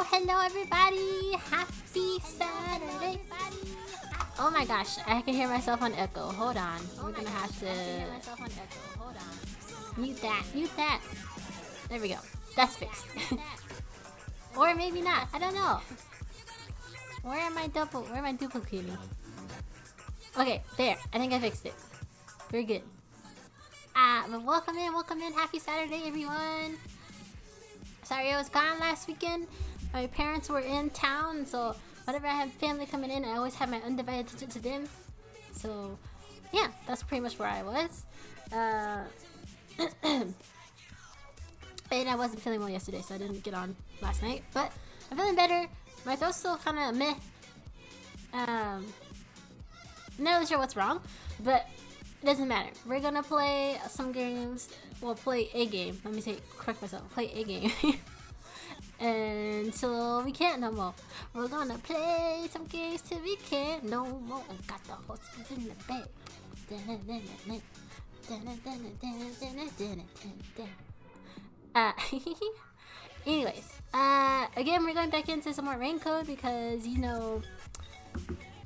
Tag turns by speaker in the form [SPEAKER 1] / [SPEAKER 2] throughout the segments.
[SPEAKER 1] Hello everybody! Happy Saturday! Oh my gosh, I can hear myself on echo. Hold on. We're gonna have to mute that. There we go. That's fixed. Or maybe not. I don't know. Where am I duplicating? Okay, there. I think I fixed it. Very good. But welcome in. Happy Saturday, everyone. Sorry I was gone last weekend. My parents were in town, so whenever I have family coming in, I always have my undivided attention to them. So, yeah, that's pretty much where I was. And I wasn't feeling well yesterday, so I didn't get on last night. But I'm feeling better. My throat's still kind of meh. Not really sure what's wrong, but it doesn't matter. We're gonna play some games. Well, play a game. Let me correct myself. Play a game. Until we can't no more. We're gonna play some games till we can't no more. I got the horses in the back. Anyways, again, we're going back into some more rain code because, you know,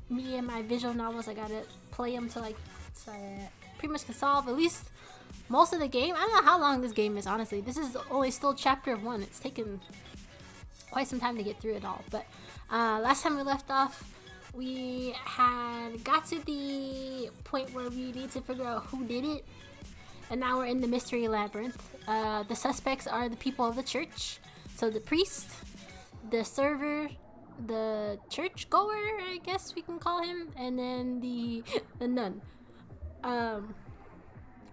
[SPEAKER 1] me and my visual novels, I gotta play them till pretty much can solve at least most of the game. I don't know how long this game is, honestly. This is only still chapter 1. It's taken quite some time to get through it all. But last time we left off, we had got to the point where we need to figure out who did it. And now we're in the mystery labyrinth. The suspects are the people of the church. So the priest, the server, the church goer, I guess we can call him, and then the nun.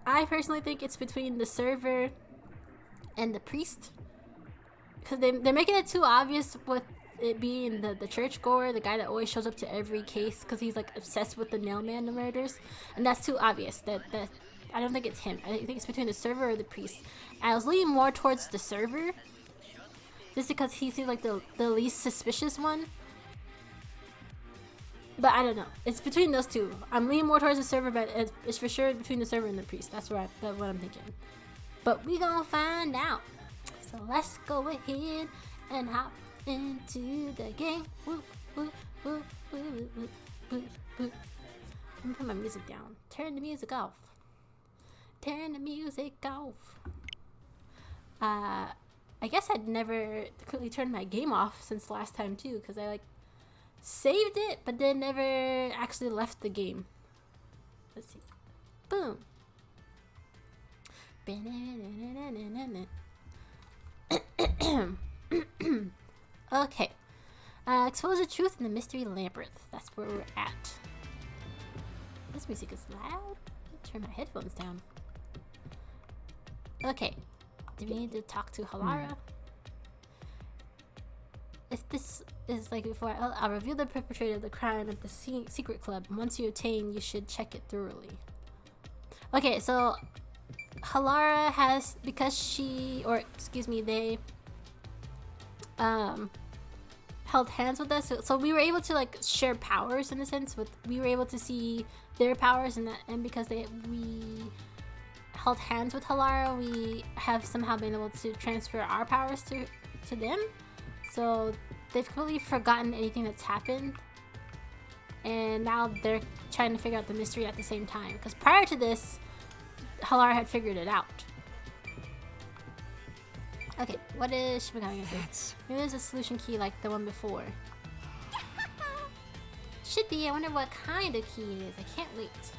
[SPEAKER 1] I personally think it's between the server and the priest, because they're making it too obvious with it being the church goer, the guy that always shows up to every case because he's like obsessed with the nailman murders, and that's too obvious. That I don't think it's him. I think it's between the server or the priest. I was leaning more towards the server, just because he seems like the least suspicious one. But I don't know. It's between those two. I'm leaning more towards the server, but it's for sure between the server and the priest. That's what I'm thinking. But we gonna find out. So let's go ahead and hop into the game. Woo, woo, woo, woo, woo, woo, woo. Let me put my music down. Turn the music off. Turn the music off. I guess I'd never completely turned my game off since last time too, because I saved it, but then never actually left the game. Let's see. Boom. Okay. Expose the truth in the mystery labyrinth. That's where we're at. This music is loud. Turn my headphones down. Okay. Do we need to talk to Halara? If this is like before, I'll reveal the perpetrator of the crime at the secret club. Once you obtain, you should check it thoroughly. Okay, so Halara has, because they held hands with us, so we were able to share powers in a sense. We were able to see their powers, and because we held hands with Halara, we have somehow been able to transfer our powers to them. So they've completely forgotten anything that's happened, and now they're trying to figure out the mystery at the same time. Because prior to this, Halara had figured it out. Okay, what is Shimigami gonna say? Maybe there's a solution key like the one before. Should be. I wonder what kind of key it is. I can't wait.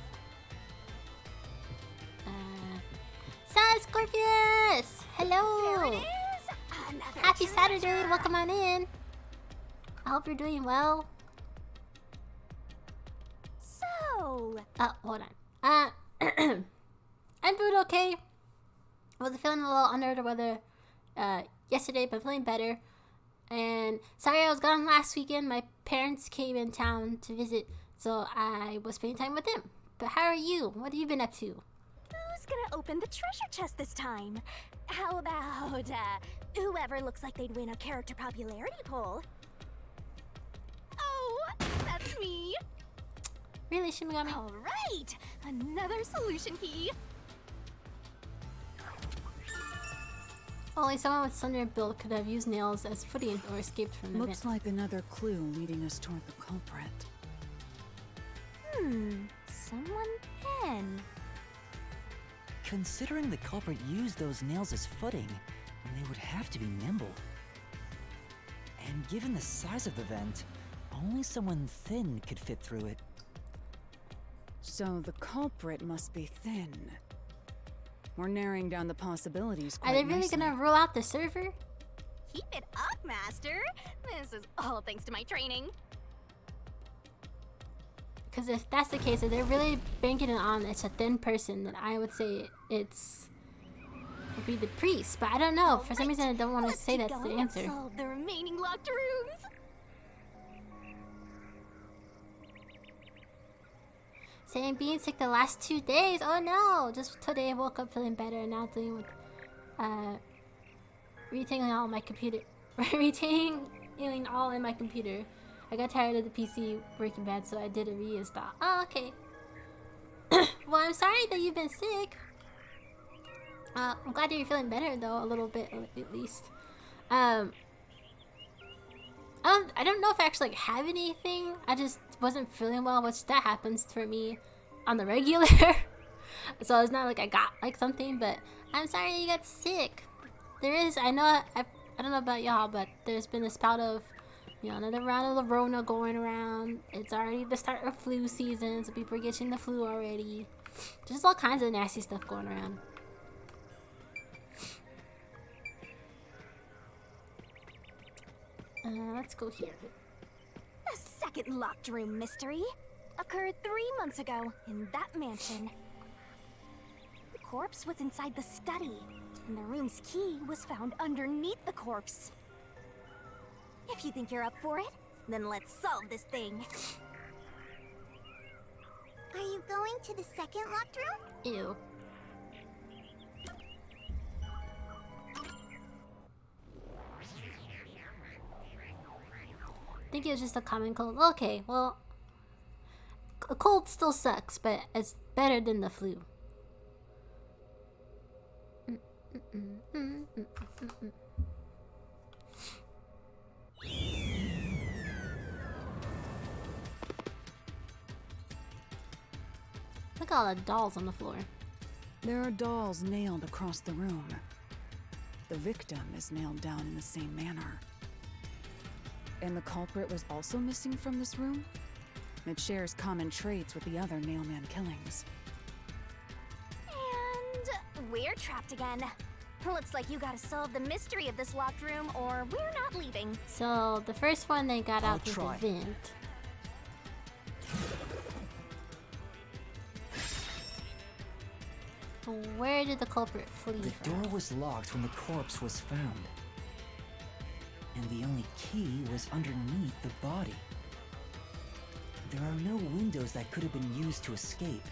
[SPEAKER 1] Scorpius! Hello!
[SPEAKER 2] There it is! Another
[SPEAKER 1] Happy Saturday! Welcome on in. I hope you're doing well.
[SPEAKER 2] So...
[SPEAKER 1] Hold on. I'm doing okay. I was feeling a little under the weather yesterday, but feeling better. And sorry I was gone last weekend. My parents came in town to visit, so I was spending time with them. But how are you? What have you been up to?
[SPEAKER 2] Who's gonna open the treasure chest this time? How about, whoever looks like they'd win a character popularity poll? Oh, that's me!
[SPEAKER 1] Really, Shimigami?
[SPEAKER 2] Alright! Another solution key!
[SPEAKER 1] Only someone with slender build could have used nails as footing or escaped from the
[SPEAKER 3] Looks
[SPEAKER 1] event.
[SPEAKER 3] like another clue leading us toward the culprit.
[SPEAKER 2] Someone pen.
[SPEAKER 4] Considering the culprit used those nails as footing, they would have to be nimble. And given the size of the vent, only someone thin could fit through it.
[SPEAKER 3] So the culprit must be thin. We're narrowing down the possibilities
[SPEAKER 1] Are
[SPEAKER 3] quite
[SPEAKER 1] they really
[SPEAKER 3] nicely.
[SPEAKER 1] gonna rule out the server?
[SPEAKER 2] Keep it up, Master! This is all thanks to my training.
[SPEAKER 1] Because if that's the case, if they're really banking it on it's a thin person, then I would say would be the priest. But I don't know. For some reason, I don't want to
[SPEAKER 2] Let's
[SPEAKER 1] say
[SPEAKER 2] keep
[SPEAKER 1] that's the
[SPEAKER 2] going and
[SPEAKER 1] answer.
[SPEAKER 2] solve the remaining locked rooms.
[SPEAKER 1] Saying being sick the last 2 days. Oh no! Just today I woke up feeling better and now dealing with retangling all my computer. Retangling all in my computer. I got tired of the PC working bad, so I did a reinstall. Oh, okay. Well, I'm sorry that you've been sick. I'm glad that you're feeling better though, a little bit at least. I don't know if I actually have anything. I just wasn't feeling well, which that happens for me on the regular. So it's not like I got like something, but I'm sorry that you got sick. There is, I don't know about y'all, but there's been a spout of, another round of the Rona going around. It's already the start of flu season, so people are getting the flu already. Just all kinds of nasty stuff going around. Let's go here.
[SPEAKER 2] The second locked room mystery occurred 3 months ago in that mansion. The corpse was inside the study, and the room's key was found underneath the corpse. If you think you're up for it, then let's solve this thing. Are you going to the second locked room?
[SPEAKER 1] Ew. I think it was just a common cold. Okay, well, a cold still sucks, but it's better than the flu. Look at all the dolls on the floor.
[SPEAKER 3] There are dolls nailed across the room. The victim is nailed down in the same manner. And the culprit was also missing from this room? It shares common traits with the other Nailman killings.
[SPEAKER 2] And we're trapped again. Looks like you gotta solve the mystery of this locked room, or we're not leaving.
[SPEAKER 1] So the first one they got out was the vent. Where did the culprit flee
[SPEAKER 4] The
[SPEAKER 1] from?
[SPEAKER 4] door was locked when the corpse was found. And the only key was underneath the body. There are no windows that could have been used to escape,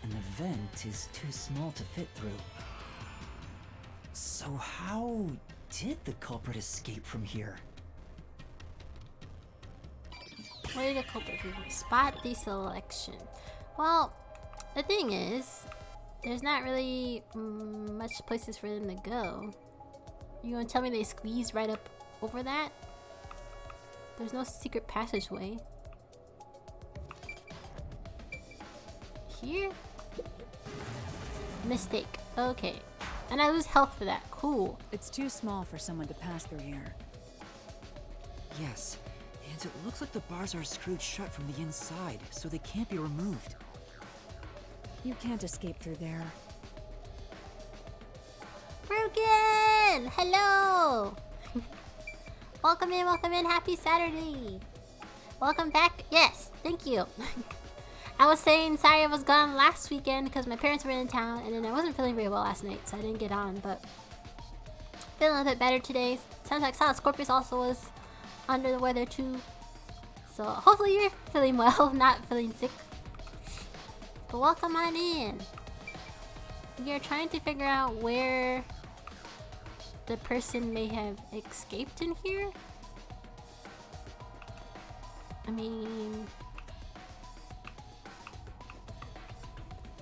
[SPEAKER 4] and the vent is too small to fit through. So how did the culprit escape from here?
[SPEAKER 1] Where did the culprit flee from? Spot deselection. Well, the thing is, there's not really much places for them to go. You gonna tell me they squeezed right up over that? There's no secret passageway. Here? Mistake. Okay. And I lose health for that. Cool.
[SPEAKER 3] It's too small for someone to pass through here.
[SPEAKER 4] Yes, and it looks like the bars are screwed shut from the inside, so they can't be removed.
[SPEAKER 3] You can't escape through there.
[SPEAKER 1] Broken! Hello! Welcome in, happy Saturday! Welcome back, yes, thank you. I was saying sorry I was gone last weekend because my parents were in town and then I wasn't feeling very well last night, so I didn't get on, but feeling a bit better today. Sounds like Silent Scorpius also was under the weather too. So hopefully you're feeling well, not feeling sick. But welcome on in. You're trying to figure out where the person may have escaped in here? I mean...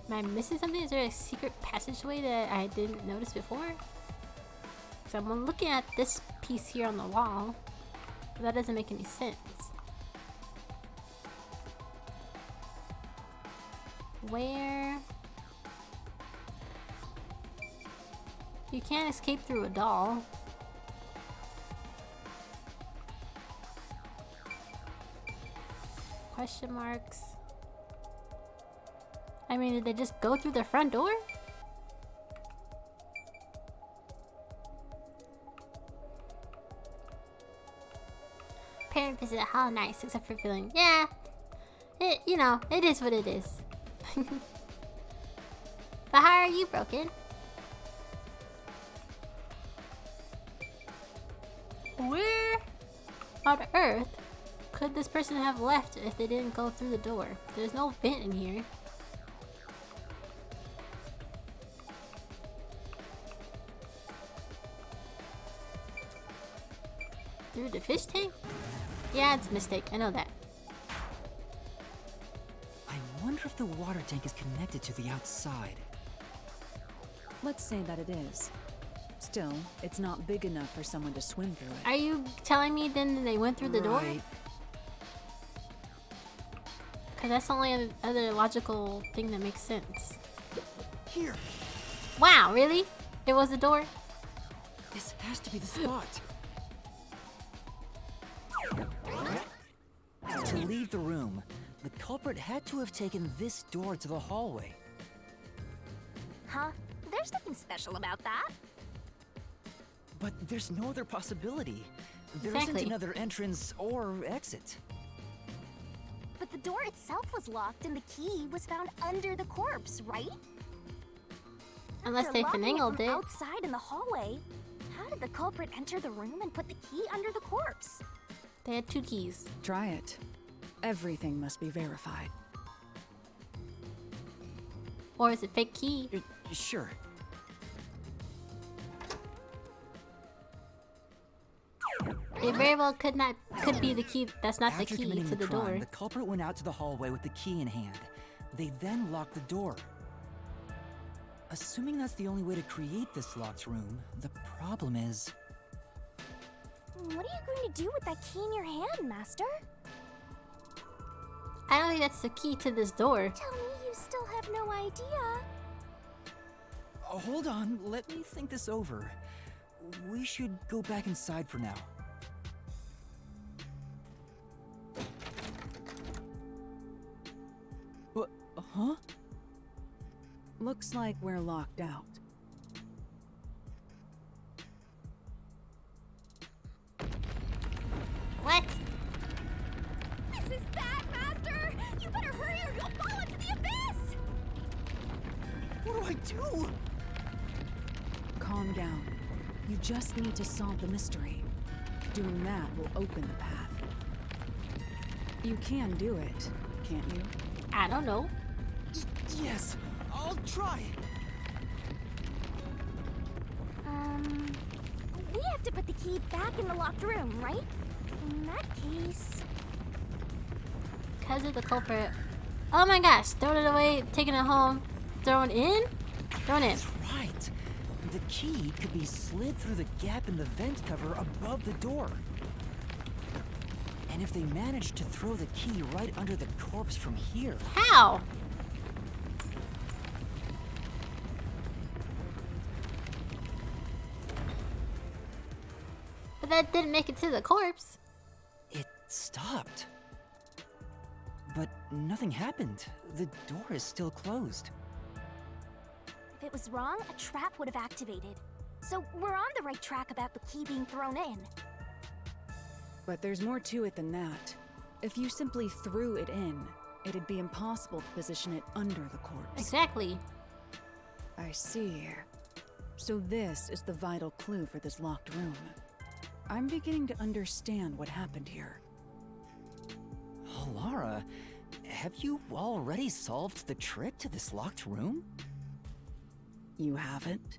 [SPEAKER 1] am I missing something? Is there a secret passageway that I didn't notice before? So I'm looking at this piece here on the wall. But that doesn't make any sense. Where... you can't escape through a doll. Question marks. I mean, did they just go through the front door? Parent visit, how nice, except for feeling, yeah. It, you know, it is what it is. But how are you broken? Where on earth could this person have left if they didn't go through the door? There's no vent in here. Through the fish tank? Yeah, it's a mistake. I know that.
[SPEAKER 4] I wonder if the water tank is connected to the outside.
[SPEAKER 3] Let's say that it is. Still, it's not big enough for someone to swim through it.
[SPEAKER 1] Are you telling me then they went through the door? Because that's the only other logical thing that makes sense.
[SPEAKER 4] Here!
[SPEAKER 1] Wow, really? It was the door?
[SPEAKER 4] This has to be the spot. To leave the room, the culprit had to have taken this door to the hallway.
[SPEAKER 2] Huh? There's nothing special about that.
[SPEAKER 4] But there's no other possibility. There
[SPEAKER 1] Exactly.
[SPEAKER 4] isn't another entrance or exit.
[SPEAKER 2] But the door itself was locked and the key was found under the corpse, right?
[SPEAKER 1] Unless
[SPEAKER 2] After
[SPEAKER 1] they
[SPEAKER 2] locking it
[SPEAKER 1] finagled
[SPEAKER 2] from
[SPEAKER 1] it.
[SPEAKER 2] outside in the hallway, how did the culprit enter the room and put the key under the corpse?
[SPEAKER 1] They had 2 keys.
[SPEAKER 3] Try it. Everything must be verified.
[SPEAKER 1] Or is it fake key?
[SPEAKER 4] Sure.
[SPEAKER 1] It very well could be the key. That's not
[SPEAKER 4] After
[SPEAKER 1] the key
[SPEAKER 4] committing
[SPEAKER 1] to the
[SPEAKER 4] crime,
[SPEAKER 1] door.
[SPEAKER 4] the culprit went out to the hallway with the key in hand. They then locked the door. Assuming that's the only way to create this locked room, the problem is...
[SPEAKER 2] What are you going to do with that key in your hand, Master?
[SPEAKER 1] I don't think that's the key to this door.
[SPEAKER 2] Tell me you still have no idea.
[SPEAKER 4] Hold on, let me think this over. We should go back inside for now.
[SPEAKER 3] What? Huh? Looks like we're locked out.
[SPEAKER 1] What?
[SPEAKER 2] This is bad, Master! You better hurry or you'll fall into the abyss!
[SPEAKER 4] What do I do?
[SPEAKER 3] Calm down. You just need to solve the mystery. Doing that will open the path. You can do it, can't you?
[SPEAKER 1] I don't know.
[SPEAKER 4] Yes, I'll try.
[SPEAKER 2] We have to put the key back in the locked room, right? In that case...
[SPEAKER 1] Because of the culprit. Oh my gosh, throwing it away, taking it home, thrown in? Thrown in.
[SPEAKER 4] That's right. The key could be slid through the gap in the vent cover above the door. And if they managed to throw the key right under the corpse from here...
[SPEAKER 1] How? But that didn't make it to the corpse.
[SPEAKER 4] It stopped. But nothing happened. The door is still closed.
[SPEAKER 2] If it was wrong, a trap would have activated. So we're on the right track about the key being thrown in.
[SPEAKER 3] But there's more to it than that. If you simply threw it in, it'd be impossible to position it under the corpse.
[SPEAKER 1] Exactly.
[SPEAKER 3] I see. So this is the vital clue for this locked room. I'm beginning to understand what happened here.
[SPEAKER 4] Oh, Lara, have you already solved the trick to this locked room?
[SPEAKER 3] You haven't?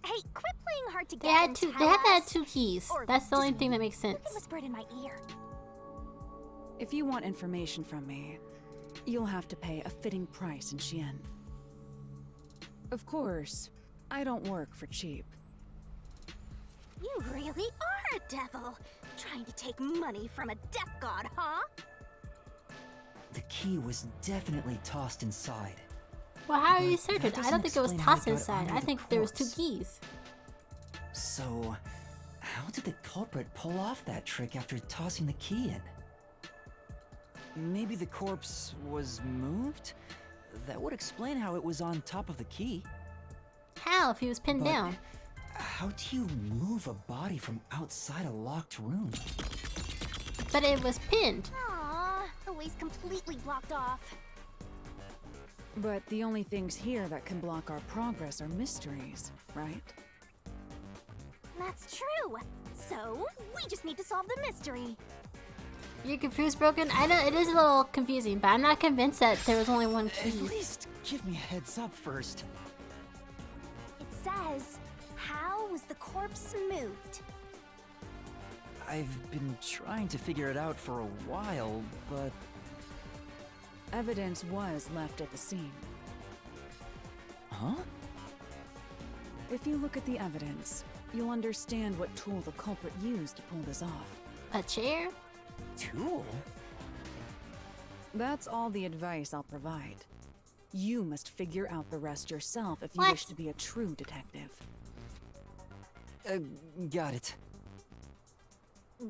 [SPEAKER 2] Hey, quit playing hard to get.
[SPEAKER 1] They had
[SPEAKER 2] and
[SPEAKER 1] two.
[SPEAKER 2] tell
[SPEAKER 1] They had to have
[SPEAKER 2] us.
[SPEAKER 1] 2 keys.
[SPEAKER 2] Or
[SPEAKER 1] That's the only
[SPEAKER 2] just
[SPEAKER 1] thing that makes sense.
[SPEAKER 2] They whispered in my ear.
[SPEAKER 3] If you want information from me, you'll have to pay a fitting price in Xian. Of course, I don't work for cheap.
[SPEAKER 2] You really are a devil, trying to take money from a death god, huh?
[SPEAKER 4] The key was definitely tossed inside.
[SPEAKER 1] Well, how are
[SPEAKER 4] But
[SPEAKER 1] you certain?
[SPEAKER 4] that
[SPEAKER 1] I don't
[SPEAKER 4] doesn't
[SPEAKER 1] think it was
[SPEAKER 4] explain how
[SPEAKER 1] tossed
[SPEAKER 4] it got
[SPEAKER 1] inside.
[SPEAKER 4] under
[SPEAKER 1] I
[SPEAKER 4] the
[SPEAKER 1] think there was 2
[SPEAKER 4] corpse.
[SPEAKER 1] keys.
[SPEAKER 4] So, how did the culprit pull off that trick after tossing the key in? Maybe the corpse was moved? That would explain how it was on top of the key.
[SPEAKER 1] How if he was pinned
[SPEAKER 4] But
[SPEAKER 1] down?
[SPEAKER 4] how do you move a body from outside a locked room?
[SPEAKER 1] But it was pinned.
[SPEAKER 2] Aww, the way's completely blocked off.
[SPEAKER 3] But the only things here that can block our progress are mysteries, right?
[SPEAKER 2] That's true. So, we just need to solve the mystery.
[SPEAKER 1] You're confused, Broken? I know it is a little confusing, but I'm not convinced that there was only 1
[SPEAKER 4] At
[SPEAKER 1] key.
[SPEAKER 4] least give me a heads up first.
[SPEAKER 2] It says, how was the corpse moved?
[SPEAKER 4] I've been trying to figure it out for a while, but
[SPEAKER 3] Evidence was left at the scene.
[SPEAKER 4] huh?
[SPEAKER 3] If you look at the evidence, you'll understand what tool the culprit used to pull this off.
[SPEAKER 1] A chair?
[SPEAKER 4] Tool?
[SPEAKER 3] That's all the advice I'll provide. You must figure out the rest yourself if you
[SPEAKER 1] What?
[SPEAKER 3] wish to be a true detective.
[SPEAKER 4] Got it.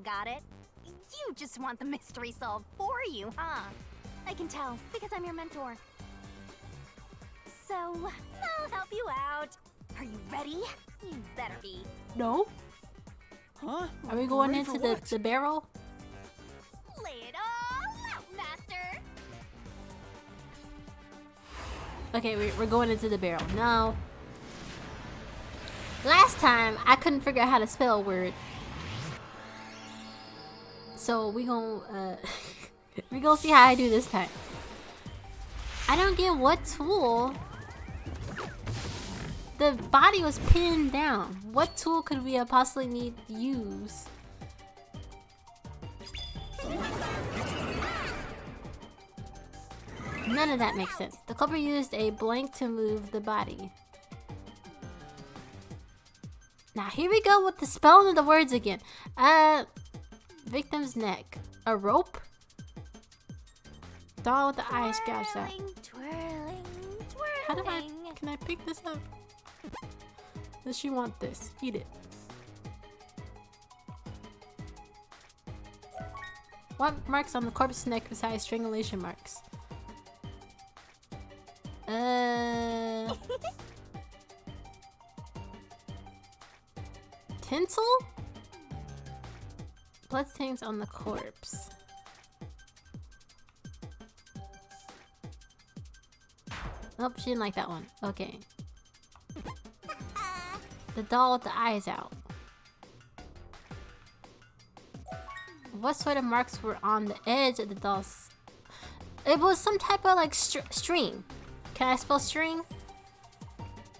[SPEAKER 2] Got it? You just want the mystery solved for you, huh? I can tell, because I'm your mentor. So, I'll help you out. Are you ready? You better be.
[SPEAKER 1] No.
[SPEAKER 4] Huh?
[SPEAKER 1] Are we going
[SPEAKER 4] Ready for
[SPEAKER 1] into
[SPEAKER 4] what?
[SPEAKER 1] the barrel?
[SPEAKER 2] Lay it all out, master!
[SPEAKER 1] Okay, we're going into the barrel. No. Last time, I couldn't figure out how to spell a word. So we gonna we gonna see how I do this time. I don't get what tool. The body was pinned down. What tool could we possibly need to use? None of that makes sense. The culprit used a blank to move the body. Now here we go with the spelling of the words again. Victim's neck. A rope? Doll with the eyes gouged out.
[SPEAKER 2] Twirling, twirling,
[SPEAKER 1] How do
[SPEAKER 2] twirling.
[SPEAKER 1] can I pick this up? Does she want this? Eat it. What marks on the corpse's neck besides strangulation marks? Tinsel? Bloodstains on the corpse. Nope, she didn't like that one. Okay. The doll with the eyes out. What sort of marks were on the edge of the doll's... It was some type of like string. Can I spell string?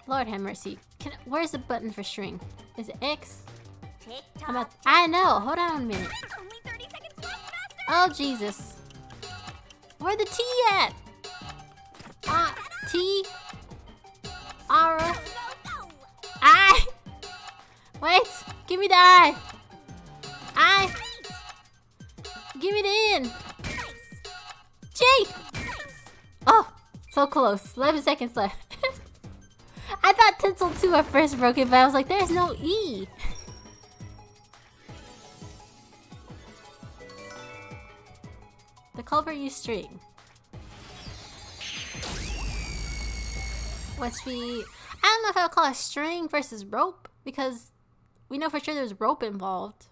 [SPEAKER 1] Lord have mercy. Where's the button for string? Is it X?
[SPEAKER 2] Tick
[SPEAKER 1] I'm
[SPEAKER 2] tock.
[SPEAKER 1] I know. Hold on a minute.
[SPEAKER 2] Only 30 seconds left, master!
[SPEAKER 1] Oh Jesus. Where the T at? T. Ara.
[SPEAKER 2] Go, go!
[SPEAKER 1] I. Wait. Give me the I. I. Give me the N.
[SPEAKER 2] Nice!
[SPEAKER 1] J.
[SPEAKER 2] Nice!
[SPEAKER 1] Oh, so close. 11 seconds left. I thought tinsel 2 at first broke it, but I was like, there's no E. The culprit used string. What's the... I don't know if I'll call it string versus rope, because we know for sure there's rope involved.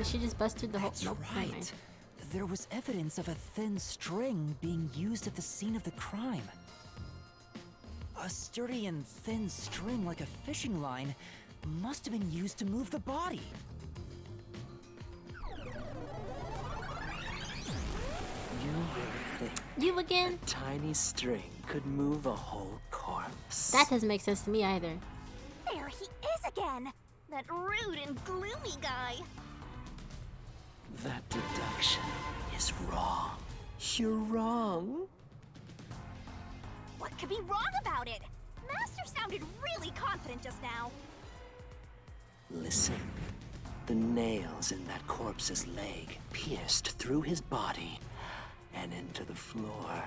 [SPEAKER 1] Did she just bust through the whole?
[SPEAKER 4] That's
[SPEAKER 1] Nope, never mind.
[SPEAKER 4] right. There was evidence of a thin string being used at the scene of the crime. A sturdy and thin string like a fishing line must have been used to move the body.
[SPEAKER 5] You really think
[SPEAKER 1] You again?
[SPEAKER 5] a tiny string could move a whole corpse?
[SPEAKER 1] That doesn't make sense to me either.
[SPEAKER 2] There he is again! That rude and gloomy guy!
[SPEAKER 5] That deduction is wrong. You're wrong.
[SPEAKER 2] What could be wrong about it? Master sounded really confident just now.
[SPEAKER 5] Listen. The nails in that corpse's leg pierced through his body and into the floor.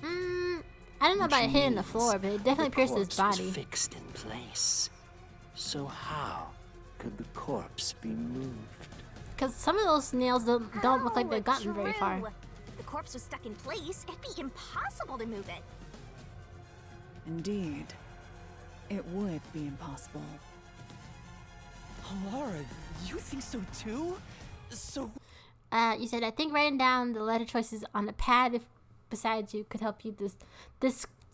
[SPEAKER 1] I don't know about it hitting the floor, but it definitely pierced his
[SPEAKER 5] The corpse
[SPEAKER 1] body.
[SPEAKER 5] was fixed in place. So how could the corpse be moved?
[SPEAKER 1] Because some of those nails don't look like they've gotten very far.
[SPEAKER 2] True. If the corpse was stuck in place, it'd be impossible to move it.
[SPEAKER 3] Indeed. It would be impossible.
[SPEAKER 4] Laura, you think so too? So
[SPEAKER 1] You said, I think writing down the letter choices on a pad beside you could help you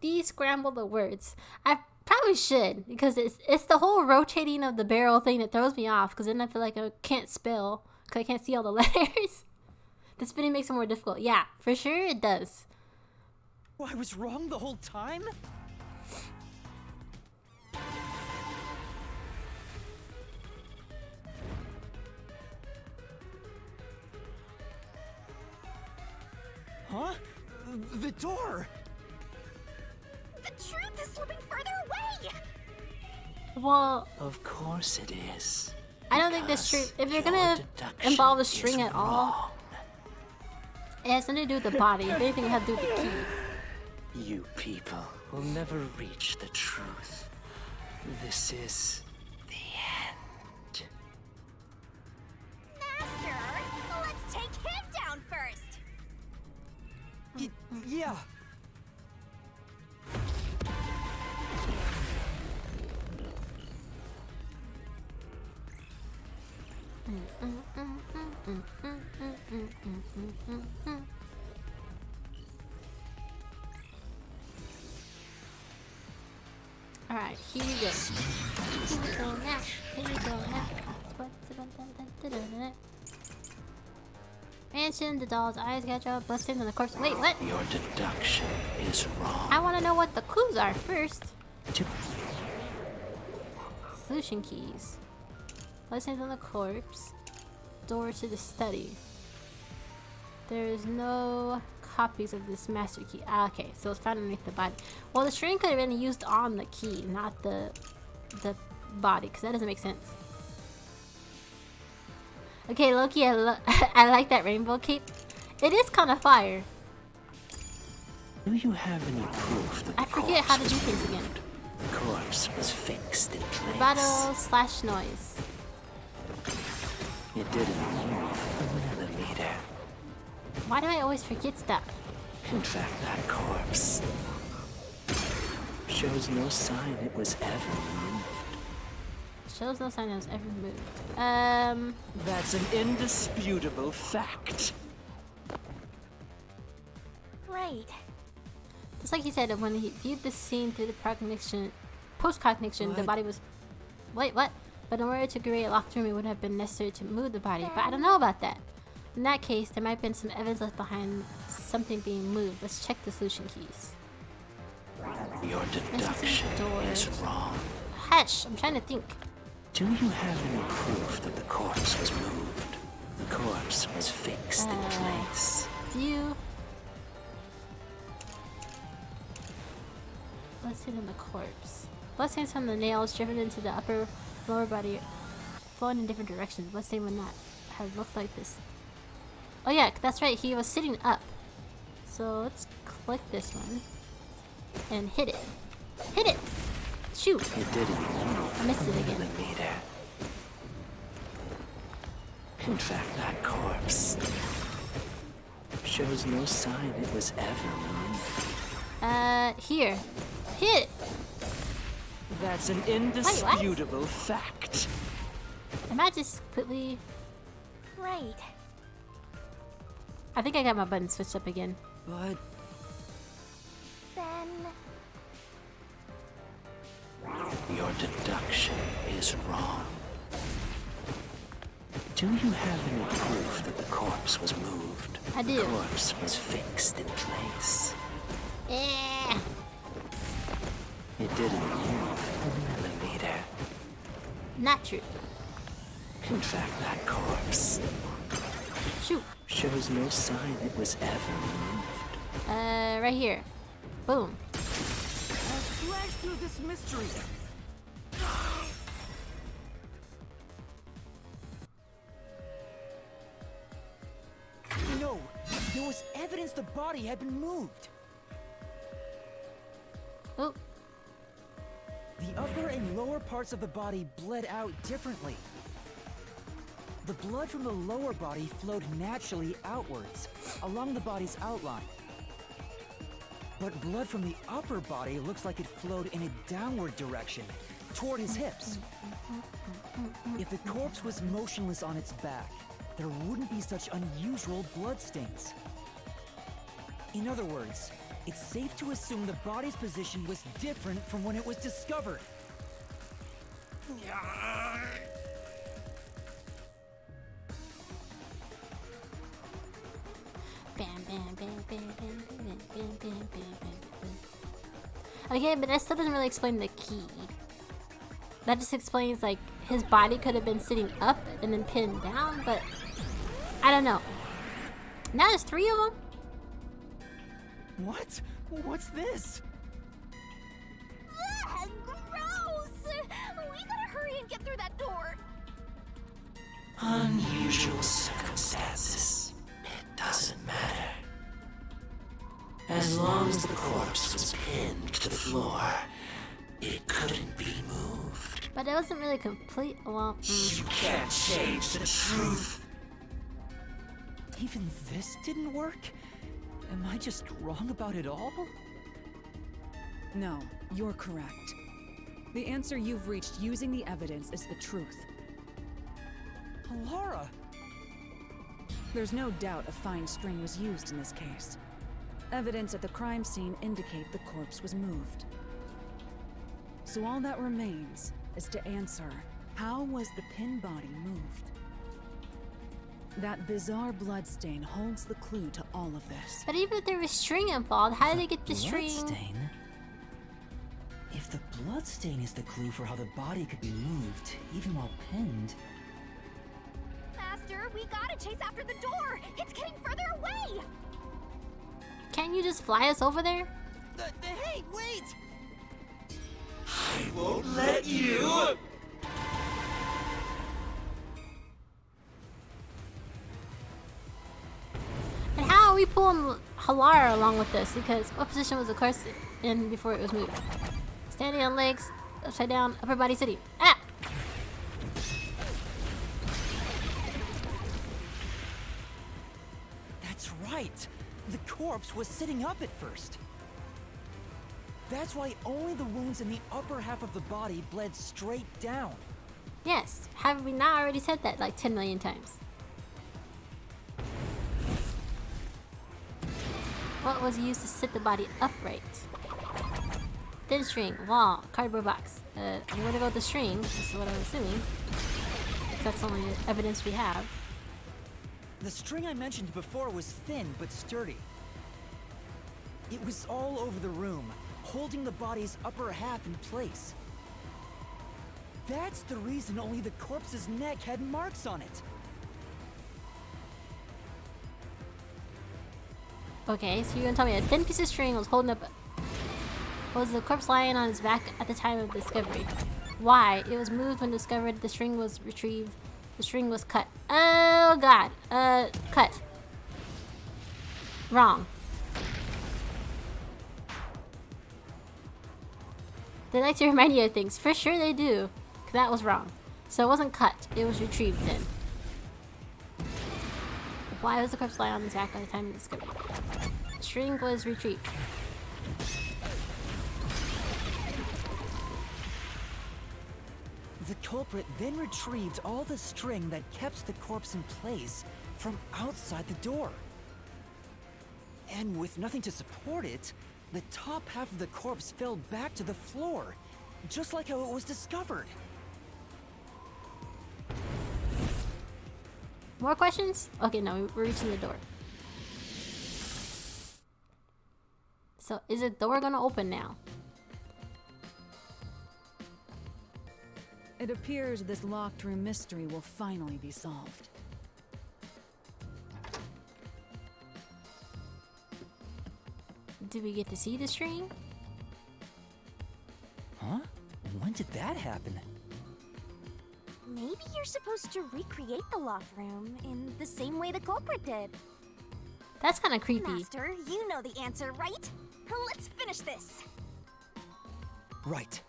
[SPEAKER 1] de-scramble the words. I probably should, because it's the whole rotating of the barrel thing that throws me off, because then I feel like I can't spell, because I can't see all the letters. The spinning makes it more difficult. Yeah, for sure it does.
[SPEAKER 4] I was wrong the whole time? Huh? The door!
[SPEAKER 2] The truth is slipping further away!
[SPEAKER 1] Well,
[SPEAKER 5] Of course it is.
[SPEAKER 1] I don't think this string, if they're
[SPEAKER 5] Your
[SPEAKER 1] gonna
[SPEAKER 5] deduction
[SPEAKER 1] involve a
[SPEAKER 5] is
[SPEAKER 1] string at all,
[SPEAKER 5] wrong.
[SPEAKER 1] it has something to do with the body. If anything, it has to do with the key.
[SPEAKER 5] You people will never reach the truth. This is the end.
[SPEAKER 2] Master, let's take him down first!
[SPEAKER 4] Yeah.
[SPEAKER 1] Alright, here we go. Here we go now. Here we go now. Mansion, the doll's eyes catch up, busting on the corpse. Wait, what?
[SPEAKER 5] Your deduction is wrong.
[SPEAKER 1] I want to know what the clues are first.
[SPEAKER 5] To-
[SPEAKER 1] Solution keys. Blessings on the corpse. Door to the study. There is no copies of this master key. Ah, okay, so it's found underneath the body. Well, the string could have been used on the key, not the body, because that doesn't make sense. Okay, Loki, I like that rainbow cape. It is kind of fire.
[SPEAKER 5] Do you have any proof that
[SPEAKER 1] I
[SPEAKER 5] the
[SPEAKER 1] forget
[SPEAKER 5] corpse
[SPEAKER 1] how to
[SPEAKER 5] was
[SPEAKER 1] do things again.
[SPEAKER 5] moved? The corpse was fixed in place.
[SPEAKER 1] Battle slash noise.
[SPEAKER 5] It didn't move a millimeter.
[SPEAKER 1] Why do I always forget stuff?
[SPEAKER 5] In fact, that corpse shows no sign it was ever moved.
[SPEAKER 1] Shows no sign that was ever moved.
[SPEAKER 5] That's an indisputable fact.
[SPEAKER 2] Right.
[SPEAKER 1] Just like he said, when he viewed the scene through the post-cognition, the
[SPEAKER 4] What?
[SPEAKER 1] body was... Wait, what? But in order to create a locked room, it would have been necessary to move the body. But I don't know about that. In that case, there might have been some evidence left behind something being moved. Let's check the solution keys.
[SPEAKER 5] Your deduction is
[SPEAKER 1] doors.
[SPEAKER 5] wrong.
[SPEAKER 1] Hush! I'm trying to think.
[SPEAKER 5] Do you have any proof that the corpse was moved? The corpse was fixed in place.
[SPEAKER 1] View. Blessing on the corpse. Blessings from the nails driven into the upper lower body, flowing in different directions. Blessing would not have looked like this. Oh yeah, that's right. He was sitting up. So let's click this one and hit it. Hit it! Shoot!
[SPEAKER 5] It didn't move
[SPEAKER 1] I missed it
[SPEAKER 5] a
[SPEAKER 1] again.
[SPEAKER 5] millimeter. In fact, that corpse shows no sign it was ever moved.
[SPEAKER 1] Here. Hit it!
[SPEAKER 5] That's an
[SPEAKER 1] what?
[SPEAKER 5] indisputable fact.
[SPEAKER 1] Am I just completely...
[SPEAKER 2] Right.
[SPEAKER 1] I think I got my button switched up again.
[SPEAKER 4] But
[SPEAKER 2] Then...
[SPEAKER 5] Your deduction is wrong. Do you have any proof that the corpse was moved?
[SPEAKER 1] I do.
[SPEAKER 5] The corpse was fixed in place.
[SPEAKER 1] Eh.
[SPEAKER 5] It didn't move a millimeter.
[SPEAKER 1] Not true.
[SPEAKER 5] In fact, that corpse
[SPEAKER 1] Shoot.
[SPEAKER 5] shows no sign it was ever moved.
[SPEAKER 1] Right here. Boom.
[SPEAKER 4] flash through this mystery. No, there was evidence the body had been moved.
[SPEAKER 1] Oh.
[SPEAKER 6] The upper and lower parts of the body bled out differently. The blood from the lower body flowed naturally outwards, along the body's outline. But blood from the upper body looks like it flowed in a downward direction, toward his hips. If the corpse was motionless on its back, there wouldn't be such unusual bloodstains. In other words, it's safe to assume the body's position was different from when it was discovered.
[SPEAKER 1] Bam, bam, bam, bam, bam, bam, bam, bam, bam, bam, bam. Okay, but that still doesn't really explain the key. That just explains, like, his body could have been sitting up and then pinned down, but I don't know. Now there's 3 of them?
[SPEAKER 6] What? What's this?
[SPEAKER 2] Ugh, gross! We gotta hurry and get through that door.
[SPEAKER 5] Unusual circumstances. It doesn't matter. As long as the corpse was pinned to the floor, it couldn't be moved.
[SPEAKER 1] But it wasn't really complete. Well,
[SPEAKER 5] You can't change the truth.
[SPEAKER 6] Even this didn't work? Am I just wrong about it all?
[SPEAKER 3] No, you're correct. The answer you've reached using the evidence is the truth.
[SPEAKER 6] Laura!
[SPEAKER 3] There's no doubt a fine string was used in this case. Evidence at the crime scene indicate the corpse was moved. So all that remains is to answer, how was the pin body moved? That bizarre bloodstain holds the clue to all of this.
[SPEAKER 1] but even if there was string involved, how did they get the string?
[SPEAKER 4] Bloodstain? If the bloodstain is the clue for how the body could be moved, even while pinned,
[SPEAKER 2] Master, we gotta chase after the door. It's getting further away.
[SPEAKER 1] Can't you just fly us over there?
[SPEAKER 6] Hey, wait!
[SPEAKER 5] I won't let you.
[SPEAKER 1] And how are we pulling Halara along with this? Because what position was the corpse in before it was moved? Standing on legs, upside down, upper body sitting. Ah!
[SPEAKER 6] That's right! The corpse was sitting up at first. That's why only the wounds in the upper half of the body bled straight down.
[SPEAKER 1] Yes, have we not already said that like 10 million times? What was used to sit the body upright? Thin string, wall, cardboard box. I'm gonna go with the string, this is what I'm assuming. 'Cause that's the only evidence we have.
[SPEAKER 6] The string I mentioned before was thin but sturdy. It was all over the room, holding the body's upper half in place. That's the reason only the corpse's neck had marks on it.
[SPEAKER 1] Okay, so you're gonna tell me a thin piece of string was holding up. Was the corpse lying on his back at the time of discovery? Why? It was moved when discovered. The string was retrieved. The string was cut. Oh god. Cut. Wrong. They like to remind you of things. For sure they do. 'Cause that was wrong. So it wasn't cut. It was retrieved then. Why was the corpse lying on his back at the time of discovery? The string was retrieved.
[SPEAKER 6] The culprit then retrieved all the string that kept the corpse in place from outside the door. And with nothing to support it, the top half of the corpse fell back to the floor, just like how it was discovered.
[SPEAKER 1] More questions? Okay, no, we're reaching the door. So, is the door gonna open now?
[SPEAKER 3] It appears this locked room mystery will finally be solved.
[SPEAKER 1] Do we get to see the string?
[SPEAKER 6] Huh? When did that happen?
[SPEAKER 2] Maybe you're supposed to recreate the locked room in the same way the culprit did.
[SPEAKER 1] That's kind of creepy.
[SPEAKER 2] Master, you know the answer, right? Let's finish this.
[SPEAKER 6] Right.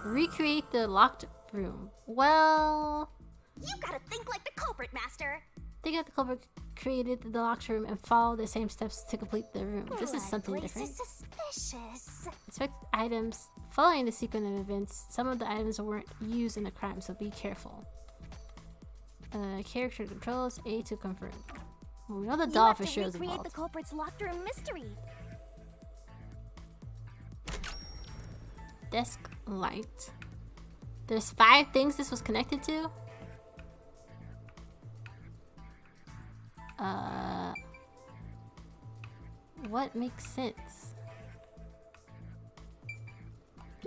[SPEAKER 1] Recreate the locked room. Well,
[SPEAKER 2] You gotta think like the culprit, Master.
[SPEAKER 1] they got the culprit created the locked room and follow the same steps to complete the room. This is
[SPEAKER 2] Blood
[SPEAKER 1] something
[SPEAKER 2] place
[SPEAKER 1] different.
[SPEAKER 2] is suspicious.
[SPEAKER 1] Inspect items following the sequence of events. Some of the items weren't used in the crime, so be careful. Character controls A to confirm. Well, we know the
[SPEAKER 2] You
[SPEAKER 1] doll
[SPEAKER 2] have
[SPEAKER 1] for
[SPEAKER 2] to
[SPEAKER 1] sure is
[SPEAKER 2] recreate the
[SPEAKER 1] involved.
[SPEAKER 2] culprit's locked room mystery.
[SPEAKER 1] Desk light. There's 5 things this was connected to. What makes sense?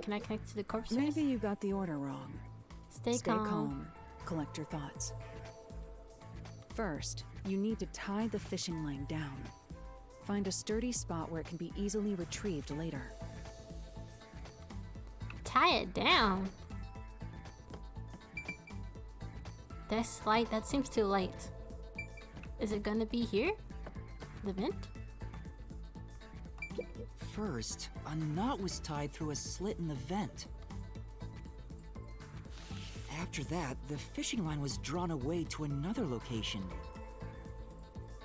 [SPEAKER 1] Can I connect to the corpse?
[SPEAKER 3] Maybe you got the order wrong.
[SPEAKER 1] Stay calm.
[SPEAKER 3] Collect your thoughts. First, you need to tie the fishing line down. Find a sturdy spot where it can be easily retrieved later.
[SPEAKER 1] Tie it down. Desk light. That seems too light. Is it gonna be here? The vent?
[SPEAKER 6] First, a knot was tied through a slit in the vent. After that, the fishing line was drawn away to another location.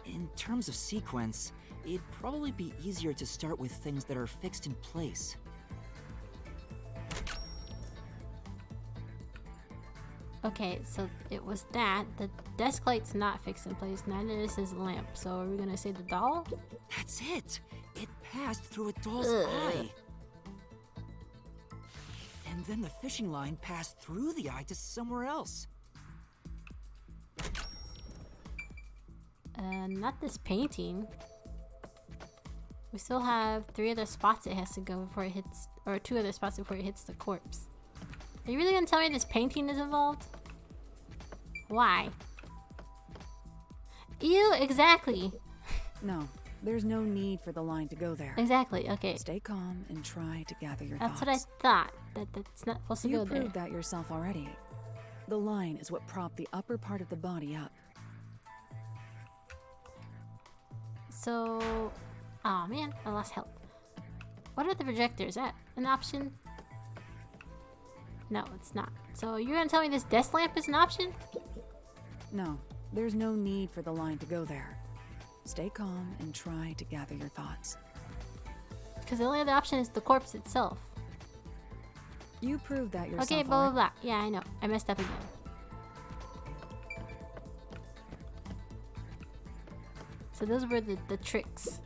[SPEAKER 6] In terms of sequence, it'd probably be easier to start with things that are fixed in place.
[SPEAKER 1] Okay, so it was that. The desk light's not fixed in place, neither is his lamp. So are we gonna say the doll?
[SPEAKER 6] That's it! It passed through a doll's
[SPEAKER 1] Ugh.
[SPEAKER 6] eye! And then the fishing line passed through the eye to somewhere else.
[SPEAKER 1] Not this painting. We still have 3 other spots it has to go before it hits, or 2 other spots before it hits the corpse. Are you really gonna tell me this painting is involved? Why? Ew, exactly.
[SPEAKER 3] No, there's no need for the line to go there.
[SPEAKER 1] Exactly, okay.
[SPEAKER 3] Stay calm and try to gather your
[SPEAKER 1] That's
[SPEAKER 3] thoughts.
[SPEAKER 1] what I thought. That's not supposed to
[SPEAKER 3] You
[SPEAKER 1] go there.
[SPEAKER 3] proved that yourself already. The line is what propped the upper part of the body up.
[SPEAKER 1] So, oh man, I lost health. What are the projectors? Is that an option? No, it's not. So you're gonna tell me this desk lamp is an option?
[SPEAKER 3] No, there's no need for the line to go there. Stay calm and try to gather your thoughts.
[SPEAKER 1] Because the only other option is the corpse itself.
[SPEAKER 3] You proved that yourself
[SPEAKER 1] Okay, blah blah
[SPEAKER 3] already.
[SPEAKER 1] blah. Yeah, I know. I messed up again. So those were the tricks.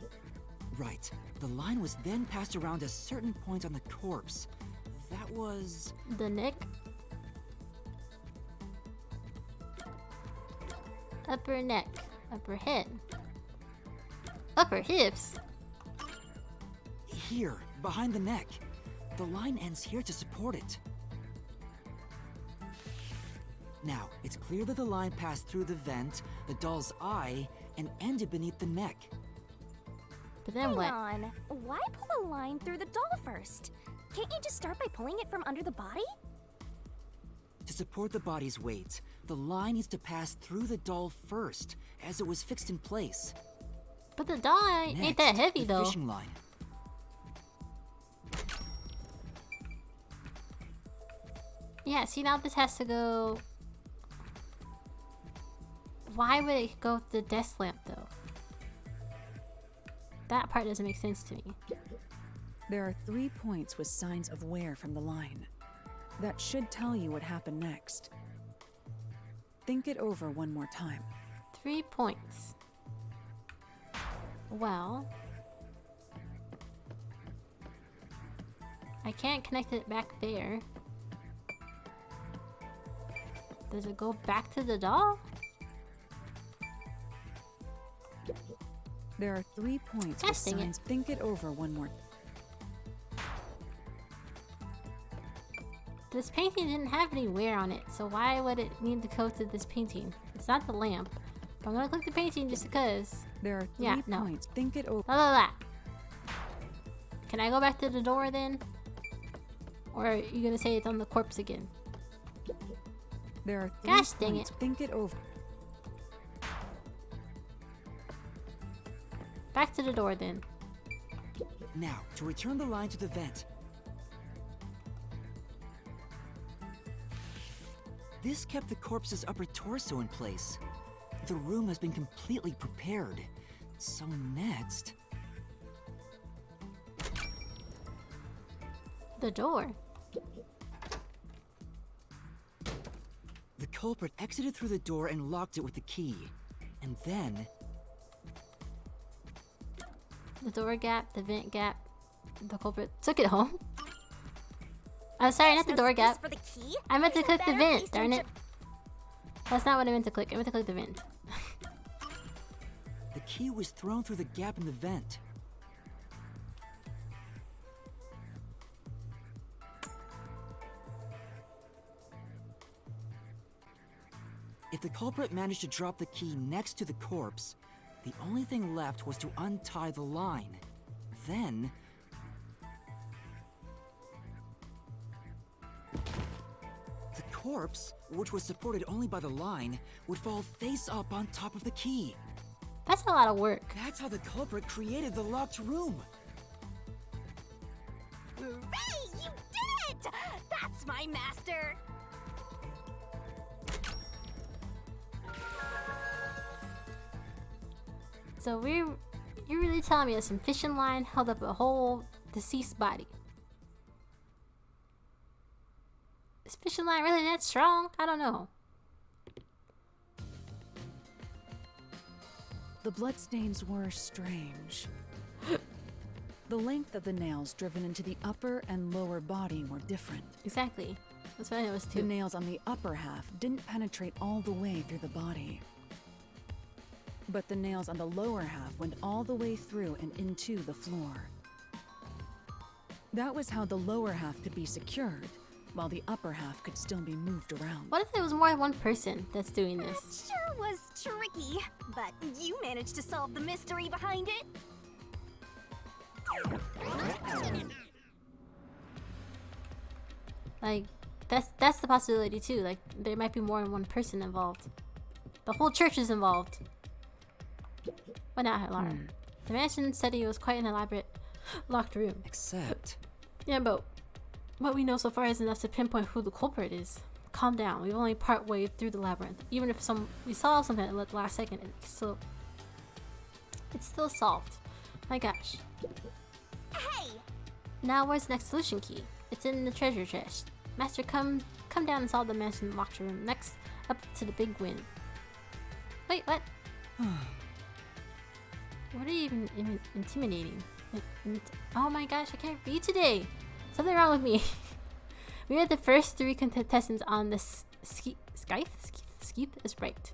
[SPEAKER 6] Right. The line was then passed around a certain point on the corpse. That was...
[SPEAKER 1] The neck. Upper neck. Upper head. Upper hips.
[SPEAKER 6] here, behind the neck. The line ends here to support it. Now, it's clear that the line passed through the vent, the doll's eye, and ended beneath the neck.
[SPEAKER 1] But then
[SPEAKER 2] Hang
[SPEAKER 1] what?
[SPEAKER 2] on. Why pull a line through the doll first? Can't you just start by pulling it from under the body?
[SPEAKER 6] To support the body's weight, the line needs to pass through the doll first, as it was fixed in place.
[SPEAKER 1] But the doll ain't that
[SPEAKER 6] Next,
[SPEAKER 1] heavy
[SPEAKER 6] the
[SPEAKER 1] though.
[SPEAKER 6] fishing line.
[SPEAKER 1] Yeah, see now this has to go. Why would it go with the desk lamp though? That part doesn't make sense to me.
[SPEAKER 3] There are 3 points with signs of wear from the line. That should tell you what happened next. Think it over one more time.
[SPEAKER 1] 3 points. Well, I can't connect it back there. Does it go back to the doll?
[SPEAKER 3] There are 3 points
[SPEAKER 1] Gosh,
[SPEAKER 3] with
[SPEAKER 1] dang it.
[SPEAKER 3] signs. Think it over one more.
[SPEAKER 1] This painting didn't have any wear on it, so why would it need to go to this painting? It's not the lamp. But I'm gonna click the painting just because.
[SPEAKER 3] There are 3
[SPEAKER 1] Yeah, no.
[SPEAKER 3] points. Think it over.
[SPEAKER 1] Blah, blah, blah. Can I go back to the door then? Or are you gonna say it's on the corpse again?
[SPEAKER 3] There are 3
[SPEAKER 1] Gosh, dang
[SPEAKER 3] points.
[SPEAKER 1] it.
[SPEAKER 3] Think it over.
[SPEAKER 1] Back to the door then.
[SPEAKER 6] Now, to return the line to the vent. This kept the corpse's upper torso in place. The room has been completely prepared. So next...
[SPEAKER 1] The door.
[SPEAKER 6] The culprit exited through the door and locked it with the key. And then...
[SPEAKER 1] The door gap, the vent gap. The culprit took it home. I'm sorry, not the door gap.
[SPEAKER 2] For the key?
[SPEAKER 1] I meant to
[SPEAKER 2] There's
[SPEAKER 1] click
[SPEAKER 2] a
[SPEAKER 1] the
[SPEAKER 2] better
[SPEAKER 1] vent,
[SPEAKER 2] place to
[SPEAKER 1] darn it.
[SPEAKER 2] enter-
[SPEAKER 1] That's not what I meant to click. I meant to click the vent.
[SPEAKER 6] The key was thrown through the gap in the vent. If the culprit managed to drop the key next to the corpse, the only thing left was to untie the line. Then... the corpse, which was supported only by the line, would fall face up on top of the key.
[SPEAKER 1] That's a lot of work.
[SPEAKER 6] That's how the culprit created the locked room.
[SPEAKER 2] Hooray! You did it! That's my master!
[SPEAKER 1] So you're really telling me that some fishing line held up a whole deceased body? Is fishing line really that strong? I don't know.
[SPEAKER 3] The bloodstains were strange. The length of the nails driven into the upper and lower body were different.
[SPEAKER 1] Exactly. That's what I noticed
[SPEAKER 3] The
[SPEAKER 1] too.
[SPEAKER 3] nails on the upper half didn't penetrate all the way through the body. But the nails on the lower half went all the way through and into the floor. That was how the lower half could be secured, while the upper half could still be moved around.
[SPEAKER 1] What if there was more than one person that's doing
[SPEAKER 2] It
[SPEAKER 1] this?
[SPEAKER 2] sure was tricky, but you managed to solve the mystery behind it.
[SPEAKER 1] Like, that's the possibility too. Like, there might be more than one person involved. The whole church is involved. Well, not Laura. The mansion said it was quite an elaborate locked room.
[SPEAKER 6] Except...
[SPEAKER 1] Yeah, but what we know so far is enough to pinpoint who the culprit is. Calm down. We've only part way through the labyrinth. Even if we solve something at the last second, it's still solved. My gosh.
[SPEAKER 2] Hey!
[SPEAKER 1] Now where's the next solution key? It's in the treasure chest. Master, come down and solve the mansion locked room. Next, up to the big win. Wait, what? What are you even intimidating? Oh my gosh, I can't read today. Something wrong with me. We are the first 3 contestants on the Skeeth is right.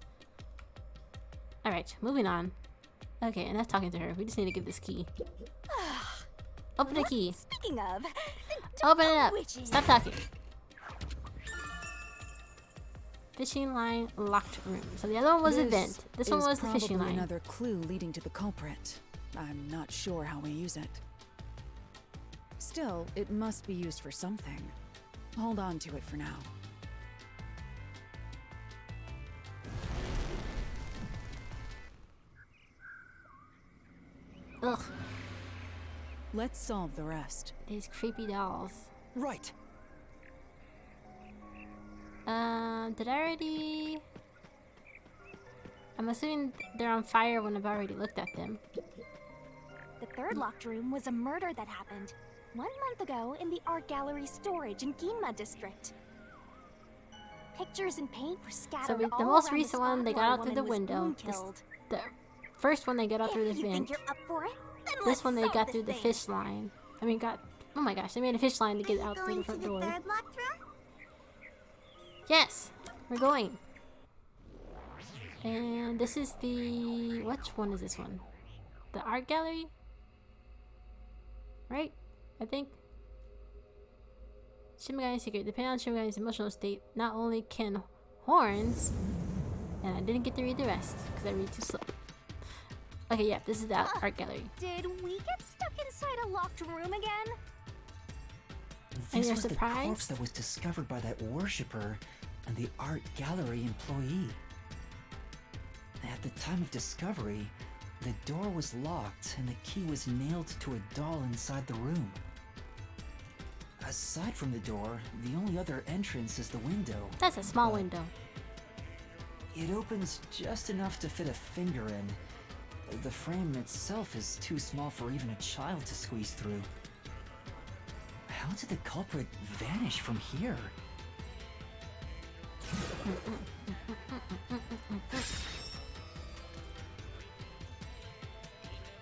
[SPEAKER 1] Alright, moving on. Okay, enough talking to her. We just need to give this key. Open the key.
[SPEAKER 2] Speaking of,
[SPEAKER 1] Open it up.
[SPEAKER 2] witches.
[SPEAKER 1] Stop talking. Fishing line locked room. So the other one was a vent. This one was the fishing
[SPEAKER 3] probably
[SPEAKER 1] line.
[SPEAKER 3] another clue leading to the culprit. I'm not sure how we use it. Still, it must be used for something. Hold on to it for now.
[SPEAKER 1] Ugh,
[SPEAKER 3] Let's solve the rest.
[SPEAKER 1] these creepy dolls.
[SPEAKER 6] Right.
[SPEAKER 1] Did I already... I'm assuming they're on fire when I've already looked at them.
[SPEAKER 2] The third locked room was a murder that happened. 1 month ago in the art gallery storage in Ginma district. Pictures and paint were scattered
[SPEAKER 1] So
[SPEAKER 2] all
[SPEAKER 1] the most
[SPEAKER 2] around
[SPEAKER 1] recent
[SPEAKER 2] the
[SPEAKER 1] one, they
[SPEAKER 2] spot
[SPEAKER 1] got
[SPEAKER 2] where
[SPEAKER 1] out
[SPEAKER 2] a
[SPEAKER 1] through the
[SPEAKER 2] woman was
[SPEAKER 1] window.
[SPEAKER 2] killed.
[SPEAKER 1] The first one they got out through the
[SPEAKER 2] If you
[SPEAKER 1] vent.
[SPEAKER 2] think you're up for it, then
[SPEAKER 1] This
[SPEAKER 2] let's
[SPEAKER 1] one they
[SPEAKER 2] solve
[SPEAKER 1] got
[SPEAKER 2] this
[SPEAKER 1] through the
[SPEAKER 2] thing.
[SPEAKER 1] fish line. I mean, oh my gosh, they made a fish line to get out through the front door.
[SPEAKER 2] locked room?
[SPEAKER 1] Yes, we're going. And this is the... which one is this one? The art gallery? Right? I think. Shimigami's secret. Depending on Shimigami's emotional state, not only can horns... And I didn't get to read the rest, because I read too slow. Okay, yeah, this is the art gallery.
[SPEAKER 2] Did we get stuck inside a locked room again?
[SPEAKER 1] And
[SPEAKER 4] This
[SPEAKER 1] you're
[SPEAKER 4] was the
[SPEAKER 1] surprised?
[SPEAKER 4] corpse that was discovered by that worshipper and the art gallery employee. At the time of discovery, the door was locked and the key was nailed to a doll inside the room. Aside from the door, the only other entrance is the window.
[SPEAKER 1] That's a small window.
[SPEAKER 4] It opens just enough to fit a finger in. The frame itself is too small for even a child to squeeze through. How did the culprit vanish from here?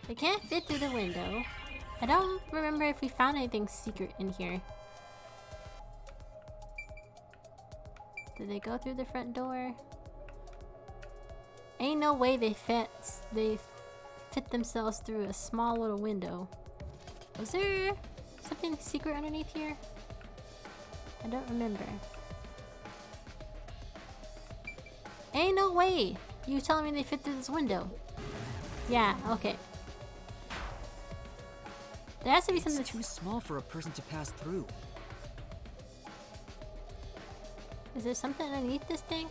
[SPEAKER 1] They can't fit through the window. I don't remember if we found anything secret in here. Did they go through the front door? Ain't no way they fit themselves through a small little window. Was there something secret underneath here? I don't remember. Ain't no way! You telling me they fit through this window? Yeah, okay. There has to be something.
[SPEAKER 6] It's too small for a person to pass through.
[SPEAKER 1] Is there something underneath this thing?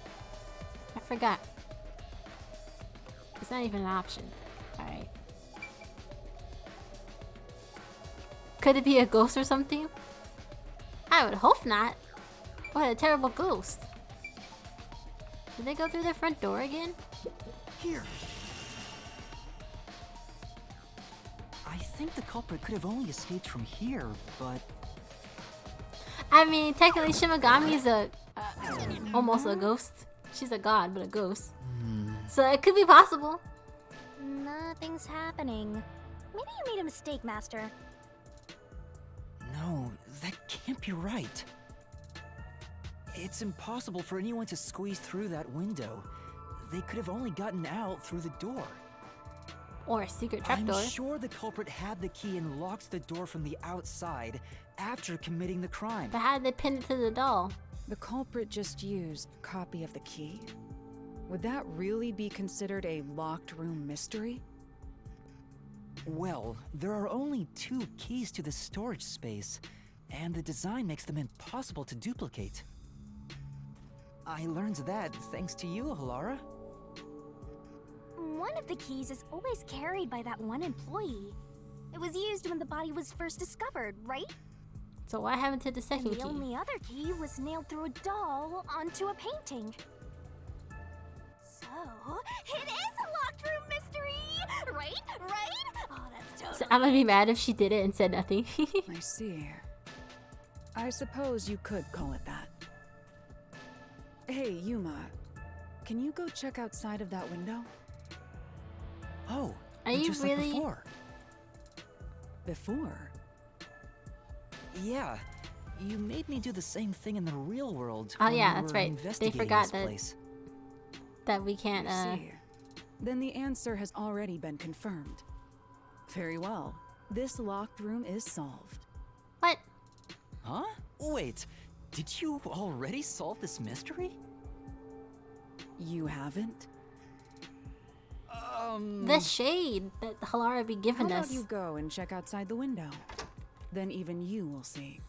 [SPEAKER 1] I forgot. It's not even an option. Alright. Could it be a ghost or something? I would hope not. What a terrible ghost. Did they go through the front door again?
[SPEAKER 6] Here. I think the culprit could have only escaped from here, but
[SPEAKER 1] I mean, technically Shimigami is almost a ghost. She's a god, but a ghost. So it could be possible.
[SPEAKER 2] Nothing's happening. Maybe you made a mistake, Master.
[SPEAKER 6] no, that can't be right. It's impossible for anyone to squeeze through that window. They could have only gotten out through the door.
[SPEAKER 1] Or a secret
[SPEAKER 6] I'm
[SPEAKER 1] trapdoor.
[SPEAKER 6] sure the culprit had the key and locked the door from the outside after committing the crime.
[SPEAKER 1] But how did they pin it to the doll?
[SPEAKER 3] The culprit just used a copy of the key. Would that really be considered a locked room mystery?
[SPEAKER 6] Well, there are only 2 keys to the storage space, and the design makes them impossible to duplicate. I learned that thanks to you, Halara.
[SPEAKER 2] One of the keys is always carried by that one employee. It was used when the body was first discovered, right?
[SPEAKER 1] So what happened to the second
[SPEAKER 2] And
[SPEAKER 1] key?
[SPEAKER 2] the only other key was nailed through a doll onto a painting. So, it is a locked room mystery! Right? Right? Oh, that's totally...
[SPEAKER 1] So I'm gonna be mad if she did it and said nothing.
[SPEAKER 3] I see. I suppose you could call it that. Hey, Yuma. Can you go check outside of that window?
[SPEAKER 6] Oh,
[SPEAKER 1] Are you
[SPEAKER 6] just
[SPEAKER 1] really-
[SPEAKER 6] like before.
[SPEAKER 3] Before?
[SPEAKER 6] Yeah, you made me do the same thing in the real world.
[SPEAKER 1] Oh,
[SPEAKER 6] when
[SPEAKER 1] yeah,
[SPEAKER 6] we
[SPEAKER 1] that's
[SPEAKER 6] were
[SPEAKER 1] right. They
[SPEAKER 6] investigating
[SPEAKER 1] forgot
[SPEAKER 6] this
[SPEAKER 1] that-
[SPEAKER 6] place.
[SPEAKER 1] That we can't,
[SPEAKER 3] I see. Then the answer has already been confirmed. Very well. This locked room is solved.
[SPEAKER 1] What?
[SPEAKER 6] Huh? Wait, did you already solve this mystery?
[SPEAKER 3] You haven't?
[SPEAKER 1] The shade that Halara be
[SPEAKER 3] How
[SPEAKER 1] giving
[SPEAKER 3] about
[SPEAKER 1] us.
[SPEAKER 3] you go and check outside the window? Then even you will see.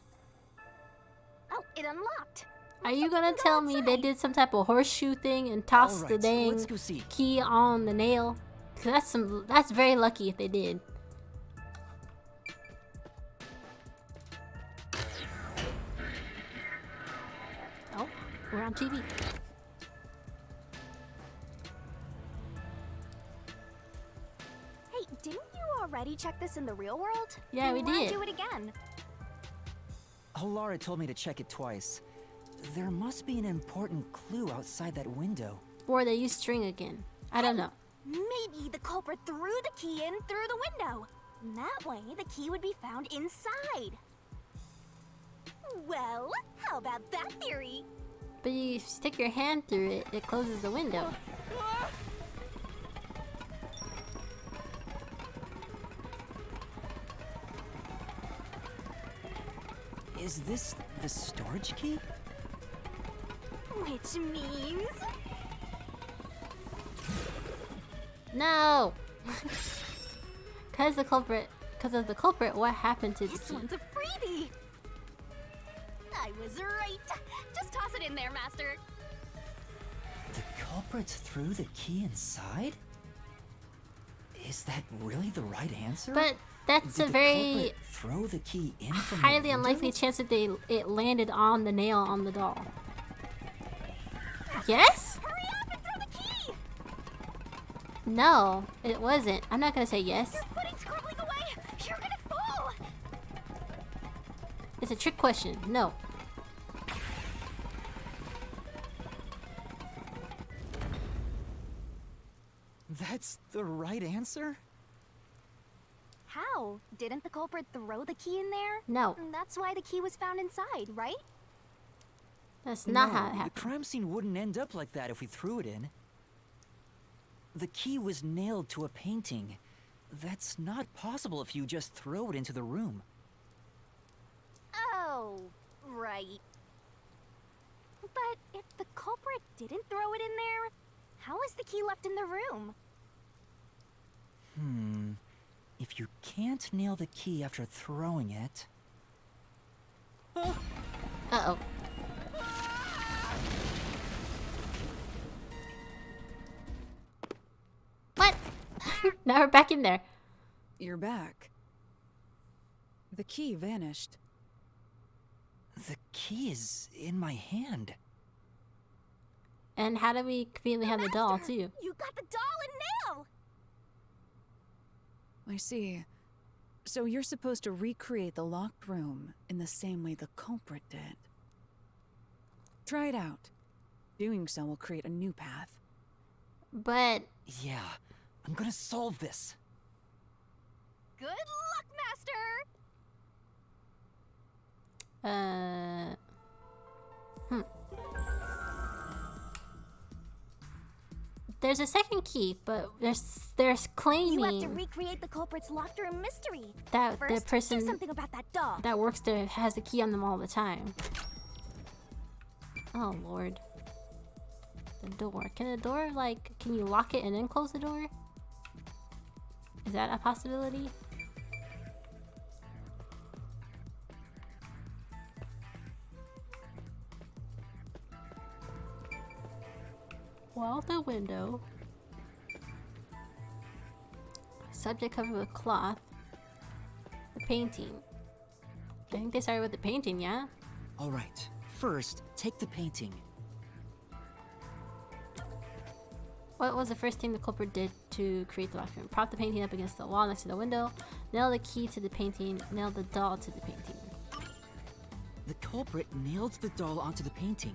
[SPEAKER 2] Oh, it unlocked.
[SPEAKER 1] Are you gonna tell me they did some type of horseshoe thing and tossed the
[SPEAKER 6] Alright,
[SPEAKER 1] dang
[SPEAKER 6] let's go see.
[SPEAKER 1] key on the nail? 'Cause that's very lucky if they did. Oh, we're on TV.
[SPEAKER 2] Hey, didn't you already check this in the real world?
[SPEAKER 1] Yeah, we
[SPEAKER 2] Why
[SPEAKER 1] did.
[SPEAKER 2] do it again?
[SPEAKER 6] Alara told me to check it twice. There must be an important clue outside that window.
[SPEAKER 1] Or they use string again. I don't know.
[SPEAKER 2] Maybe the culprit threw the key in through the window. That way, the key would be found inside. Well, how about that theory?
[SPEAKER 1] But you stick your hand through it, it closes the window.
[SPEAKER 6] Is this the storage key?
[SPEAKER 2] Which means...
[SPEAKER 1] No! Because of the culprit, what happened to the
[SPEAKER 2] This
[SPEAKER 1] key?
[SPEAKER 2] one's a freebie! I was right! Just toss it in there, Master!
[SPEAKER 4] The culprit threw the key inside? Is that really the right answer?
[SPEAKER 1] But that's
[SPEAKER 4] Did
[SPEAKER 1] a
[SPEAKER 4] the
[SPEAKER 1] very
[SPEAKER 4] culprit throw the key in from the
[SPEAKER 1] highly
[SPEAKER 4] window?
[SPEAKER 1] unlikely chance that it landed on the nail on the doll. Yes?
[SPEAKER 2] Hurry up and throw the key!
[SPEAKER 1] No, it wasn't. I'm not gonna say yes.
[SPEAKER 2] Your footing's crumbling away! You're gonna fall!
[SPEAKER 1] It's a trick question. No.
[SPEAKER 6] That's the right answer?
[SPEAKER 2] How? Didn't the culprit throw the key in there?
[SPEAKER 1] No.
[SPEAKER 2] That's why the key was found inside, right?
[SPEAKER 1] That's not
[SPEAKER 6] No,
[SPEAKER 1] how it happened.
[SPEAKER 6] the crime scene wouldn't end up like that if we threw it in. The key was nailed to a painting. That's not possible if you just throw it into the room.
[SPEAKER 2] Oh, right. But if the culprit didn't throw it in there, how is the key left in the room?
[SPEAKER 6] If you can't nail the key after throwing it...
[SPEAKER 1] Uh-oh. What? Now we're back in there.
[SPEAKER 3] You're back. The key vanished.
[SPEAKER 6] The key is in my hand.
[SPEAKER 1] And how do we conveniently have the doll, too?
[SPEAKER 2] You got the doll and nail!
[SPEAKER 3] I see. So you're supposed to recreate the locked room in the same way the culprit did. Try it out. Doing so will create a new path.
[SPEAKER 1] But
[SPEAKER 6] Yeah, I'm gonna solve this.
[SPEAKER 2] Good luck, Master!
[SPEAKER 1] There's a second key, but there's
[SPEAKER 2] You have to
[SPEAKER 1] claiming
[SPEAKER 2] recreate the culprit's locked room mystery.
[SPEAKER 1] that
[SPEAKER 2] First,
[SPEAKER 1] the person
[SPEAKER 2] do something about that doll.
[SPEAKER 1] that works there has the key on them all the time. Oh lord. The door. Can the door, like, can you lock it and then close the door? Is that a possibility? Well, the window. Subject covered with cloth. The painting. I think they started with the painting, yeah?
[SPEAKER 6] Alright, first, take the painting.
[SPEAKER 1] What was the first thing the culprit did to create the locked room? Prop the painting up against the wall next to the window. Nail the key to the painting. Nail the doll to the painting.
[SPEAKER 6] The culprit nailed the doll onto the painting.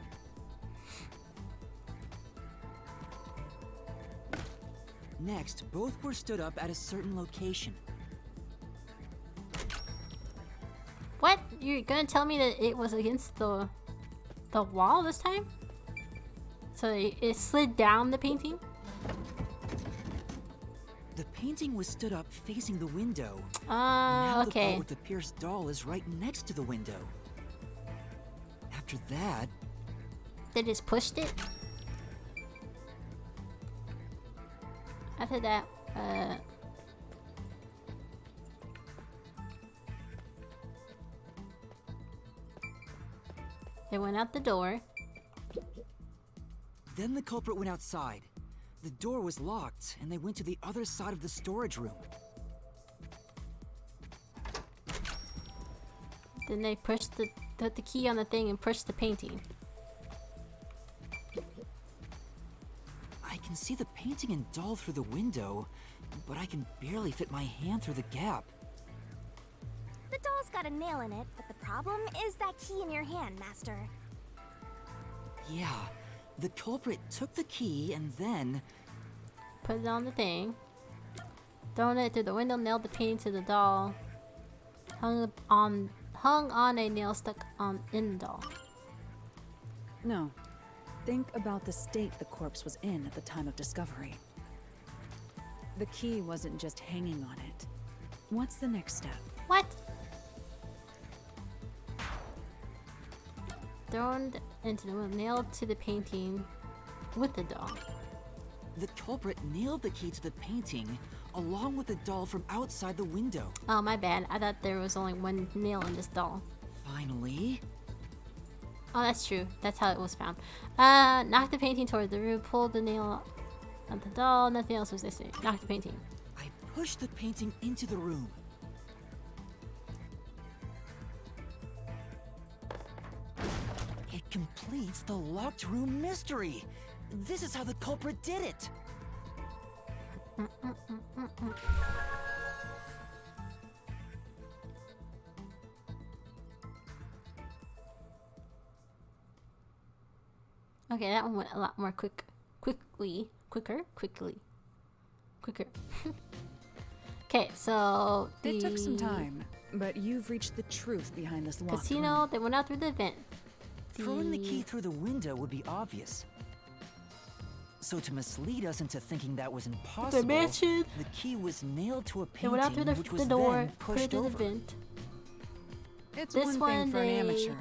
[SPEAKER 6] Next, both were stood up at a certain location.
[SPEAKER 1] What? You're gonna tell me that it was against the wall this time? So it slid down the painting?
[SPEAKER 6] The painting was stood up facing the window. Now the
[SPEAKER 1] okay.
[SPEAKER 6] part with the pierced doll is right next to the window. After that,
[SPEAKER 1] They just pushed it? After that, they went out the door.
[SPEAKER 6] then the culprit went outside. The door was locked, and they went to the other side of the storage room.
[SPEAKER 1] Then they pushed the key on the thing and pushed the painting.
[SPEAKER 6] I can see the painting and doll through the window, but I can barely fit my hand through the gap.
[SPEAKER 2] The doll's got a nail in it, but the problem is that key in your hand, Master.
[SPEAKER 6] Yeah, the culprit took the key and then...
[SPEAKER 1] Put it on the thing. Thrown it through the window, nailed the painting to the doll. Hung on a nail stuck in the doll.
[SPEAKER 3] No. Think about the state the corpse was in at the time of discovery. The key wasn't just hanging on it. What's the next step?
[SPEAKER 1] What? Thrown into the window, nailed to the painting with the doll.
[SPEAKER 6] The culprit nailed the key to the painting along with the doll from outside the window.
[SPEAKER 1] Oh, my bad. I thought there was only one nail in this doll.
[SPEAKER 6] Finally.
[SPEAKER 1] Oh, that's true. That's how it was found. Knocked the painting toward the roof, pulled the nail on the doll. Nothing else was missing. Knocked the painting.
[SPEAKER 6] I pushed the painting into the room. It completes the locked room mystery. This is how the culprit did it.
[SPEAKER 1] Okay, that one went a lot more quicker. Okay, so
[SPEAKER 3] It took some time, but you've reached the truth behind this locked
[SPEAKER 1] casino.
[SPEAKER 3] room.
[SPEAKER 1] They went out through the vent.
[SPEAKER 6] Throwing the key through the window would be obvious. So to mislead us into thinking that was impossible,
[SPEAKER 1] The mansion.
[SPEAKER 6] the key was nailed to a
[SPEAKER 1] They
[SPEAKER 6] painting
[SPEAKER 1] went out through
[SPEAKER 6] which was
[SPEAKER 1] the door,
[SPEAKER 6] then
[SPEAKER 1] put it
[SPEAKER 6] pushed
[SPEAKER 1] through the
[SPEAKER 6] over.
[SPEAKER 1] vent.
[SPEAKER 3] It's
[SPEAKER 1] This
[SPEAKER 3] one
[SPEAKER 1] one,
[SPEAKER 3] thing for an
[SPEAKER 1] they
[SPEAKER 3] amateur,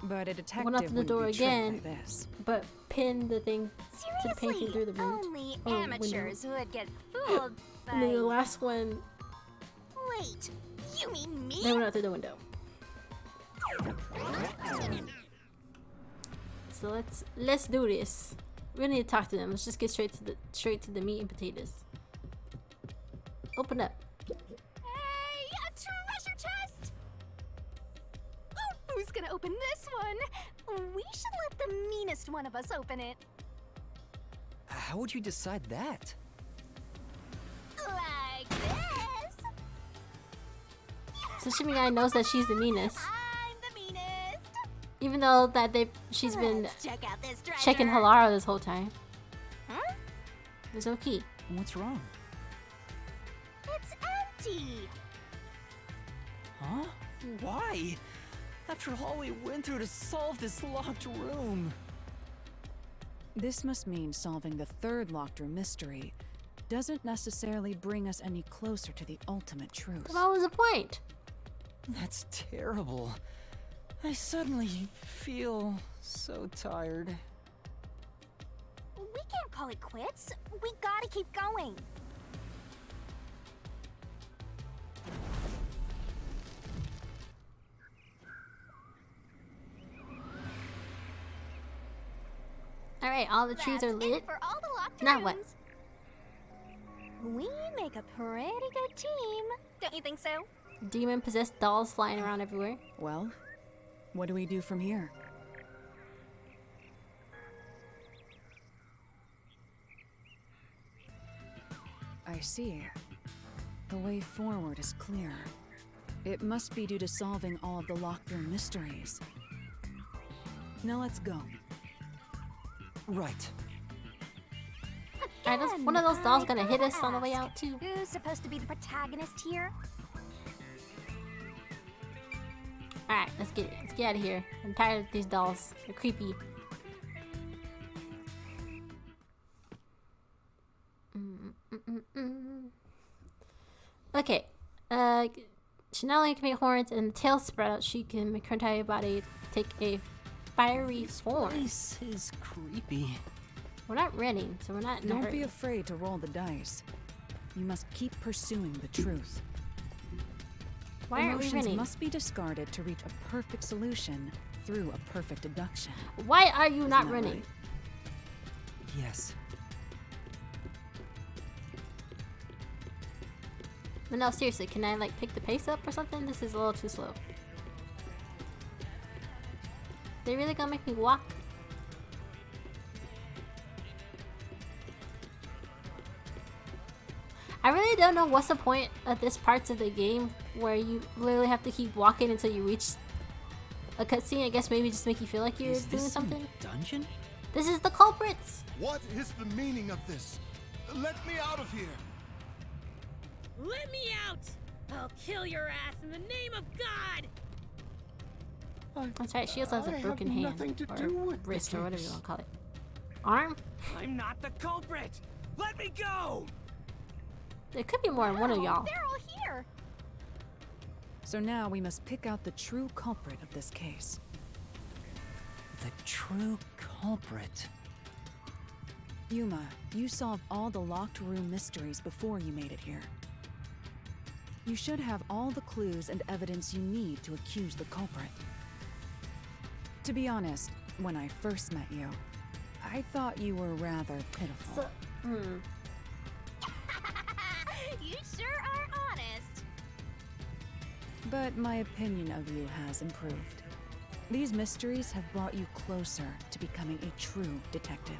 [SPEAKER 3] but a detective
[SPEAKER 1] went out through the
[SPEAKER 3] wouldn't
[SPEAKER 1] door
[SPEAKER 3] be tricked
[SPEAKER 1] again.
[SPEAKER 3] by this.
[SPEAKER 1] But pinned the thing to the painting
[SPEAKER 2] Seriously,
[SPEAKER 1] through the vent.
[SPEAKER 2] only
[SPEAKER 1] Oh, window.
[SPEAKER 2] amateurs would get fooled by...
[SPEAKER 1] And then the last one,
[SPEAKER 2] Wait, you mean me?
[SPEAKER 1] they went out through the window. So let's do this. We don't need to talk to them. Let's just get straight to the meat and potatoes. Open up.
[SPEAKER 2] Hey, a treasure chest! Oh, who's gonna open this one? We should let the meanest one of us open it.
[SPEAKER 6] How would you decide that?
[SPEAKER 2] Like this.
[SPEAKER 1] So Shimmy Guy knows that she's the meanest,
[SPEAKER 2] I'm the meanest.
[SPEAKER 1] even though that she's been
[SPEAKER 2] Let's check out this treasure.
[SPEAKER 1] checking Halara this whole time.
[SPEAKER 2] Huh?
[SPEAKER 1] There's no key.
[SPEAKER 6] What's wrong?
[SPEAKER 2] It's empty.
[SPEAKER 6] Huh? Why? After all we went through to solve this locked room.
[SPEAKER 3] This must mean solving the third locked room mystery doesn't necessarily bring us any closer to the ultimate truth.
[SPEAKER 1] What was the point?
[SPEAKER 6] That's terrible. I suddenly feel so tired.
[SPEAKER 2] We can't call it quits. We gotta keep going.
[SPEAKER 1] All right, all the trees are
[SPEAKER 2] That's it
[SPEAKER 1] lit.
[SPEAKER 2] for all the locked
[SPEAKER 1] Now what?
[SPEAKER 2] rooms. We make a pretty good team. Don't you think so?
[SPEAKER 1] Demon possessed dolls flying around everywhere.
[SPEAKER 3] Well, what do we do from here? I see. The way forward is clear. It must be due to solving all of the locked room mysteries. Now let's go.
[SPEAKER 6] Right.
[SPEAKER 1] Alright, one of those dolls gonna hit us on the way out too.
[SPEAKER 2] Who's supposed to be the protagonist here?
[SPEAKER 1] Alright, let's get out of here. I'm tired of these dolls. They're creepy. Okay. She not only can make horns and tails spread out, she can make her entire body take a fiery form.
[SPEAKER 6] This is creepy.
[SPEAKER 1] We're not running, so we're not in a
[SPEAKER 3] Don't
[SPEAKER 1] hurry.
[SPEAKER 3] be afraid to roll the dice. You must keep pursuing the truth.
[SPEAKER 1] Why aren't we
[SPEAKER 3] Emotions
[SPEAKER 1] running?
[SPEAKER 3] must be discarded to reach a perfect solution through a perfect deduction.
[SPEAKER 1] Why are you not
[SPEAKER 3] that
[SPEAKER 1] running?
[SPEAKER 3] right?
[SPEAKER 6] Yes.
[SPEAKER 1] But no, seriously, can I like pick the pace up or something? This is a little too slow. They really gonna make me walk? I I really don't know what's the point of this parts of the game where you literally have to keep walking until you reach a cutscene. I guess maybe just make you feel like you're doing something.
[SPEAKER 6] Dungeon?
[SPEAKER 1] This is the culprits.
[SPEAKER 7] What is the meaning of this? Let me out of here!
[SPEAKER 8] Let me out! I'll kill your ass in the name of God!
[SPEAKER 1] That's right, she also has a broken hand. Or wrist, or whatever you want to call it. Arm?
[SPEAKER 6] I'm not the culprit! Let me go!
[SPEAKER 1] There could be more than one of y'all.
[SPEAKER 2] They're all here.
[SPEAKER 3] So now we must pick out the true culprit of this case.
[SPEAKER 4] The true culprit.
[SPEAKER 3] Yuma, you solved all the locked room mysteries before you made it here. You should have all the clues and evidence you need to accuse the culprit. To be honest, when I first met you, I thought you were rather pitiful.
[SPEAKER 2] You sure are honest.
[SPEAKER 3] But my opinion of you has improved. These mysteries have brought you closer to becoming a true detective.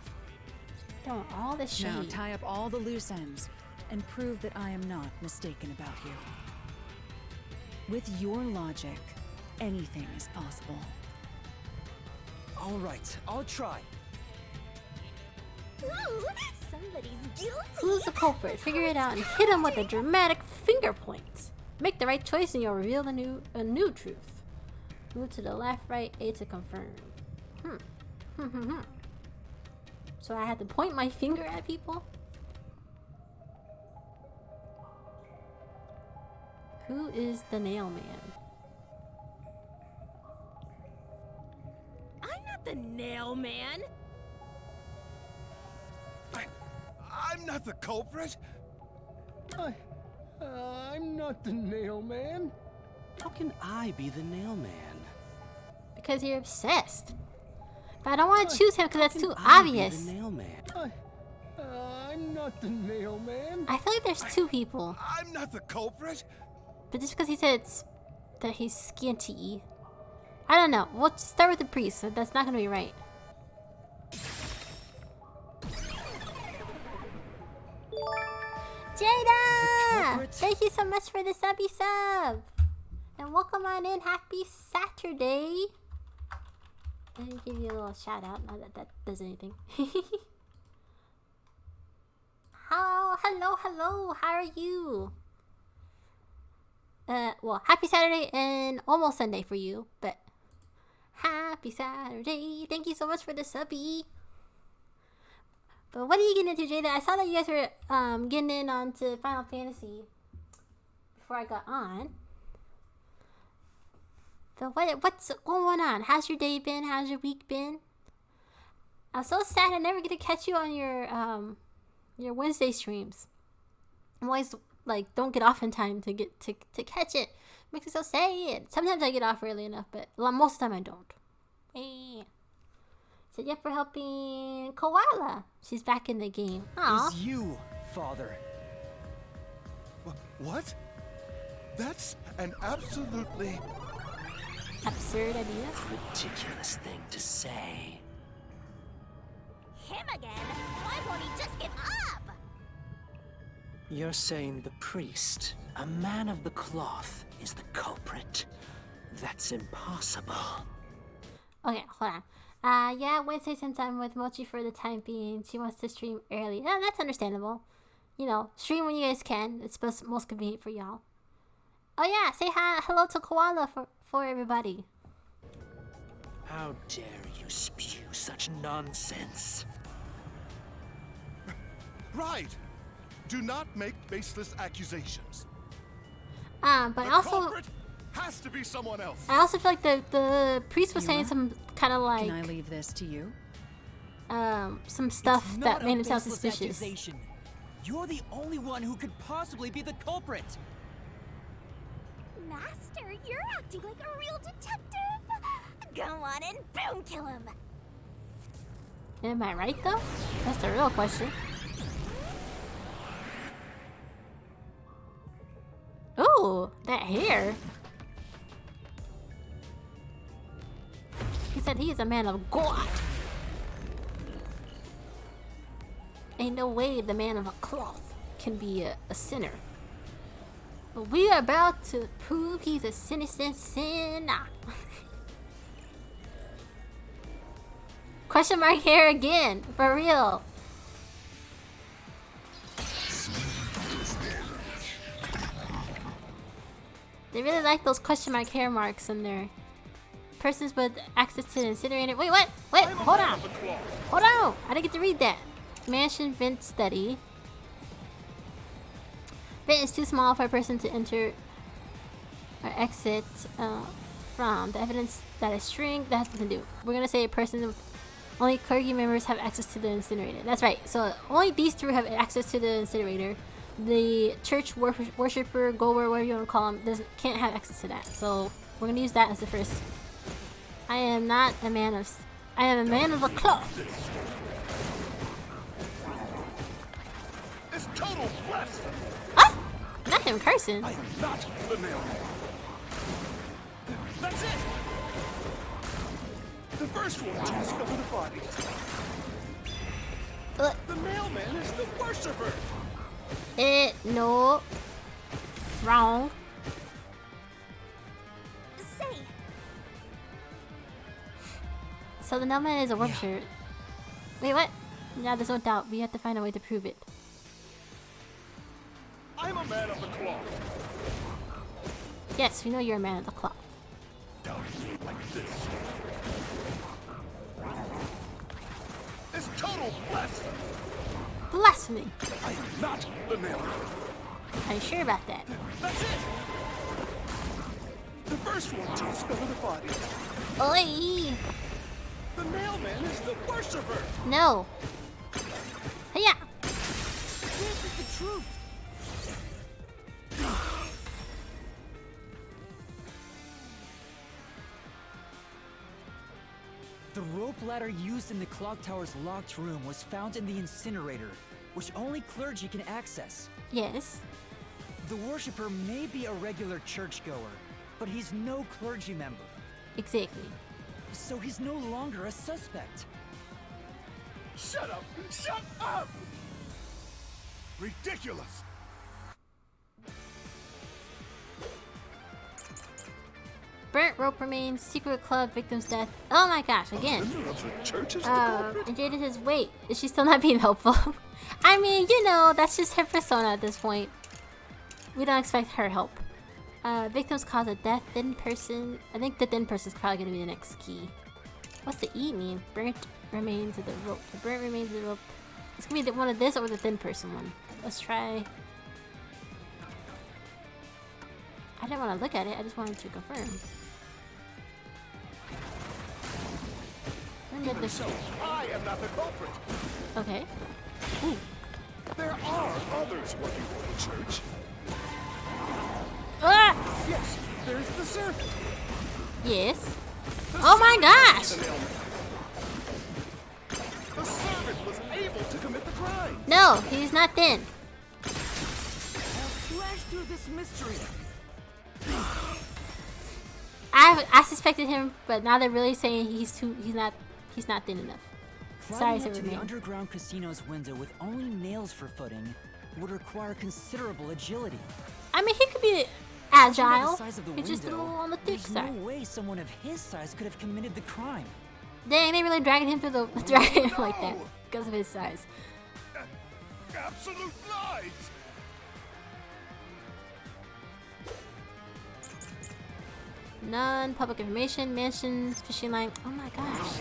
[SPEAKER 1] Throwing all the shade.
[SPEAKER 3] Now tie up all the loose ends and prove that I am not mistaken about you. With your logic, anything is possible.
[SPEAKER 6] All right, I'll try.
[SPEAKER 2] Ooh, somebody's guilty.
[SPEAKER 1] Who's the culprit? Figure it out and hit him with a dramatic finger point. Make the right choice and you'll reveal a new truth. Move to the left, right, A to confirm. So I had to point my finger at people? Who is the nail man?
[SPEAKER 8] I'm not the nail man!
[SPEAKER 7] I'm not the culprit!
[SPEAKER 9] I'm not the nail man.
[SPEAKER 5] How can I be the nail man?
[SPEAKER 1] Because you're obsessed. But I don't want to choose him because that's too
[SPEAKER 5] I be
[SPEAKER 1] obvious.
[SPEAKER 5] the nail man.
[SPEAKER 9] I'm not the nail man.
[SPEAKER 1] I feel like there's two people.
[SPEAKER 7] I'm not the culprit!
[SPEAKER 1] But just because he said that he's skinty. I don't know. We'll start with the priest. So that's not going to be right. Jada! Thank you so much for the subby sub! And welcome on in. Happy Saturday! Let me give you a little shout out. Not that that does anything. Hello. How are you? Well, happy Saturday and almost Sunday for you, but happy Saturday. Thank you so much for the subby. But what are you getting into, Jada? I saw that you guys were getting in onto Final Fantasy before I got on. So what's going on? How's your day been? How's your week been? I'm so sad I never get to catch you on your Wednesday streams. I'm always like don't get off in time to get to catch it. Makes me so sad. Sometimes I get off early enough, but most of the time I don't. Hey. So yeah, for helping Koala. She's back in the game. Aww.
[SPEAKER 6] It's you, Father.
[SPEAKER 7] What? That's an absolutely...
[SPEAKER 1] absurd idea.
[SPEAKER 5] Ridiculous thing to say.
[SPEAKER 2] Him again? Why won't he just give up?
[SPEAKER 5] You're saying the priest, a man of the cloth, is the culprit? That's impossible.
[SPEAKER 1] Okay, hold on. Yeah, Wednesday since I'm with Mochi for the time being. She wants to stream early. That's understandable. You know, stream when you guys can. It's most convenient for y'all. Oh yeah, say hello to Koala for everybody.
[SPEAKER 5] How dare you spew such nonsense?
[SPEAKER 7] Right! Do not make baseless accusations.
[SPEAKER 1] But
[SPEAKER 7] The
[SPEAKER 1] also,
[SPEAKER 7] culprit has to be someone else.
[SPEAKER 1] I also feel like the priest was saying
[SPEAKER 3] Yuma?
[SPEAKER 1] some kind of like
[SPEAKER 3] Can I leave this to you?
[SPEAKER 1] some stuff
[SPEAKER 6] It's
[SPEAKER 1] that
[SPEAKER 6] not
[SPEAKER 1] made
[SPEAKER 6] a
[SPEAKER 1] him sound
[SPEAKER 6] baseless
[SPEAKER 1] suspicious.
[SPEAKER 6] accusation. You're the only one who could possibly be the culprit.
[SPEAKER 2] Master, you're acting like a real detective. Go on and boom kill him.
[SPEAKER 1] Am I right though? That's the real question. Ooh, that hair. He said he is a man of God. Ain't no way the man of a cloth can be a sinner. But we are about to prove he's a sinner. Question mark hair again, for real. They really like those question mark hair marks in there. Persons with access to the incinerator. Wait, what? Wait, hold on. Hold on. I didn't get to read that. Mansion vent study. Vent is too small for a person to enter or exit from. The evidence that a shrink, that has nothing to do. We're gonna say a person with only clergy members have access to the incinerator. That's right. So only these three have access to the incinerator. The church worshiper, goer, whatever you want to call them, can't have access to that. So we're gonna use that as the first. I am not a man of. I am a man of the cloth.
[SPEAKER 7] It's total blasphemy.
[SPEAKER 1] Ah! Not him cursing.
[SPEAKER 7] I am not the mailman. That's it. The first one to discover the bodies. The mailman is the worshiper.
[SPEAKER 1] No. Wrong.
[SPEAKER 2] Say,
[SPEAKER 1] So the mailman is a worshiper. Wait, what? Now there's no doubt. We have to find a way to prove it.
[SPEAKER 7] I'm a man of the cloth.
[SPEAKER 1] Yes, we know you're a man of the cloth.
[SPEAKER 7] Down like this. It's total blasphemy.
[SPEAKER 1] Blasphemy.
[SPEAKER 7] I am not the mailman.
[SPEAKER 1] Are you sure about that?
[SPEAKER 7] That's it. The first one to discover the bodies.
[SPEAKER 1] Oi!
[SPEAKER 7] The mailman is the worshiper.
[SPEAKER 1] No. Hiya!
[SPEAKER 2] this is the truth.
[SPEAKER 6] The rope ladder used in the clock tower's locked room was found in the incinerator, which only clergy can access.
[SPEAKER 1] Yes.
[SPEAKER 6] The worshipper may be a regular churchgoer, but he's no clergy member,
[SPEAKER 1] Exactly.
[SPEAKER 6] so he's no longer a suspect.
[SPEAKER 7] Shut up! Shut up! Ridiculous!
[SPEAKER 1] Burnt rope remains. Secret club victim's death. Oh my gosh! Again.
[SPEAKER 7] Member of the church is the culprit?
[SPEAKER 1] And Jada says, "Wait, is she still not being helpful?" I mean, you know, that's just her persona at this point. We don't expect her help. Victims cause of death. Thin person. I think the thin person is probably gonna be the next key. What's the E mean? Burnt remains of the rope. The burnt remains of the rope. It's gonna be one of this or the thin person one. Let's try. I didn't want to look at it. I just wanted to confirm. When did this?
[SPEAKER 7] So, I am not the culprit.
[SPEAKER 1] Okay.
[SPEAKER 7] There are others working for the church.
[SPEAKER 1] Ah!
[SPEAKER 7] Yes, there's the servant.
[SPEAKER 1] Yes.
[SPEAKER 7] The
[SPEAKER 1] Oh my
[SPEAKER 7] servant
[SPEAKER 1] gosh!
[SPEAKER 7] is the mailman. The servant was able to commit the crime.
[SPEAKER 1] No, he's not thin.
[SPEAKER 6] I'll slash through this mystery.
[SPEAKER 1] I suspected him, but now they're really saying he's not thin enough. Sorry,
[SPEAKER 6] Climbing up to the
[SPEAKER 1] Superman.
[SPEAKER 6] underground casino's window with only nails for footing would require considerable agility.
[SPEAKER 1] I mean, he could be
[SPEAKER 6] Given the
[SPEAKER 1] agile.
[SPEAKER 6] size of the
[SPEAKER 1] He's just a
[SPEAKER 6] window,
[SPEAKER 1] little on the thick
[SPEAKER 6] there's
[SPEAKER 1] side.
[SPEAKER 6] no way someone of his size could have committed the crime.
[SPEAKER 1] Dang, they really dragging him through the dragging him like that because of his size.
[SPEAKER 7] Absolute lies.
[SPEAKER 1] Non-public information, mansions, fishing line. Oh my gosh.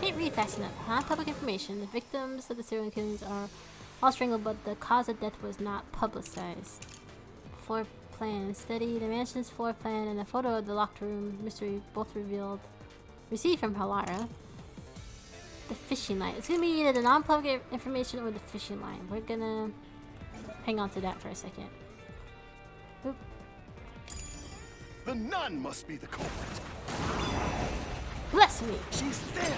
[SPEAKER 1] Can't read fast enough. Non-public information. The victims of the serial killings are all strangled, but the cause of death was not publicized. Floor plan. Study the mansion's floor plan and a photo of the locked room. Mystery both revealed. Received from Halara. The fishing line. It's gonna be either the non-public information or the fishing line. We're gonna hang on to that for a second. Oop.
[SPEAKER 7] The nun must be the culprit.
[SPEAKER 1] Bless me.
[SPEAKER 7] She's thin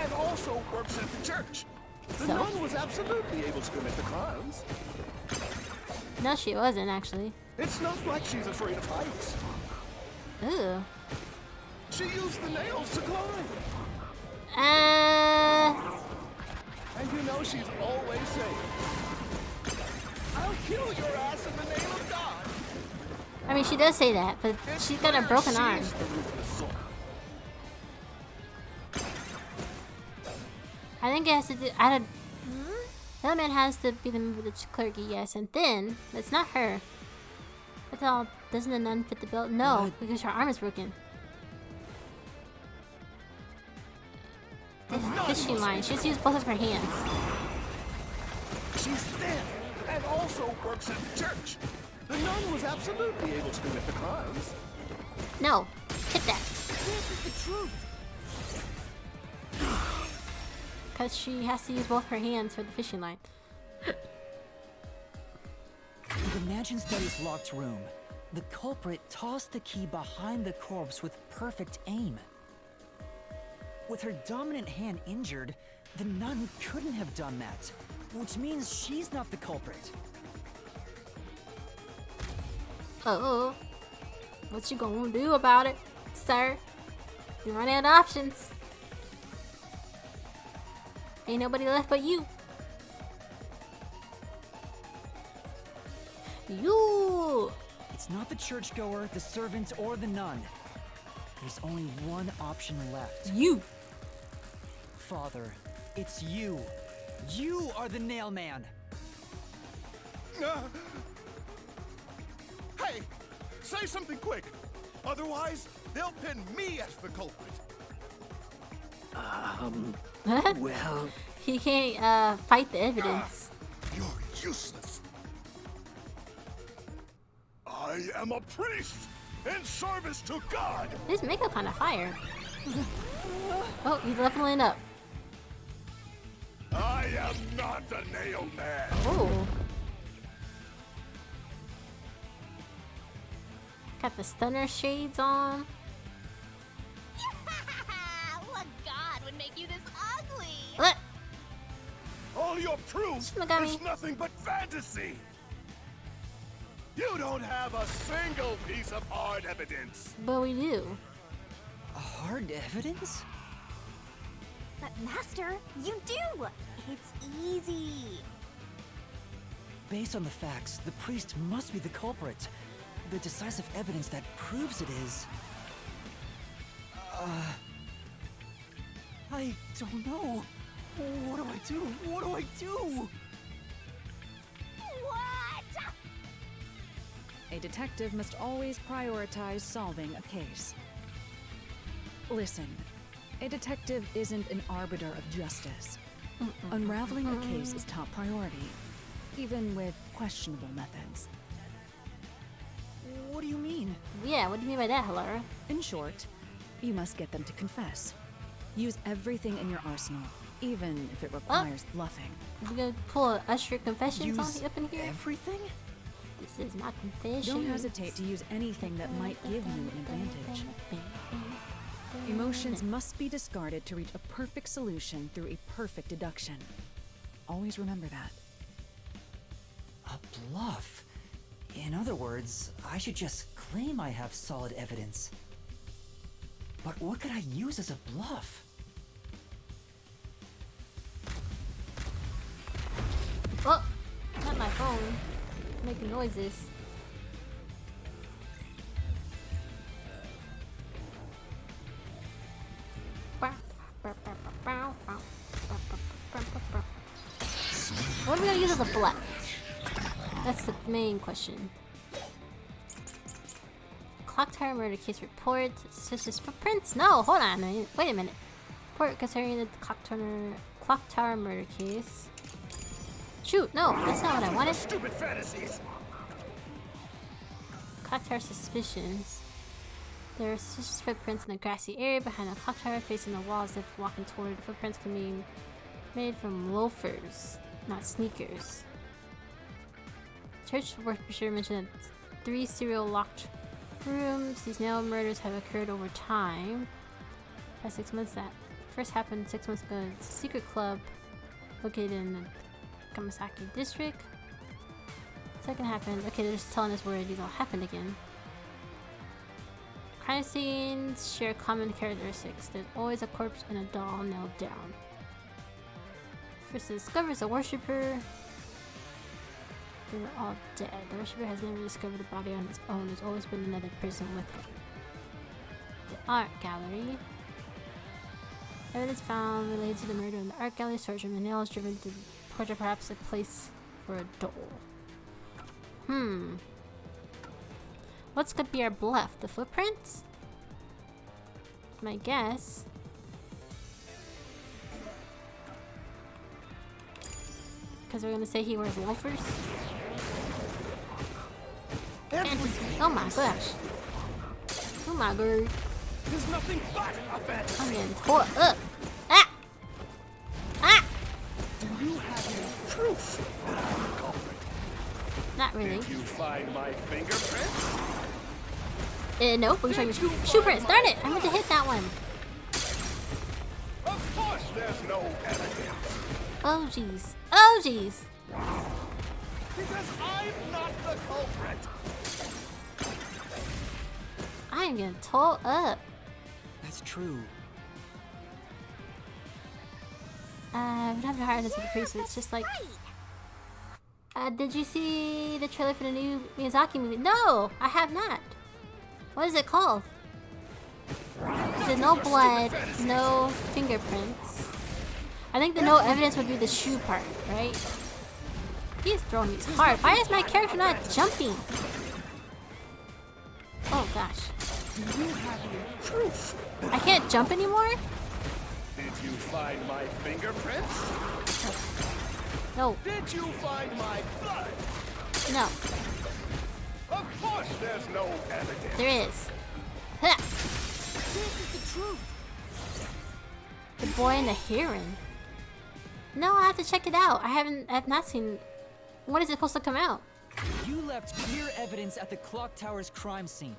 [SPEAKER 7] and also works at the church. The
[SPEAKER 1] So?
[SPEAKER 7] nun was absolutely able to commit the crimes.
[SPEAKER 1] No, she wasn't actually.
[SPEAKER 7] It's not like she's afraid of heights.
[SPEAKER 1] Ooh.
[SPEAKER 7] She used the nails to climb. And you know she's always saying, I'll I'll kill your ass in the name of God.
[SPEAKER 1] I mean, she does say that, but she's got a broken arm.
[SPEAKER 7] She's the root of the soul.
[SPEAKER 1] I think it has to do. I don't. That man has to be the member of the clergy, yes, and then it's not her. That's all. Doesn't the nun fit the bill? No,
[SPEAKER 6] What?
[SPEAKER 1] because her arm is broken. The fishing line. She has to use both of her hands.
[SPEAKER 7] She's thin and also works at the church. The nun was absolutely able to commit the crimes.
[SPEAKER 1] No, hit that.
[SPEAKER 7] This is the truth.
[SPEAKER 1] Because she has to use both her hands for the fishing line.
[SPEAKER 6] In the mansion study's locked room, the culprit tossed the key behind the corpse with perfect aim. With her dominant hand injured, the nun couldn't have done that, which means she's not the culprit.
[SPEAKER 1] Oh, what you gonna do about it, sir? You're running out of options. Ain't nobody left but you. You.
[SPEAKER 6] It's not the churchgoer, the servant, or the nun. There's only one option left.
[SPEAKER 1] You.
[SPEAKER 6] Father, it's you. You are the nail man.
[SPEAKER 7] Hey, say something quick. Otherwise, they'll pin me as the culprit.
[SPEAKER 5] Well,
[SPEAKER 1] He can't fight the evidence.
[SPEAKER 7] You're useless. I am a priest in service to God.
[SPEAKER 1] His makeup kind of fire. Oh, he's leveling up.
[SPEAKER 7] I am not the nail man.
[SPEAKER 1] Oh. Got the stunner shades on.
[SPEAKER 2] What god would make you this ugly?
[SPEAKER 1] What?
[SPEAKER 7] All your proof
[SPEAKER 1] Look at me.
[SPEAKER 7] is nothing but fantasy. You don't have a single piece of hard evidence.
[SPEAKER 1] But we do.
[SPEAKER 6] Hard evidence?
[SPEAKER 2] But master, you do. It's easy.
[SPEAKER 6] Based on the facts, the priest must be the culprit. The decisive evidence that proves it is... I don't know. What do I do? What do I do?
[SPEAKER 2] What?
[SPEAKER 3] A detective must always prioritize solving a case. Listen, a detective isn't an arbiter of justice. Unraveling a case is top priority, even with questionable methods.
[SPEAKER 6] What do you mean?
[SPEAKER 1] Yeah, what do you mean by that, Halara?
[SPEAKER 3] In short, you must get them to confess. Use everything in your arsenal, even if it requires bluffing.
[SPEAKER 1] We gonna pull a Usher confessions on
[SPEAKER 6] Use
[SPEAKER 1] up in here?
[SPEAKER 6] everything?
[SPEAKER 1] This is my confession.
[SPEAKER 3] Don't hesitate to use anything that might give you an advantage. Emotions must be discarded to reach a perfect solution through a perfect deduction. Always remember that.
[SPEAKER 6] A bluff? In other words, I should just claim I have solid evidence. But what could I use as a bluff?
[SPEAKER 1] Oh, not my phone. Making noises. What are we gonna use as a bluff? That's the main question. Clock tower murder case report. Suspicious footprints? No, hold on. Wait a minute. Report concerning the clock tower murder case. Shoot, no, that's not what I wanted.
[SPEAKER 7] Stupid fantasies.
[SPEAKER 1] Clock tower suspicions. There are suspicious footprints in the grassy area behind the clock tower facing the wall as if walking toward. The footprints can be made from loafers, not sneakers. Church worshipper mentioned that 3 serial locked rooms. These nail murders have occurred over time. Past 6 months. That first happened 6 months ago. It's a secret club located in the Kamasaki district. Second happened. Okay, they're just telling us where these all happened again. Crime scenes share common characteristics. There's always a corpse and a doll nailed down. First it discovers a worshipper. They were all dead. The worshiper has never discovered the body on its own. There's always been another person with it. The art gallery. Evidence found related to the murder in the art gallery storage room. The nail is driven to the portrait, perhaps a place for a doll. What's could be our bluff? The footprints? My guess. Because we're gonna say he wears loafers. Oh my gosh. Oh my god.
[SPEAKER 7] There's nothing but offense.
[SPEAKER 1] I'm getting tore up. Ah! Ah!
[SPEAKER 7] Do you have any proof that I'm the culprit?
[SPEAKER 1] Not really.
[SPEAKER 7] Did you find my fingerprints?
[SPEAKER 1] No, but we're showing shoe prints. Darn it! I meant to hit that one.
[SPEAKER 7] Of course there's no evidence.
[SPEAKER 1] Oh jeez. Oh jeez.
[SPEAKER 7] Because I'm not the culprit.
[SPEAKER 1] I am getting tore up.
[SPEAKER 6] That's true.
[SPEAKER 1] I'm having a hard time with the priest. It's just like. Did you see the trailer for the new Miyazaki movie? No, I have not. What is it called? Is it no blood, no fingerprints? I think the no evidence would be the shoe part, right? He's throwing these hard. Why is my character not jumping? Oh gosh.
[SPEAKER 7] Do you have any proof?
[SPEAKER 1] I can't jump anymore?
[SPEAKER 7] Did you find my fingerprints?
[SPEAKER 1] No.
[SPEAKER 7] Did you find my blood?
[SPEAKER 1] No.
[SPEAKER 7] Of course there's no evidence.
[SPEAKER 1] There is. Ha!
[SPEAKER 2] This is the truth.
[SPEAKER 1] The boy and the heron. No, I have to check it out. I have not seen. When is it supposed to come out?
[SPEAKER 6] You left clear evidence at the clock tower's crime scene.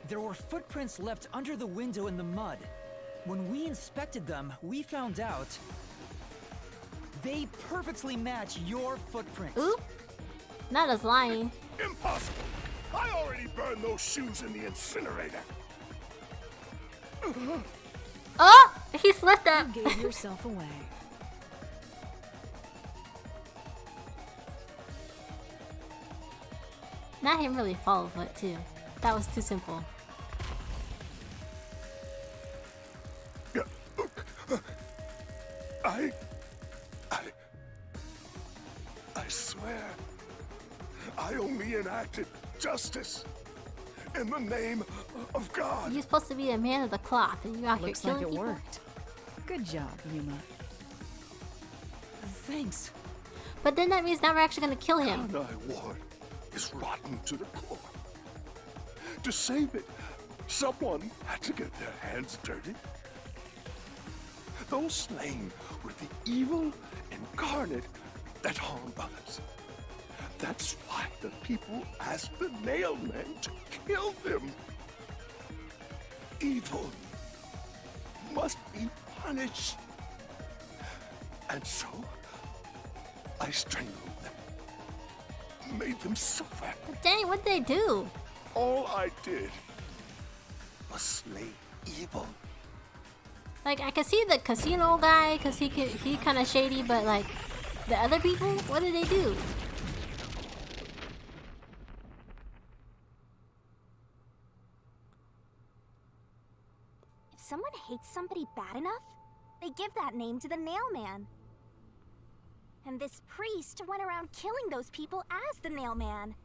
[SPEAKER 6] There were footprints left under the window in the mud. When we inspected them, we found out they perfectly match your footprints.
[SPEAKER 1] Oop. Not us lying.
[SPEAKER 7] Impossible. I already burned those shoes in the incinerator.
[SPEAKER 1] Oh! He slipped up.
[SPEAKER 3] You gave yourself away.
[SPEAKER 1] Not him really follow foot too. That was too simple.
[SPEAKER 7] I swear, I only enacted justice in the name of God.
[SPEAKER 1] You're supposed to be a man of the cloth, and you out here
[SPEAKER 3] Looks like
[SPEAKER 1] killing
[SPEAKER 3] it
[SPEAKER 1] people.
[SPEAKER 3] worked. Good job, Yuma.
[SPEAKER 6] Thanks.
[SPEAKER 1] But then that means now we're actually gonna kill him.
[SPEAKER 7] Kanai Ward is rotten to the core. To save it, someone had to get their hands dirty. Those slain were the evil incarnate that harmed others. That's why the people asked the nailmen to kill them. Evil must be punished. And so, I strangled them. Made them suffer.
[SPEAKER 1] Dang, what'd they do?
[SPEAKER 7] All I did was slay evil.
[SPEAKER 1] Like, I can see the casino guy, cause he kind of shady, but like, the other people, what did they do?
[SPEAKER 2] If someone hates somebody bad enough, they give that name to the Nailman. And this priest went around killing those people as the Nailman.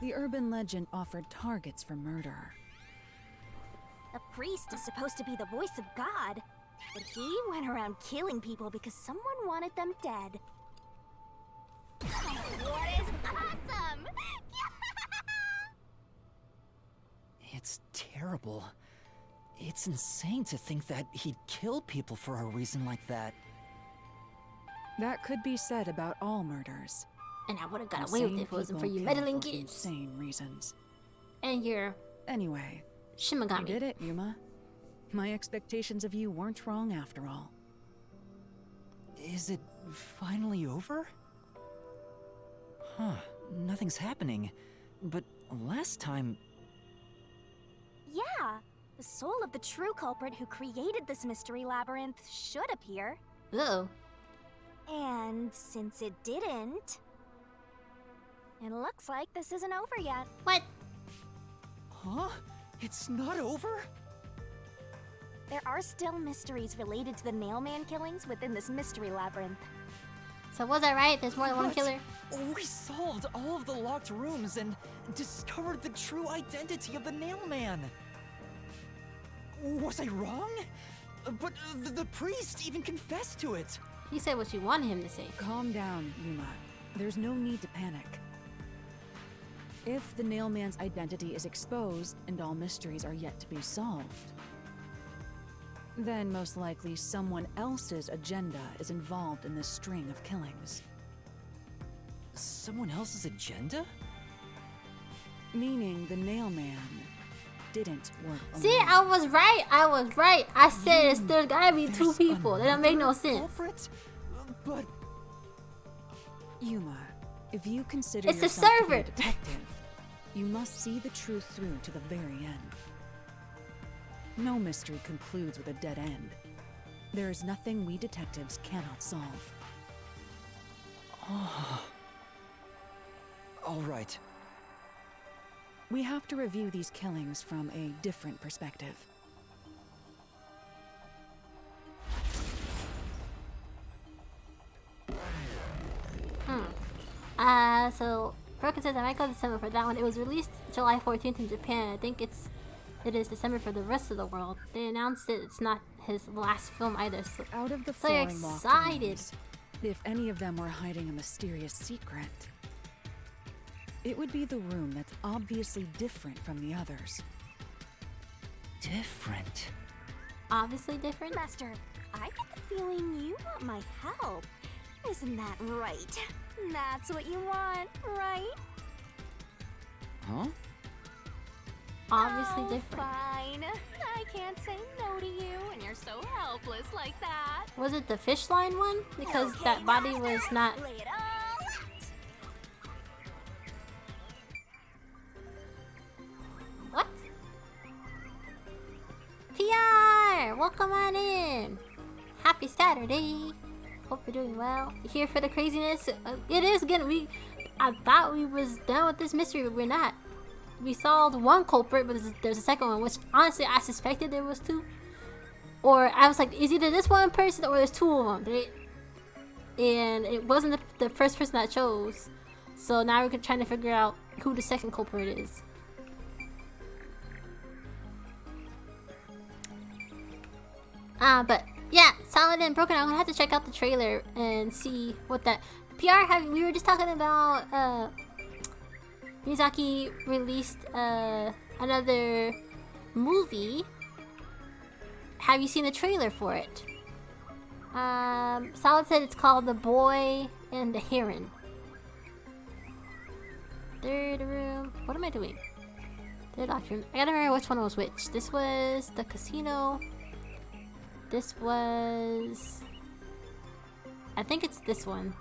[SPEAKER 3] The urban legend offered targets for murder.
[SPEAKER 2] A priest is supposed to be the voice of God, but he went around killing people because someone wanted them dead. What is awesome?
[SPEAKER 6] It's terrible. It's insane to think that he'd kill people for a reason like that.
[SPEAKER 3] That could be said about all murders.
[SPEAKER 1] And I would've got away with it if it wasn't for you meddling kids.
[SPEAKER 3] Insane reasons.
[SPEAKER 1] And your
[SPEAKER 3] Anyway, you
[SPEAKER 1] Shimagami.
[SPEAKER 3] did it, Yuma. My expectations of you weren't wrong after all.
[SPEAKER 6] Is it finally over? Huh, nothing's happening. But last time...
[SPEAKER 2] Yeah, the soul of the true culprit who created this mystery labyrinth should appear.
[SPEAKER 1] Uh-oh.
[SPEAKER 2] And since it didn't, it looks like this isn't over yet.
[SPEAKER 1] What?
[SPEAKER 6] Huh? It's not over?
[SPEAKER 2] There are still mysteries related to the Nailman killings within this mystery labyrinth.
[SPEAKER 1] So was I right? There's more than one
[SPEAKER 6] But
[SPEAKER 1] killer?
[SPEAKER 6] we solved all of the locked rooms and discovered the true identity of the Nailman. Was I wrong? But the priest even confessed to it.
[SPEAKER 1] He said what you wanted him to say.
[SPEAKER 3] Calm down, Yuma. There's no need to panic. If the Nailman's identity is exposed and all mysteries are yet to be solved, then most likely someone else's agenda is involved in this string of killings.
[SPEAKER 6] Someone else's agenda?
[SPEAKER 3] Meaning the Nailman didn't work alone.
[SPEAKER 1] See, I was right. I was right. I said there's gotta be two
[SPEAKER 6] There's
[SPEAKER 1] people. That don't make no
[SPEAKER 6] another
[SPEAKER 1] sense.
[SPEAKER 6] culprit? But
[SPEAKER 3] Yuma, if you consider
[SPEAKER 1] It's the
[SPEAKER 3] yourself to be a
[SPEAKER 1] servant.
[SPEAKER 3] detective, you must see the truth through to the very end. No mystery concludes with a dead end. There is nothing we detectives cannot solve.
[SPEAKER 6] all right.
[SPEAKER 3] We have to review these killings from a different perspective.
[SPEAKER 1] So Broken says I might go December for that one. It was released July 14th in Japan. I think it is December for the rest of the world. They announced it's not his last film either. So,
[SPEAKER 3] Out of the
[SPEAKER 1] so
[SPEAKER 3] 4
[SPEAKER 1] you're
[SPEAKER 3] locked
[SPEAKER 1] excited.
[SPEAKER 3] rooms, if any of them were hiding a mysterious secret, it would be the room that's obviously different from the others.
[SPEAKER 4] Different.
[SPEAKER 1] Obviously different.
[SPEAKER 2] Master, I get the feeling you want my help. Isn't that right? That's what you want, right?
[SPEAKER 6] Huh?
[SPEAKER 1] Obviously
[SPEAKER 2] Oh,
[SPEAKER 1] different.
[SPEAKER 2] Fine. I can't say no to you when you're so helpless like that.
[SPEAKER 1] Was it the fish line one? Because
[SPEAKER 2] Okay,
[SPEAKER 1] that body
[SPEAKER 2] Master,
[SPEAKER 1] was not.
[SPEAKER 2] lay it all out.
[SPEAKER 1] What? PR! Welcome on in! Happy Saturday! Hope you're doing well. You here for the craziness? It is gonna. I thought we was done with this mystery, but we're not. We solved one culprit, but there's a second one, which honestly I suspected there was two. Or I was like, it's either this one person or there's two of them. And it wasn't the first person I chose. So now we're trying to figure out who the second culprit is. But yeah, Solid and Broken. I'm gonna have to check out the trailer and see what that PR. We were just talking about. Miyazaki released another movie. Have you seen the trailer for it? Solid said it's called The Boy and the Heron. Third room. What am I doing? Third locked room. I gotta remember which one was which. This was the casino. This was... I think it's this one.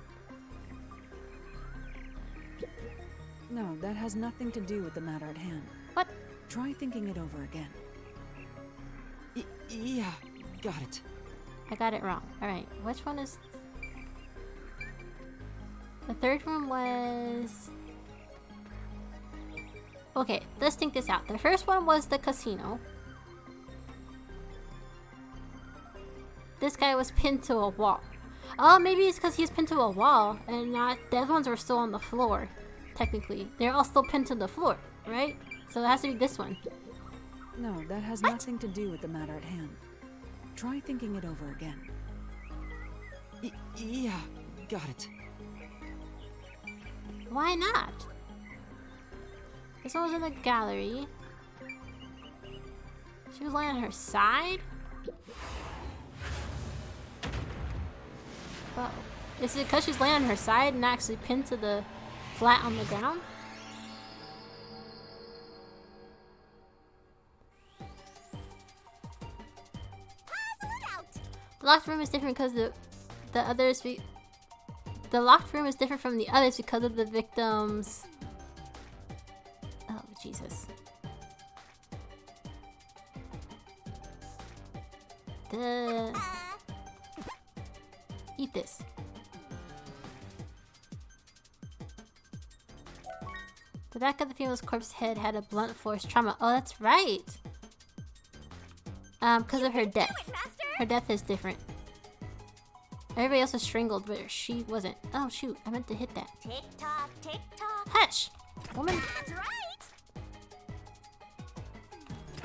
[SPEAKER 3] No, that has nothing to do with the matter at hand.
[SPEAKER 1] What?
[SPEAKER 3] Try thinking it over again.
[SPEAKER 6] Yeah, got it.
[SPEAKER 1] I got it wrong. Alright, which one is... The third one was... Okay, let's think this out. The first one was the casino. This guy was pinned to a wall. Oh, maybe it's because he's pinned to a wall and not... The other ones were still on the floor, technically. They're all still pinned to the floor, right? So it has to be this one.
[SPEAKER 3] No, that has nothing to do with the matter at hand. Try thinking it over again.
[SPEAKER 6] Yeah, got it.
[SPEAKER 1] Why not? This one was in the gallery. She was lying on her side? Oh. Is it because she's laying on her side and actually pinned to the flat on the ground? The locked room is different because the others... The locked room is different from the others because of the victims... Oh, Jesus. Eat this. The back of the female's corpse head had a blunt force trauma. Oh, that's right. Because of her death. Her death is different. Everybody else was strangled, but she wasn't. Oh shoot, I meant to hit that.
[SPEAKER 2] Tick tock, tick tock.
[SPEAKER 1] Hush! Woman.
[SPEAKER 2] That's right.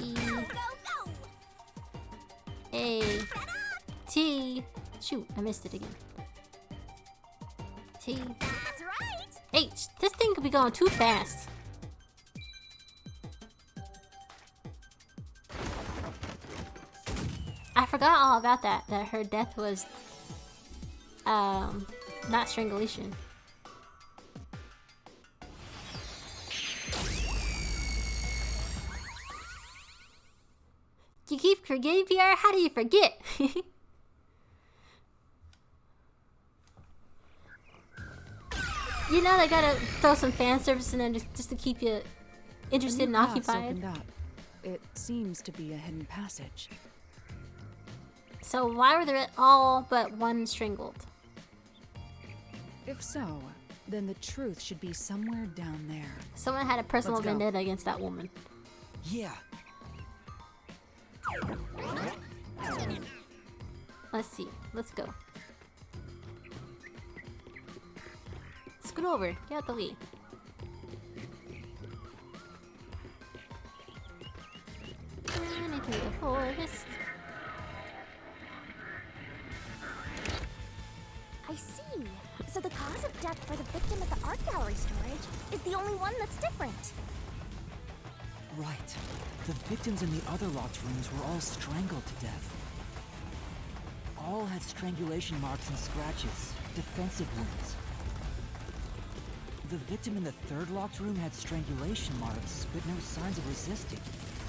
[SPEAKER 1] E.
[SPEAKER 2] Go, go.
[SPEAKER 1] A. T. Shoot, I missed it again. T.
[SPEAKER 2] That's right.
[SPEAKER 1] H. This thing could be going too fast. I forgot all about that. That her death was, not strangulation. You keep forgetting, PR? How do you forget? You know they gotta throw some fan service in there just to keep you interested and
[SPEAKER 3] Paths
[SPEAKER 1] occupied.
[SPEAKER 3] opened up. It seems to be a hidden passage.
[SPEAKER 1] So why were there all but one strangled?
[SPEAKER 3] If so, then the truth should be somewhere down there.
[SPEAKER 1] Someone had a personal
[SPEAKER 3] Let's go.
[SPEAKER 1] vendetta against that woman.
[SPEAKER 6] Yeah.
[SPEAKER 1] Let's see. Let's go. Scoot over. Get out the way. Running through the forest.
[SPEAKER 2] I see. So the cause of death for the victim at the art gallery storage is the only one that's different.
[SPEAKER 6] Right. The victims in the other locked rooms were all strangled to death. All had strangulation marks and scratches, defensive wounds. The victim in the third locked room had strangulation marks, but no signs of resisting.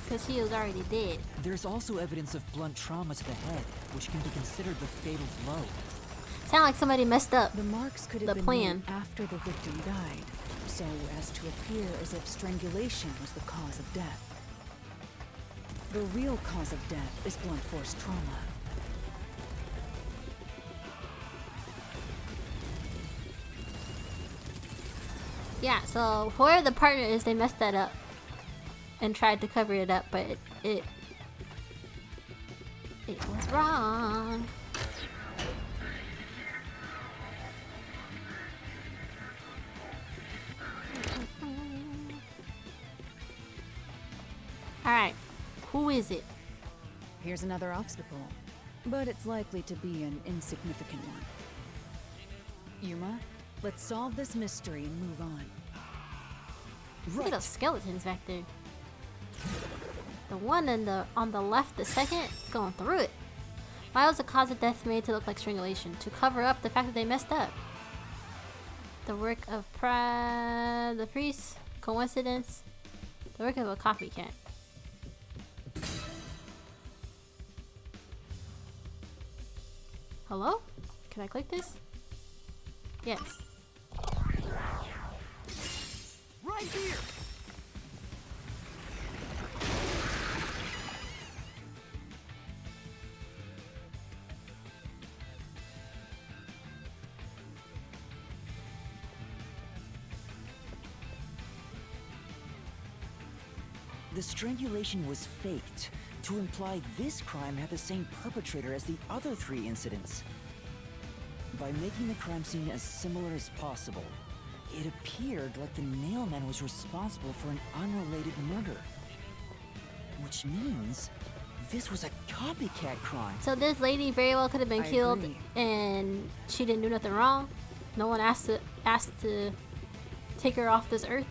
[SPEAKER 1] Because he was already dead.
[SPEAKER 6] There's also evidence of blunt trauma to the head, which can be considered the fatal blow.
[SPEAKER 1] Sound like somebody messed up
[SPEAKER 3] The marks could have
[SPEAKER 1] the
[SPEAKER 3] been
[SPEAKER 1] plan.
[SPEAKER 3] made after the victim died, so as to appear as if strangulation was the cause of death. The real cause of death is blunt force trauma.
[SPEAKER 1] Yeah, so whoever the partner is, they messed that up. And tried to cover it up, but it was wrong. Alright, who is it?
[SPEAKER 3] Here's another obstacle, but it's likely to be an insignificant one. Yuma, let's solve this mystery and move on.
[SPEAKER 1] Look at those skeletons back there. The one on the left, the second, is going through it. Why was the cause of death made to look like strangulation? To cover up the fact that they messed up. The work of the priest? Coincidence? The work of a copycat. Hello? Can I click this? Yes.
[SPEAKER 6] Right here! The strangulation was faked to imply this crime had the same perpetrator as the other 3 incidents. By making the crime scene as similar as possible, it appeared like the nailman was responsible for an unrelated murder. Which means this was a copycat crime.
[SPEAKER 1] So this lady very well could have been
[SPEAKER 3] I
[SPEAKER 1] killed
[SPEAKER 3] agree.
[SPEAKER 1] and she didn't do nothing wrong. No one asked to take her off this earth.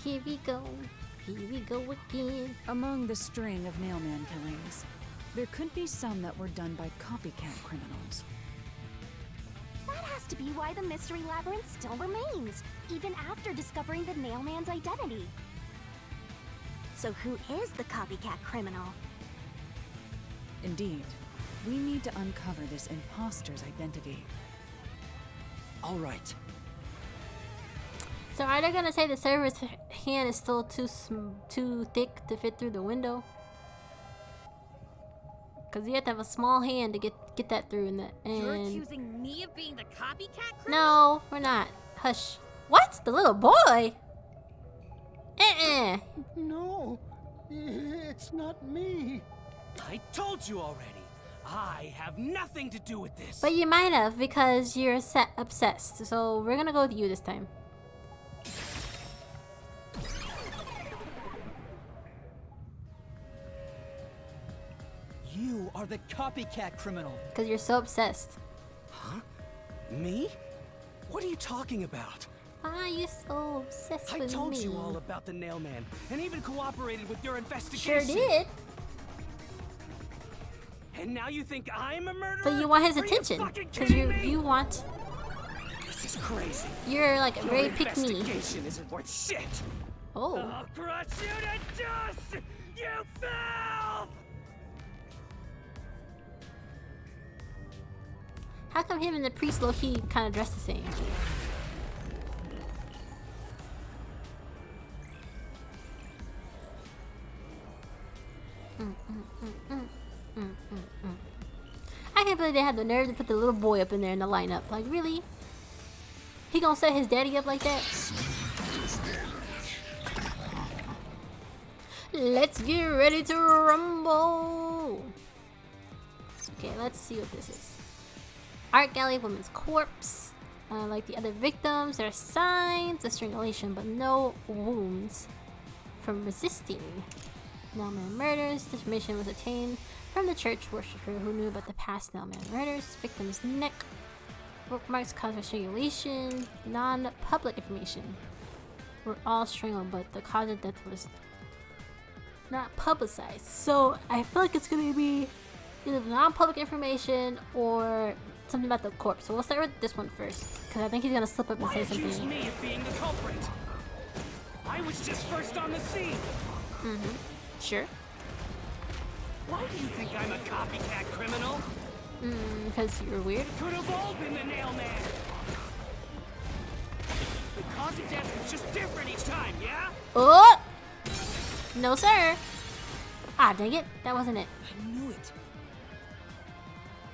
[SPEAKER 1] Here we go again.
[SPEAKER 3] Among the string of nailman killings, there could be some that were done by copycat criminals.
[SPEAKER 2] That has to be why the mystery labyrinth still remains, even after discovering the nailman's identity. So who is the copycat criminal?
[SPEAKER 3] Indeed, we need to uncover this imposter's identity.
[SPEAKER 6] All right.
[SPEAKER 1] So are they gonna say the server's hand is still too thick to fit through the window? Because you have to have a small hand to get that through.
[SPEAKER 8] You're
[SPEAKER 1] And
[SPEAKER 8] accusing me of being the copycat criminal?
[SPEAKER 1] no, we're not. Hush. What? The little boy?
[SPEAKER 9] No, it's not me.
[SPEAKER 10] I told you already. I have nothing to do with this.
[SPEAKER 1] But you might have because you're obsessed. So we're gonna go with you this time.
[SPEAKER 6] You are the copycat criminal.
[SPEAKER 1] Because you're so obsessed.
[SPEAKER 10] Huh? Me? What are you talking about?
[SPEAKER 1] Why are you so obsessed
[SPEAKER 10] I
[SPEAKER 1] with me?
[SPEAKER 10] told you all about the Nailman, and even cooperated with your investigation.
[SPEAKER 1] Sure did.
[SPEAKER 10] And now you think I'm a murderer?
[SPEAKER 1] But you want his
[SPEAKER 10] Are
[SPEAKER 1] attention.
[SPEAKER 10] fucking
[SPEAKER 1] Because
[SPEAKER 10] kidding me?
[SPEAKER 1] you want...
[SPEAKER 10] This is crazy.
[SPEAKER 1] You're like
[SPEAKER 10] Your
[SPEAKER 1] very pick me.
[SPEAKER 10] investigation isn't worth shit.
[SPEAKER 1] Oh.
[SPEAKER 10] I'll crush you to dust, you filth!
[SPEAKER 1] How come him and the priest low-key kind of dress the same? I can't believe they had the nerve to put the little boy up in there in the lineup. Like, really? He gonna set his daddy up like that? Let's get ready to rumble! Okay, let's see what this is. Art gallery, woman's corpse. Like the other victims, there are signs of strangulation, but no wounds from resisting. Nailman murders. This information was obtained from the church worshiper who knew about the past Nailman murders. Victim's neck. Bookmarks caused by strangulation. Non-public information. We're all strangled, but the cause of death was not publicized. So I feel like it's gonna be either non-public information or something about the corpse. So we'll start with this one first, because I think he's gonna slip up and say
[SPEAKER 10] Accuse
[SPEAKER 1] something.
[SPEAKER 10] me of being the culprit. I was just first on the scene.
[SPEAKER 1] Sure.
[SPEAKER 10] Why do you think I'm a copycat criminal?
[SPEAKER 1] Because you're weird.
[SPEAKER 10] Could have all been the Nailman. The cause of death was just different each time, yeah?
[SPEAKER 1] Oh! No, sir. Ah, dang it. That wasn't it.
[SPEAKER 10] I knew it.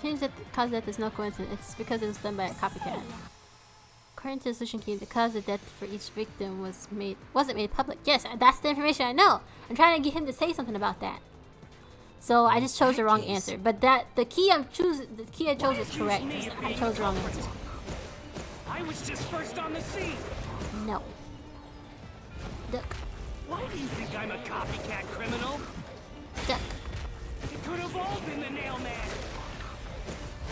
[SPEAKER 1] Seems that the cause of death is no coincidence. It's because it was done by a copycat. According to the solution key, the cause of death for each victim wasn't made public. Yes, that's the information I know. I'm trying to get him to say something about that. So I just chose the wrong answer. But the key I chose is correct. I chose the wrong answer.
[SPEAKER 10] I was just first on the scene.
[SPEAKER 1] No. Duck.
[SPEAKER 10] Why do you think I'm a copycat criminal?
[SPEAKER 1] Duck.
[SPEAKER 10] It could have all been the Nailman.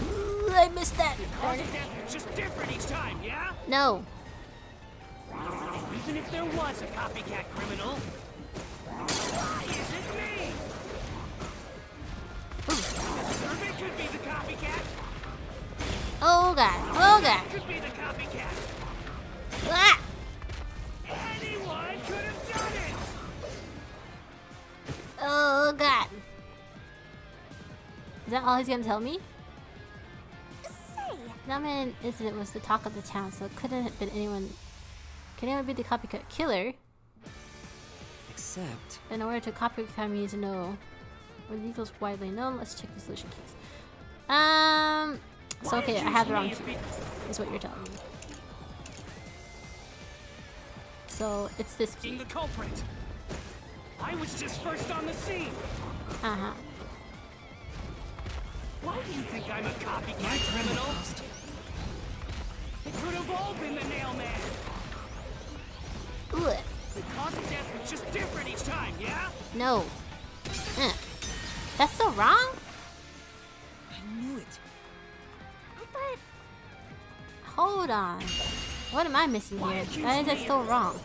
[SPEAKER 1] Ooh, I missed that.
[SPEAKER 10] The cause of death was just different each time, yeah?
[SPEAKER 1] No.
[SPEAKER 10] Even if there was a copycat criminal, why is it me? The servant could be the copycat.
[SPEAKER 1] Oh god. Oh god.
[SPEAKER 10] Could be the copycat.
[SPEAKER 1] Ah!
[SPEAKER 10] Anyone could have done it.
[SPEAKER 1] Oh god. Is that all he's gonna tell me?
[SPEAKER 2] Say,
[SPEAKER 1] Nailman incident was the talk of the town, so it couldn't have been anyone. Can anyone be the copycat killer?
[SPEAKER 4] Except...
[SPEAKER 1] In order to copycat crime, you need to know what details widely known. Let's check the solution keys. So okay, I have the wrong key. Is what you're telling me. So it's this key.
[SPEAKER 10] Being the culprit. I was just first on the scene.
[SPEAKER 1] Uh-huh.
[SPEAKER 10] Why do you think I'm a copycat criminal? It could have all been the Nailman.
[SPEAKER 1] Ugh.
[SPEAKER 10] The cause of death was just different each time, yeah?
[SPEAKER 1] No. That's so wrong?
[SPEAKER 6] I knew it.
[SPEAKER 2] but
[SPEAKER 1] Hold on. What am I missing here? Why is that still wrong?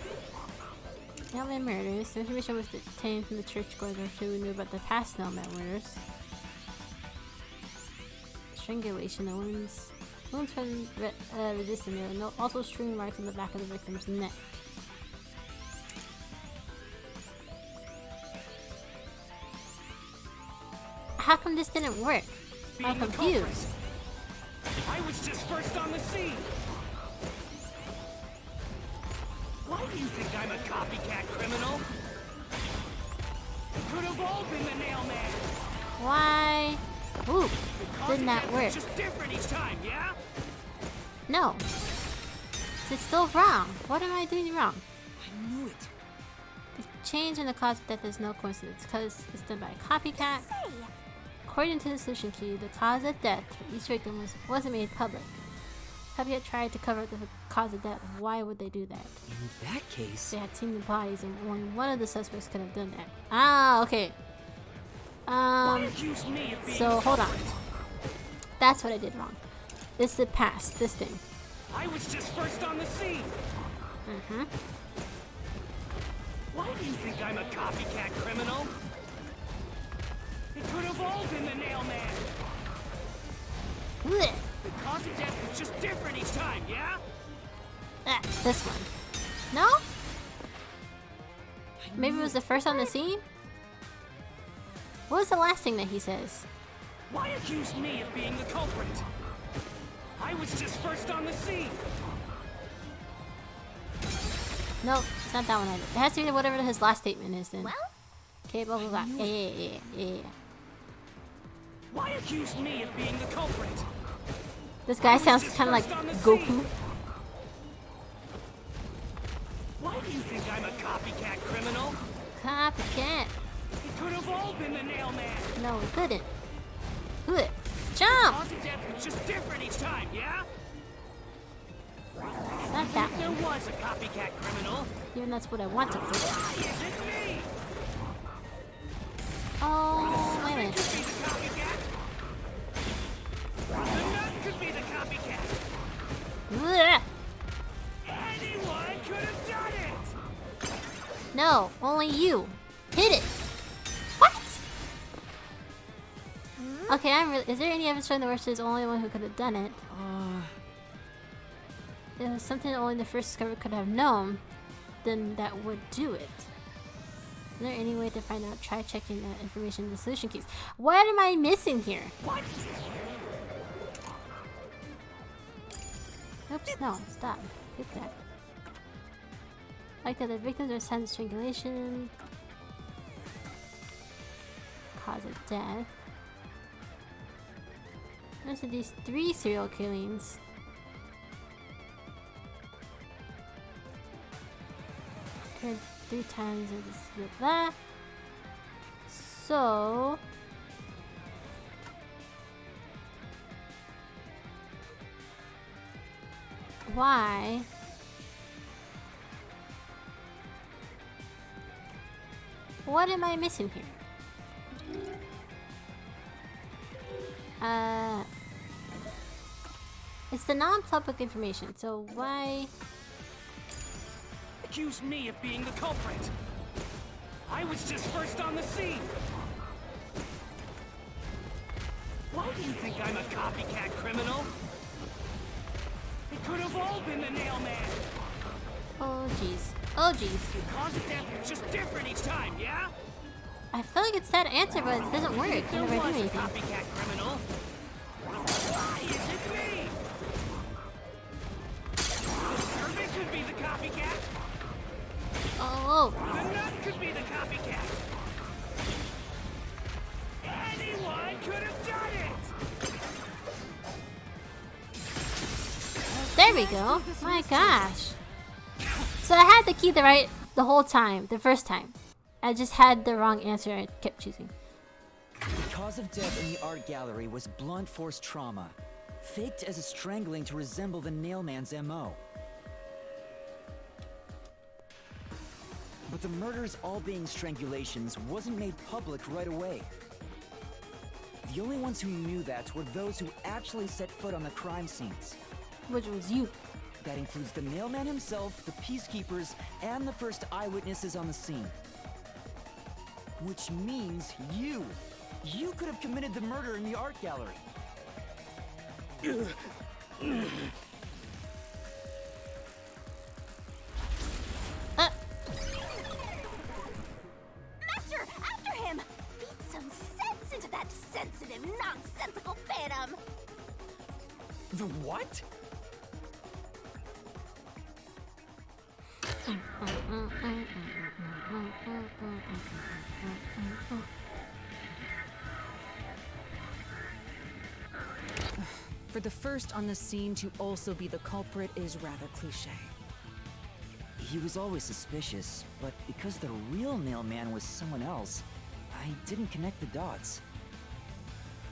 [SPEAKER 1] Nailman murders. The information was obtained from the churchgoers who knew about the past Nailman murders. Strangulation. The wounds from resisting. There were also string marks on the back of the victim's neck. How come this didn't work? I'm
[SPEAKER 10] Being the
[SPEAKER 1] confused.
[SPEAKER 10] culprit. I was just first on the scene. Why do you think I'm a copycat criminal? It could have all been the Nailman.
[SPEAKER 1] Why? Ooh, did not work.
[SPEAKER 10] Just different each time, yeah?
[SPEAKER 1] No. It's still wrong. What am I doing wrong?
[SPEAKER 6] I knew it.
[SPEAKER 1] The change in the cause of death is no coincidence because it's done by a copycat.
[SPEAKER 2] Say,
[SPEAKER 1] According to the solution key, the cause of death for each victim wasn't made public. Copycat tried to cover up the cause of death. Why would they do that?
[SPEAKER 6] In that case,
[SPEAKER 1] They had seen the bodies and only one of the suspects could have done that. Ah, okay.
[SPEAKER 10] Accuse me of being
[SPEAKER 1] So
[SPEAKER 10] the
[SPEAKER 1] hold on.
[SPEAKER 10] culprit.
[SPEAKER 1] That's what I did wrong. This is the past, this thing.
[SPEAKER 10] I was just first on the scene.
[SPEAKER 1] Mm-hmm.
[SPEAKER 10] Why do you think I'm a copycat criminal? It could have all been the nail man.
[SPEAKER 1] Blech.
[SPEAKER 10] The cause of death was just different each time, yeah?
[SPEAKER 1] Ah, this one. No? Maybe it was the first on the scene? What was the last thing that he says?
[SPEAKER 10] Why accuse me of being the culprit? I was just first on the scene.
[SPEAKER 1] No, it's not that one either. It has to be whatever his last statement is then.
[SPEAKER 2] well,
[SPEAKER 1] Okay, blah blah blah. Yeah.
[SPEAKER 10] Why accuse me of being the culprit?
[SPEAKER 1] This guy sounds kind of like Goku.
[SPEAKER 10] Why do you think I'm a copycat criminal?
[SPEAKER 1] Copycat.
[SPEAKER 10] It could have all been the nail man.
[SPEAKER 1] No, it couldn't. Good. Jump!
[SPEAKER 10] Cause of death was just different each time, yeah?
[SPEAKER 1] It's not that
[SPEAKER 10] There
[SPEAKER 1] one.
[SPEAKER 10] was a copycat criminal.
[SPEAKER 1] Even that's what I want to do.
[SPEAKER 10] Why is it me?
[SPEAKER 1] Oh, wait a
[SPEAKER 10] It
[SPEAKER 1] minute.
[SPEAKER 10] could be the copycat. The nut could be the copycat.
[SPEAKER 1] Blech.
[SPEAKER 10] Anyone could have done it.
[SPEAKER 1] No, only you. Hit it. What? Okay, is there any evidence showing the worst is the only one who could have done it? It was something that only the first discoverer could have known, then that would do it. Is there any way to find out? Try checking the information in the solution keys. What am I missing here?
[SPEAKER 10] What?
[SPEAKER 1] Oops, no, stop. Get that. Like that the victims are sentenced to strangulation. Cause of death. There's these 3 serial killings. Occurred 3 times of this blah. So why what am I missing here? It's the non-public information, so why?
[SPEAKER 10] Accuse me of being the culprit. I was just first on the scene. Why do you think I'm a copycat criminal? It could have all been the nail man.
[SPEAKER 1] Oh jeez. Oh jeez.
[SPEAKER 10] The cause of death was just different each time, yeah?
[SPEAKER 1] I feel like it's that answer, but it doesn't work
[SPEAKER 10] There
[SPEAKER 1] whenever I do
[SPEAKER 10] was a
[SPEAKER 1] anything.
[SPEAKER 10] copycat criminal. Why is it me? The servant could be the copycat.
[SPEAKER 1] Oh,
[SPEAKER 10] The nut could be the copycat. Anyone could have done it.
[SPEAKER 1] there we go. My gosh. So I had the key the whole time, the first time. I just had the wrong answer. I kept choosing.
[SPEAKER 6] the cause of death in the art gallery was blunt force trauma, faked as a strangling to resemble the nailman's MO. But the murders all being strangulations wasn't made public right away. The only ones who knew that were those who actually set foot on the crime scenes.
[SPEAKER 1] Which was you.
[SPEAKER 6] That includes the nailman himself, the peacekeepers, and the first eyewitnesses on the scene. Which means you! You could have committed the murder in the art gallery.
[SPEAKER 2] Master, after him! Beat some sense into that sensitive, nonsensical phantom!
[SPEAKER 6] The what?
[SPEAKER 3] For the first on the scene to also be the culprit is rather cliche.
[SPEAKER 4] He was always suspicious, but because the real Nailman was someone else, I didn't connect the dots.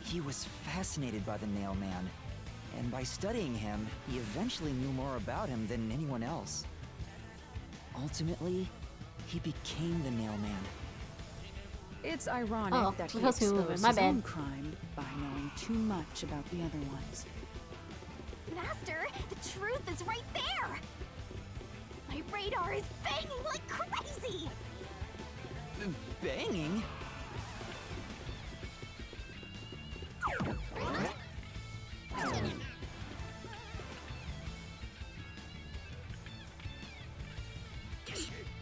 [SPEAKER 4] He was fascinated by the Nailman, and by studying him, he eventually knew more about him than anyone else. Ultimately, he became the Nailman.
[SPEAKER 3] It's ironic that he exposed his own crime by knowing too much about the other ones.
[SPEAKER 2] Master, the truth is right there! My radar is banging like crazy!
[SPEAKER 4] Banging?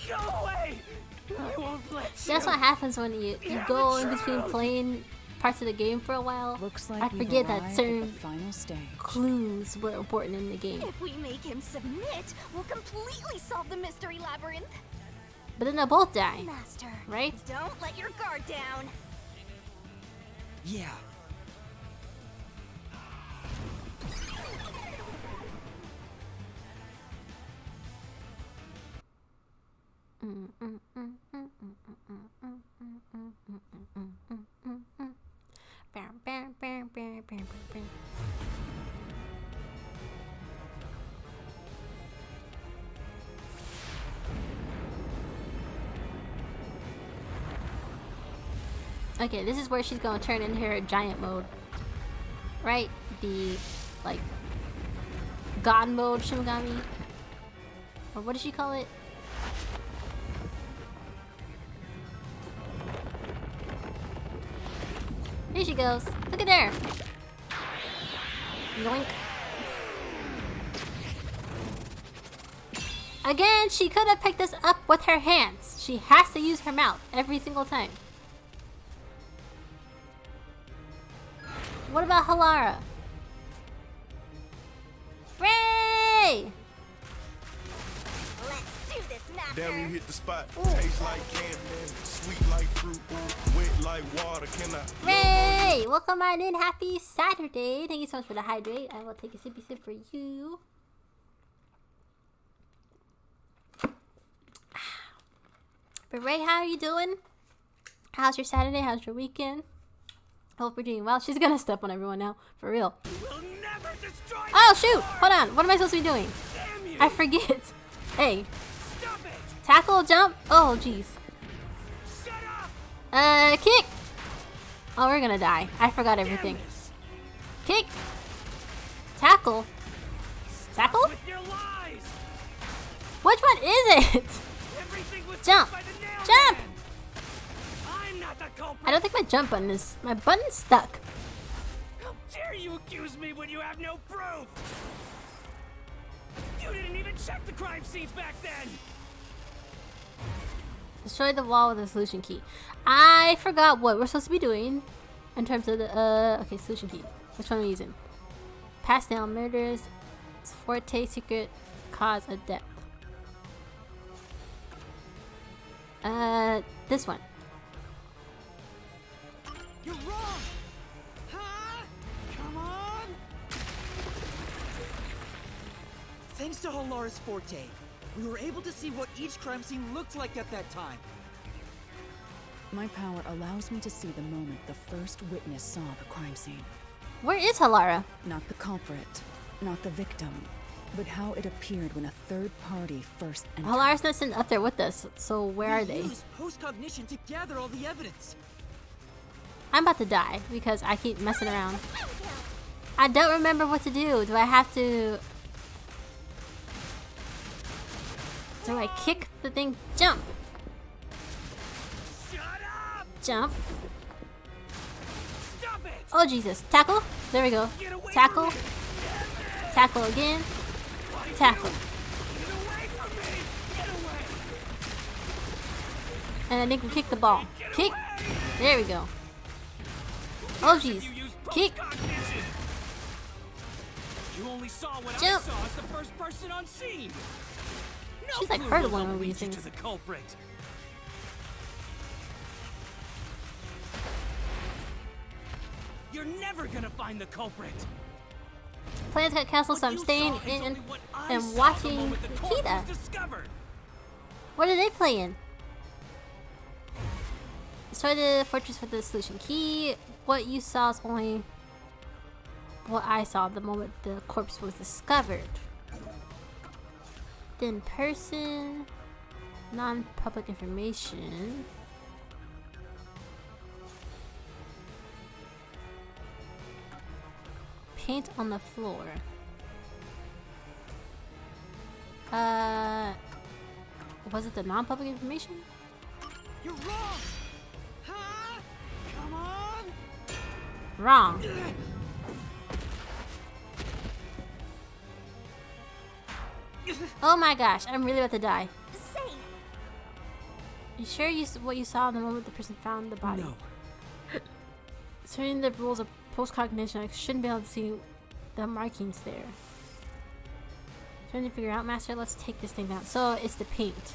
[SPEAKER 10] Go away! I won't let you.
[SPEAKER 1] That's what happens when you go in between playing parts of the game for a while.
[SPEAKER 3] Looks like
[SPEAKER 1] I forget that certain
[SPEAKER 3] final stage.
[SPEAKER 1] clues were important in the game.
[SPEAKER 2] If we make him submit, we'll completely solve the mystery labyrinth.
[SPEAKER 1] But then they'll both die,
[SPEAKER 2] Master,
[SPEAKER 1] right?
[SPEAKER 2] don't let your guard down.
[SPEAKER 4] Yeah.
[SPEAKER 1] Okay, this is where she's gonna turn into her giant mode. Right? The, like, God mode Shimigami? Or what does she call it? Here she goes. Look at there. Yoink. Again, she could have picked this up with her hands. She has to use her mouth every single time. What about Halara? Ray!
[SPEAKER 2] Let's do this, Master.
[SPEAKER 11] Damn, you hit the spot. Tastes like candy, sweet like fruit, wet like water. Can I?
[SPEAKER 1] Ray! Welcome on in. Happy Saturday. Thank you so much for the hydrate. I will take a sippy sip for you. But Ray, how are you doing? How's your Saturday? How's your weekend? Hope we're doing well. She's gonna step on everyone now, for real. Oh shoot! Hold on. What am I supposed to be doing? I forget. Hey. Tackle, jump. Oh jeez. Kick. Oh, we're gonna die. I forgot everything. Kick. Tackle. Tackle? Which one is it? Jump. Jump. I don't think my jump button is... My button's stuck.
[SPEAKER 10] How dare you accuse me when you have no proof? You didn't even check the crime scenes back then.
[SPEAKER 1] Destroy the wall with a solution key. I forgot what we're supposed to be doing in terms of the... okay, solution key. Which one are we using? Pass down murders. Forte secret cause of death. This one.
[SPEAKER 6] You're wrong! Huh? Come on! Thanks to Halara's forte, we were able to see what each crime scene looked like at that time.
[SPEAKER 3] My power allows me to see the moment the first witness saw the crime scene.
[SPEAKER 1] Where is Halara?
[SPEAKER 3] Not the culprit, not the victim, but how it appeared when a third party first entered.
[SPEAKER 1] Halara's not sitting up there with us, so where are they?
[SPEAKER 6] We used post-cognition to gather all the evidence.
[SPEAKER 1] I'm about to die because I keep messing around. I don't remember what to do. Do I have to... Do I kick the thing? Jump! Jump. Oh Jesus. Tackle. There we go. Tackle. Tackle again. Tackle. And I think we kick the ball. Kick. There we go. Oh jeez. Kick.
[SPEAKER 10] You only saw what
[SPEAKER 1] Jump.
[SPEAKER 10] I saw as the first person on scene. No
[SPEAKER 1] She's like
[SPEAKER 10] clue
[SPEAKER 1] heard
[SPEAKER 10] what
[SPEAKER 1] of one
[SPEAKER 10] will
[SPEAKER 1] of
[SPEAKER 10] lead
[SPEAKER 1] these
[SPEAKER 10] you
[SPEAKER 1] things.
[SPEAKER 10] to the culprit. You're never gonna find the culprit.
[SPEAKER 1] Plans got canceled, so I'm staying in and watching Nikita. What are they playing? Destroy the fortress with the solution key. What you saw is only what I saw the moment the corpse was discovered. Then person, non-public information. Paint on the floor. Was it the non-public information?
[SPEAKER 10] You're wrong! Huh? Come on!
[SPEAKER 1] Wrong. Oh my gosh, I'm really about to die.
[SPEAKER 2] Say,
[SPEAKER 1] You sure what you saw the moment the person found the body?
[SPEAKER 6] No.
[SPEAKER 1] Concerning the rules of post-cognition, I shouldn't be able to see the markings there. Trying to figure out, Master, let's take this thing down. So, it's the paint.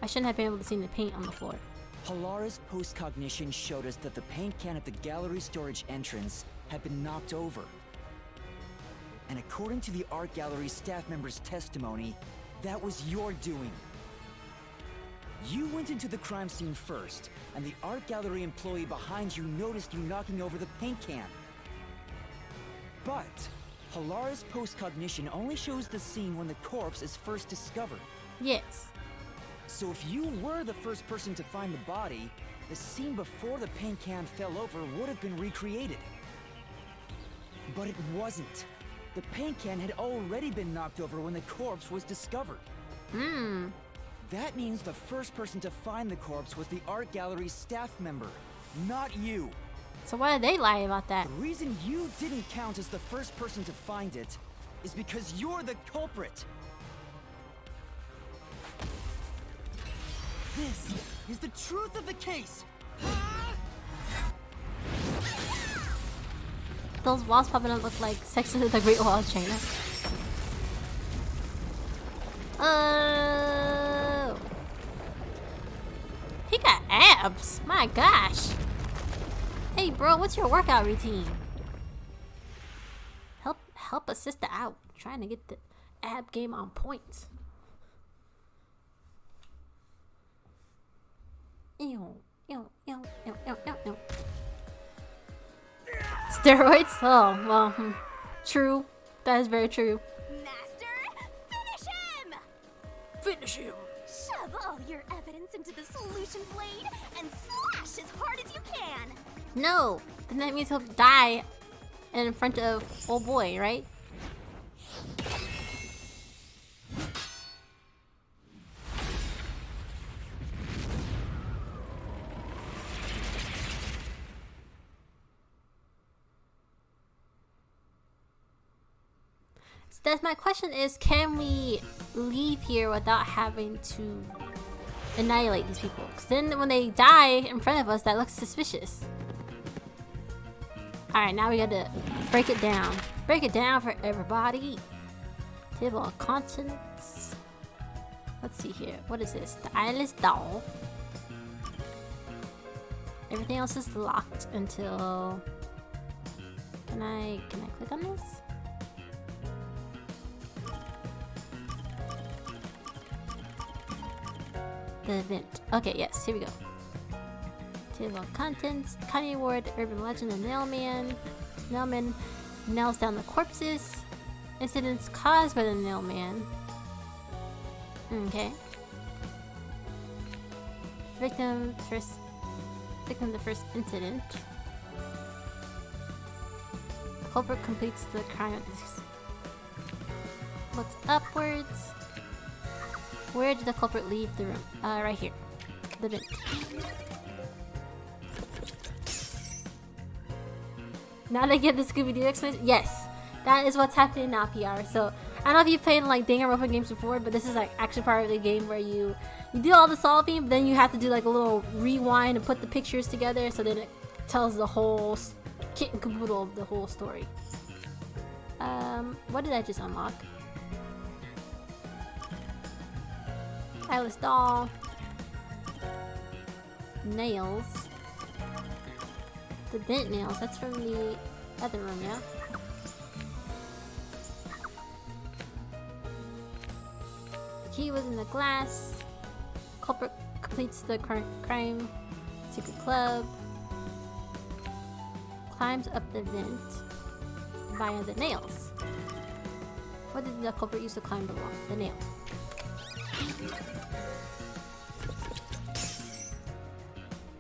[SPEAKER 1] I shouldn't have been able to see the paint on the floor.
[SPEAKER 6] Halara's post-cognition showed us that the paint can at the gallery storage entrance had been knocked over. And according to the art gallery staff member's testimony, that was your doing. You went into the crime scene first, and the art gallery employee behind you noticed you knocking over the paint can. But Halara's post-cognition only shows the scene when the corpse is first discovered.
[SPEAKER 1] Yes.
[SPEAKER 6] So if you were the first person to find the body, the scene before the paint can fell over would have been recreated. But it wasn't. The paint can had already been knocked over when the corpse was discovered. That means the first person to find the corpse was the art gallery's staff member, not you.
[SPEAKER 1] So why did they lie about that?
[SPEAKER 6] The reason you didn't count as the first person to find it is because you're the culprit.
[SPEAKER 10] This is the truth of the case!
[SPEAKER 1] Those walls popping up look like sections of the Great Wall of China. Oh, he got abs. My gosh. Hey, bro, what's your workout routine? Help a sister out. Trying to get the ab game on point. Ew, ew, ew, ew, ew, ew, ew. Steroids? Oh, well, true. That is very true.
[SPEAKER 2] Master, finish him!
[SPEAKER 1] Finish him.
[SPEAKER 2] Shove all your evidence into the solution blade and slash as hard as you can.
[SPEAKER 1] No, then that means he'll die in front of old boy, right? So that's my question is, can we leave here without having to annihilate these people? Because then when they die in front of us, that looks suspicious. Alright, now we gotta break it down. Break it down for everybody. Table of contents. Let's see here. What is this? The eyeless doll. Everything else is locked until... Can I click on this? The event. Okay, yes, here we go. Table of contents, Kanye Award, Urban Legend, the Nailman. Nailman nails down the corpses. Incidents caused by the Nailman. Okay. Victim the first incident. Culprit completes the crime. Looks upwards. Where did the culprit leave the room? Right here. The vent. Now they give the Scooby-Doo explanation? Yes. That is what's happening now, PR. So, I don't know if you've played like Danganronpa games before, but this is like actually part of the game where you do all the solving, but then you have to do like a little rewind and put the pictures together, so then it tells the whole kit and caboodle of the whole story. What did I just unlock? Eyeless doll. Nails. The bent nails, that's from the other room, yeah? Key was in the glass. Culprit completes the current crime. Secret club. Climbs up the vent via the nails. What did the culprit use to climb the wall? The nail.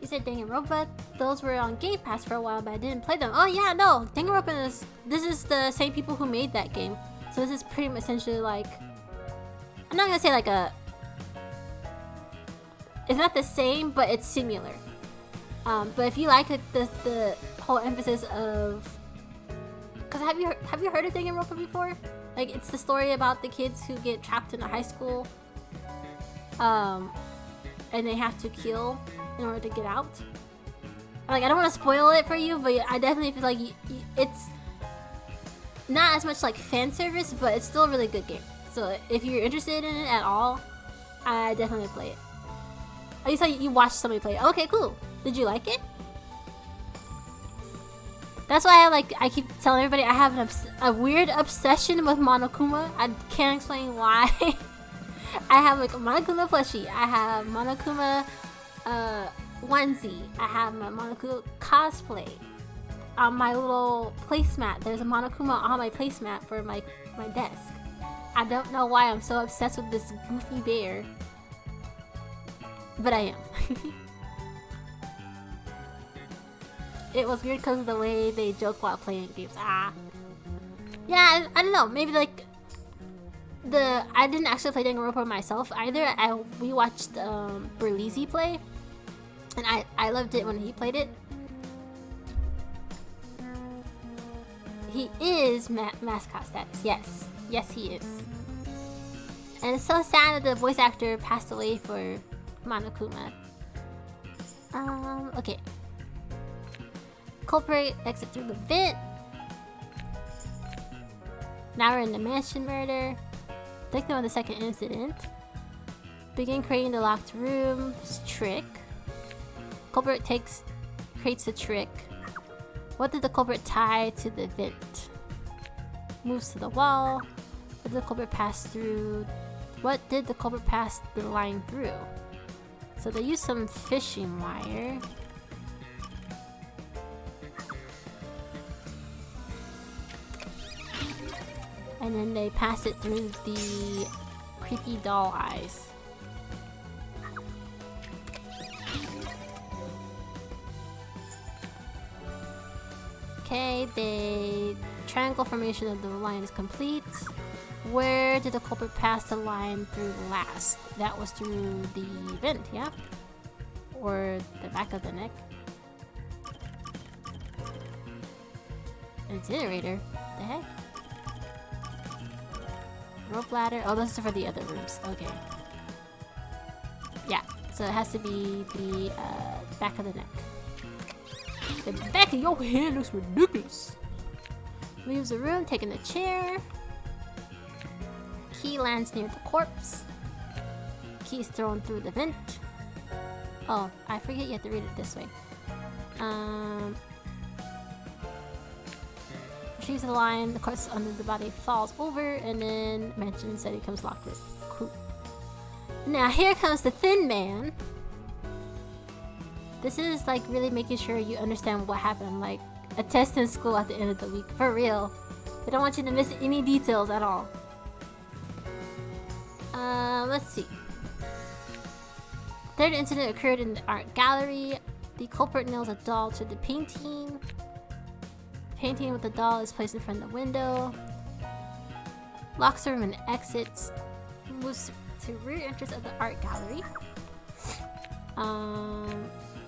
[SPEAKER 1] You said Danganronpa. Those were on Game Pass for a while, but I didn't play them. Oh yeah, no. Danganronpa is... This is the same people who made that game. So this is pretty much essentially like... I'm not gonna say like a... It's not the same, but it's similar. But if you like the whole emphasis of... Cause have you heard of Danganronpa before? Like it's the story about the kids who get trapped in a high school, and they have to kill in order to get out. Like I don't want to spoil it for you, but I definitely feel like it's not as much like fan service, but it's still a really good game. So if you're interested in it at all, I definitely play it. Oh, you saw you watched somebody play it. Okay, cool. Did you like it? That's why I keep telling everybody I have a weird obsession with Monokuma. I can't explain why. I have like a Monokuma plushie. I have Monokuma onesie. I have my Monokuma cosplay. On my little placemat, there's a Monokuma on my placemat for my desk. I don't know why I'm so obsessed with this goofy bear, but I am. It was weird because of the way they joke while playing games. Yeah, I don't know. Maybe like I didn't actually play Danganronpa myself either. We watched Berlizzi play, and I loved it when he played it. He is mascot status. Yes, he is. And it's so sad that the voice actor passed away for Monokuma. Okay. Culprit exit through the vent. Now we're in the mansion murder. Victim of the second incident. Begin creating the locked room's trick. Culprit creates the trick. What did the culprit tie to the vent? Moves to the wall. What did the culprit pass through? What did the culprit pass the line through? So they used some fishing wire. And then they pass it through the creepy doll eyes. Okay, the triangle formation of the line is complete. Where did the culprit pass the line through last? That was through the vent, yeah? Or the back of the neck? Incinerator? The heck? Rope ladder? Oh, this is for the other rooms. Okay. Yeah, so it has to be the back of the neck. The back of your head looks ridiculous. Leaves the room, taking the chair. Key lands near the corpse. Key is thrown through the vent. Oh, I forget you have to read it this way. Retrieves the line, the corpse under the body falls over, and then mansion said he comes locked with cool. Now here comes the thin man. This is like really making sure you understand what happened, like a test in school at the end of the week, for real. They don't want you to miss any details at all. Let's see. Third incident occurred in the art gallery. The culprit nails a doll to the painting. Painting with the doll is placed in front of the window. Locks the room and exits. Moves to rear entrance of the art gallery.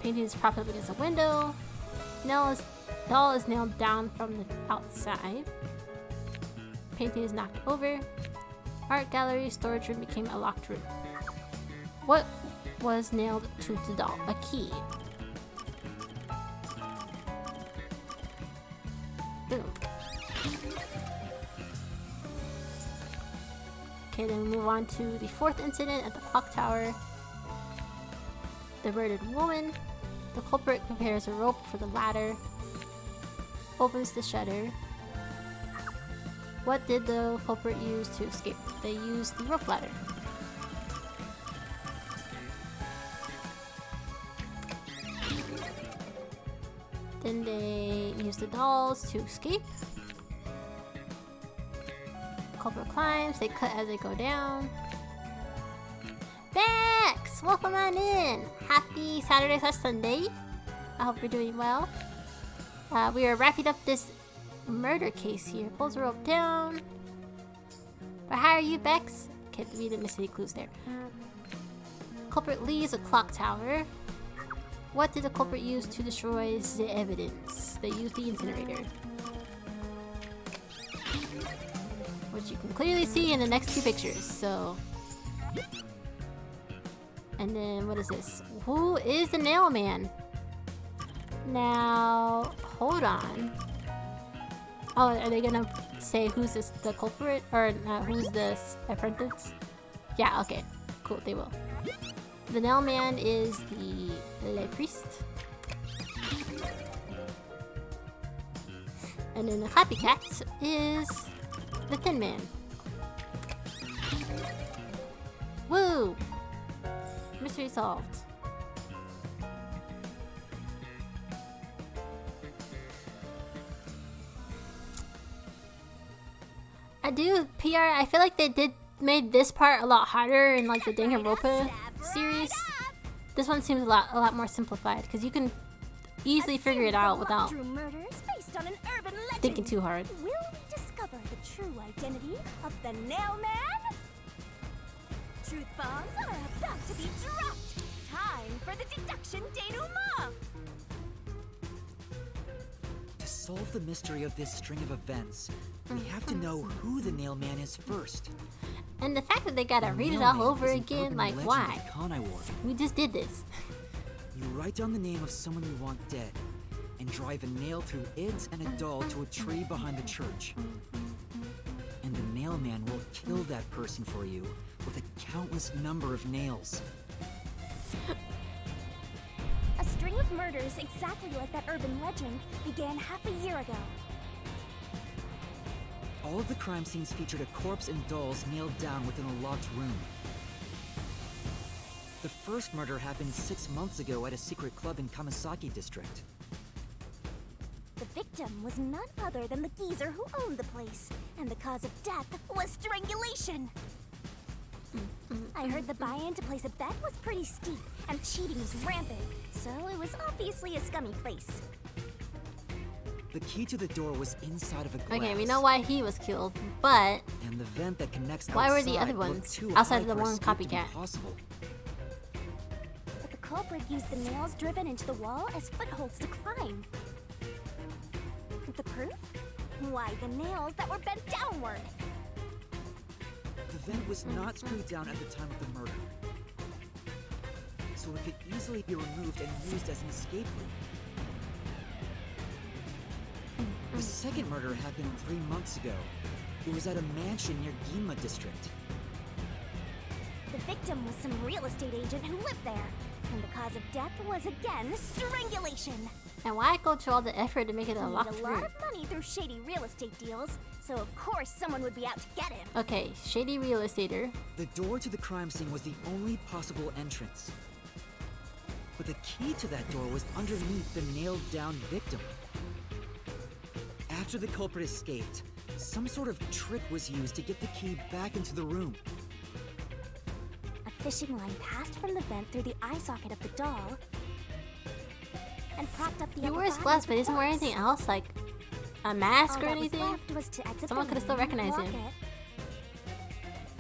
[SPEAKER 1] Painting is propped up against a window. Doll is nailed down from the outside. Painting is knocked over. Art gallery storage room became a locked room. What was nailed to the doll? A key. Boom. Okay, then we move on to the fourth incident at the clock tower. The murdered woman. The culprit prepares a rope for the ladder. Opens the shutter. What did the culprit use to escape? They used the rope ladder. Then they use the dolls to escape. Culprit climbs. They cut as they go down. Bex! Welcome on in! Happy Saturday/Sunday. I hope you're doing well. We are wrapping up this murder case here. Pulls the rope down. But how are you, Bex? Okay, we didn't miss any clues there. Culprit leaves a clock tower. What did the culprit use to destroy the evidence? They used the incinerator. Which you can clearly see in the next two pictures, so... And then, what is this? Who is the nail man? Now, hold on. Oh, are they gonna say who's the culprit? Or who's the apprentice? Yeah, okay. Cool, they will. The nail man is the lay priest. And then the copycat is the thin man. Woo! Mystery solved. I feel like they made this part a lot harder in like the Danganronpa series. This one seems a lot more simplified because you can easily figure it out without thinking too hard.
[SPEAKER 2] Will we discover the true identity of the nail man? Truth bombs are about to be dropped. Time for the deduction denouement.
[SPEAKER 6] To solve the mystery of this string of events, we have to know who the nail man is first.
[SPEAKER 1] And the fact that they gotta read it all over again, like why? We just did this.
[SPEAKER 6] You write down the name of someone you want dead, and drive a nail through it and a doll to a tree behind the church. And the nail man will kill that person for you with a countless number of nails.
[SPEAKER 2] A string of murders exactly like that urban legend began half a year ago.
[SPEAKER 6] All of the crime scenes featured a corpse and dolls nailed down within a locked room. The first murder happened 6 months ago at a secret club in Kamisaki District.
[SPEAKER 2] The victim was none other than the geezer who owned the place, and the cause of death was strangulation. I heard the buy-in to place a bet was pretty steep, and cheating was rampant, so it was obviously a scummy place.
[SPEAKER 6] The key to the door was inside of a glass.
[SPEAKER 1] Okay, we know why he was killed, but
[SPEAKER 6] and the vent that connects
[SPEAKER 1] why were the other ones outside of the one copycat?
[SPEAKER 2] But the culprit used the nails driven into the wall as footholds to climb. The proof? Why, the nails that were bent downward.
[SPEAKER 6] The vent was not screwed down at the time of the murder, so it could easily be removed and used as an escape route. The second murder happened 3 months ago. It was at a mansion near Ginma District.
[SPEAKER 2] The victim was some real estate agent who lived there, and the cause of death was again strangulation.
[SPEAKER 1] And why go to all the effort to make it a locked room?
[SPEAKER 2] He made a lot of money through shady real estate deals, so of course someone would be out to get him.
[SPEAKER 1] Okay, shady real estater.
[SPEAKER 6] The door to the crime scene was the only possible entrance. But the key to that door was underneath the nailed-down victim. After the culprit escaped, some sort of trick was used to get the key back into the room.
[SPEAKER 2] A fishing line passed from the vent through the eye socket of the doll and propped up the
[SPEAKER 1] He
[SPEAKER 2] upper
[SPEAKER 1] wears
[SPEAKER 2] body
[SPEAKER 1] gloves,
[SPEAKER 2] of
[SPEAKER 1] but
[SPEAKER 2] the
[SPEAKER 1] isn't wear
[SPEAKER 2] corpse.
[SPEAKER 1] anything else, like a mask
[SPEAKER 2] All
[SPEAKER 1] or
[SPEAKER 2] that was
[SPEAKER 1] anything?
[SPEAKER 2] left was to exit
[SPEAKER 1] Someone
[SPEAKER 2] the
[SPEAKER 1] could have still
[SPEAKER 2] room and
[SPEAKER 1] recognized him.
[SPEAKER 2] lock it.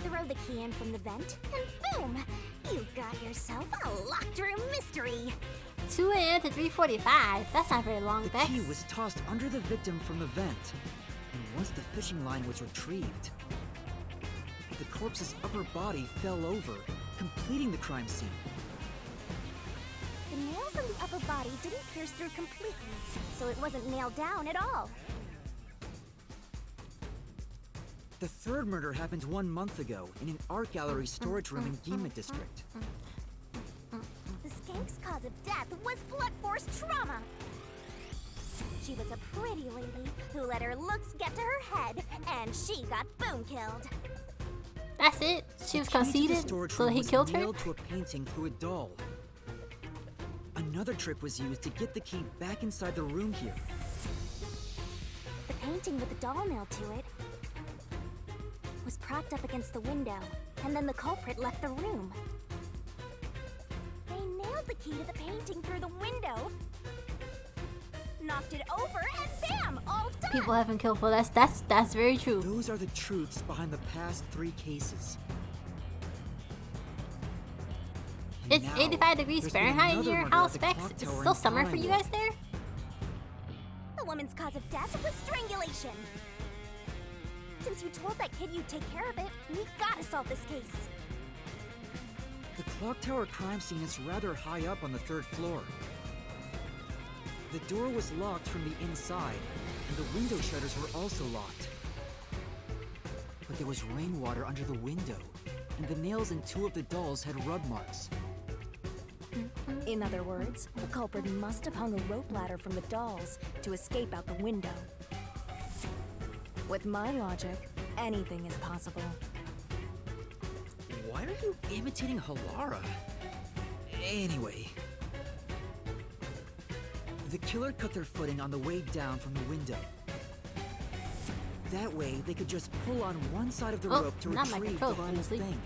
[SPEAKER 2] Throw the key in from the vent, and boom! You got yourself a locked room mystery.
[SPEAKER 1] 2 a.m. to 3:45. That's not very long,
[SPEAKER 6] The
[SPEAKER 1] Bex.
[SPEAKER 6] key was tossed under the victim from the vent, and once the fishing line was retrieved, the corpse's upper body fell over, completing the crime scene.
[SPEAKER 2] The nails in the upper body didn't pierce through completely, so it wasn't nailed down at all.
[SPEAKER 6] The third murder happened 1 month ago in an art gallery storage room in Ginma District.
[SPEAKER 2] The skank's cause of death was blood force trauma. She was a pretty lady who let her looks get to her head, and she got boom killed.
[SPEAKER 1] That's it? She was
[SPEAKER 6] The key to the
[SPEAKER 1] conceited,
[SPEAKER 6] storage
[SPEAKER 1] so
[SPEAKER 6] room
[SPEAKER 1] he
[SPEAKER 6] was
[SPEAKER 1] killed her?
[SPEAKER 6] nailed to a painting through a doll. A another trick was used to get the key back inside the room here.
[SPEAKER 2] The painting with the doll nailed to it was propped up against the window, and then the culprit left the room. They nailed the key to the painting through the window, knocked it over, and bam! All done!
[SPEAKER 1] People haven't killed. Well, that's very true.
[SPEAKER 6] Those are the truths behind the past 3 cases. And
[SPEAKER 1] It's
[SPEAKER 6] now,
[SPEAKER 1] 85 degrees
[SPEAKER 6] there's been
[SPEAKER 1] Fahrenheit in
[SPEAKER 6] another
[SPEAKER 1] your
[SPEAKER 6] murder
[SPEAKER 1] house,
[SPEAKER 6] at the
[SPEAKER 1] Bex.
[SPEAKER 6] clock
[SPEAKER 1] It's
[SPEAKER 6] tower
[SPEAKER 1] still
[SPEAKER 6] in
[SPEAKER 1] summer for you
[SPEAKER 6] Pinewood.
[SPEAKER 1] guys there?
[SPEAKER 2] The woman's cause of death was strangulation. Since you told that kid you'd take care of it, we gotta solve this case.
[SPEAKER 6] The clock tower crime scene is rather high up on the 3rd floor. The door was locked from the inside, and the window shutters were also locked. But there was rainwater under the window, and the nails in 2 of the dolls had rub marks.
[SPEAKER 2] In other words, the culprit must have hung a rope ladder from the dolls to escape out the window. With my logic, anything is possible.
[SPEAKER 6] Why are you imitating Halara? Anyway. The killer cut their footing on the way down from the window. That way, they could just pull on one side of the rope to
[SPEAKER 1] not my
[SPEAKER 6] retrieve
[SPEAKER 1] control
[SPEAKER 6] the
[SPEAKER 1] going
[SPEAKER 6] whole
[SPEAKER 1] to sleep.
[SPEAKER 6] thing.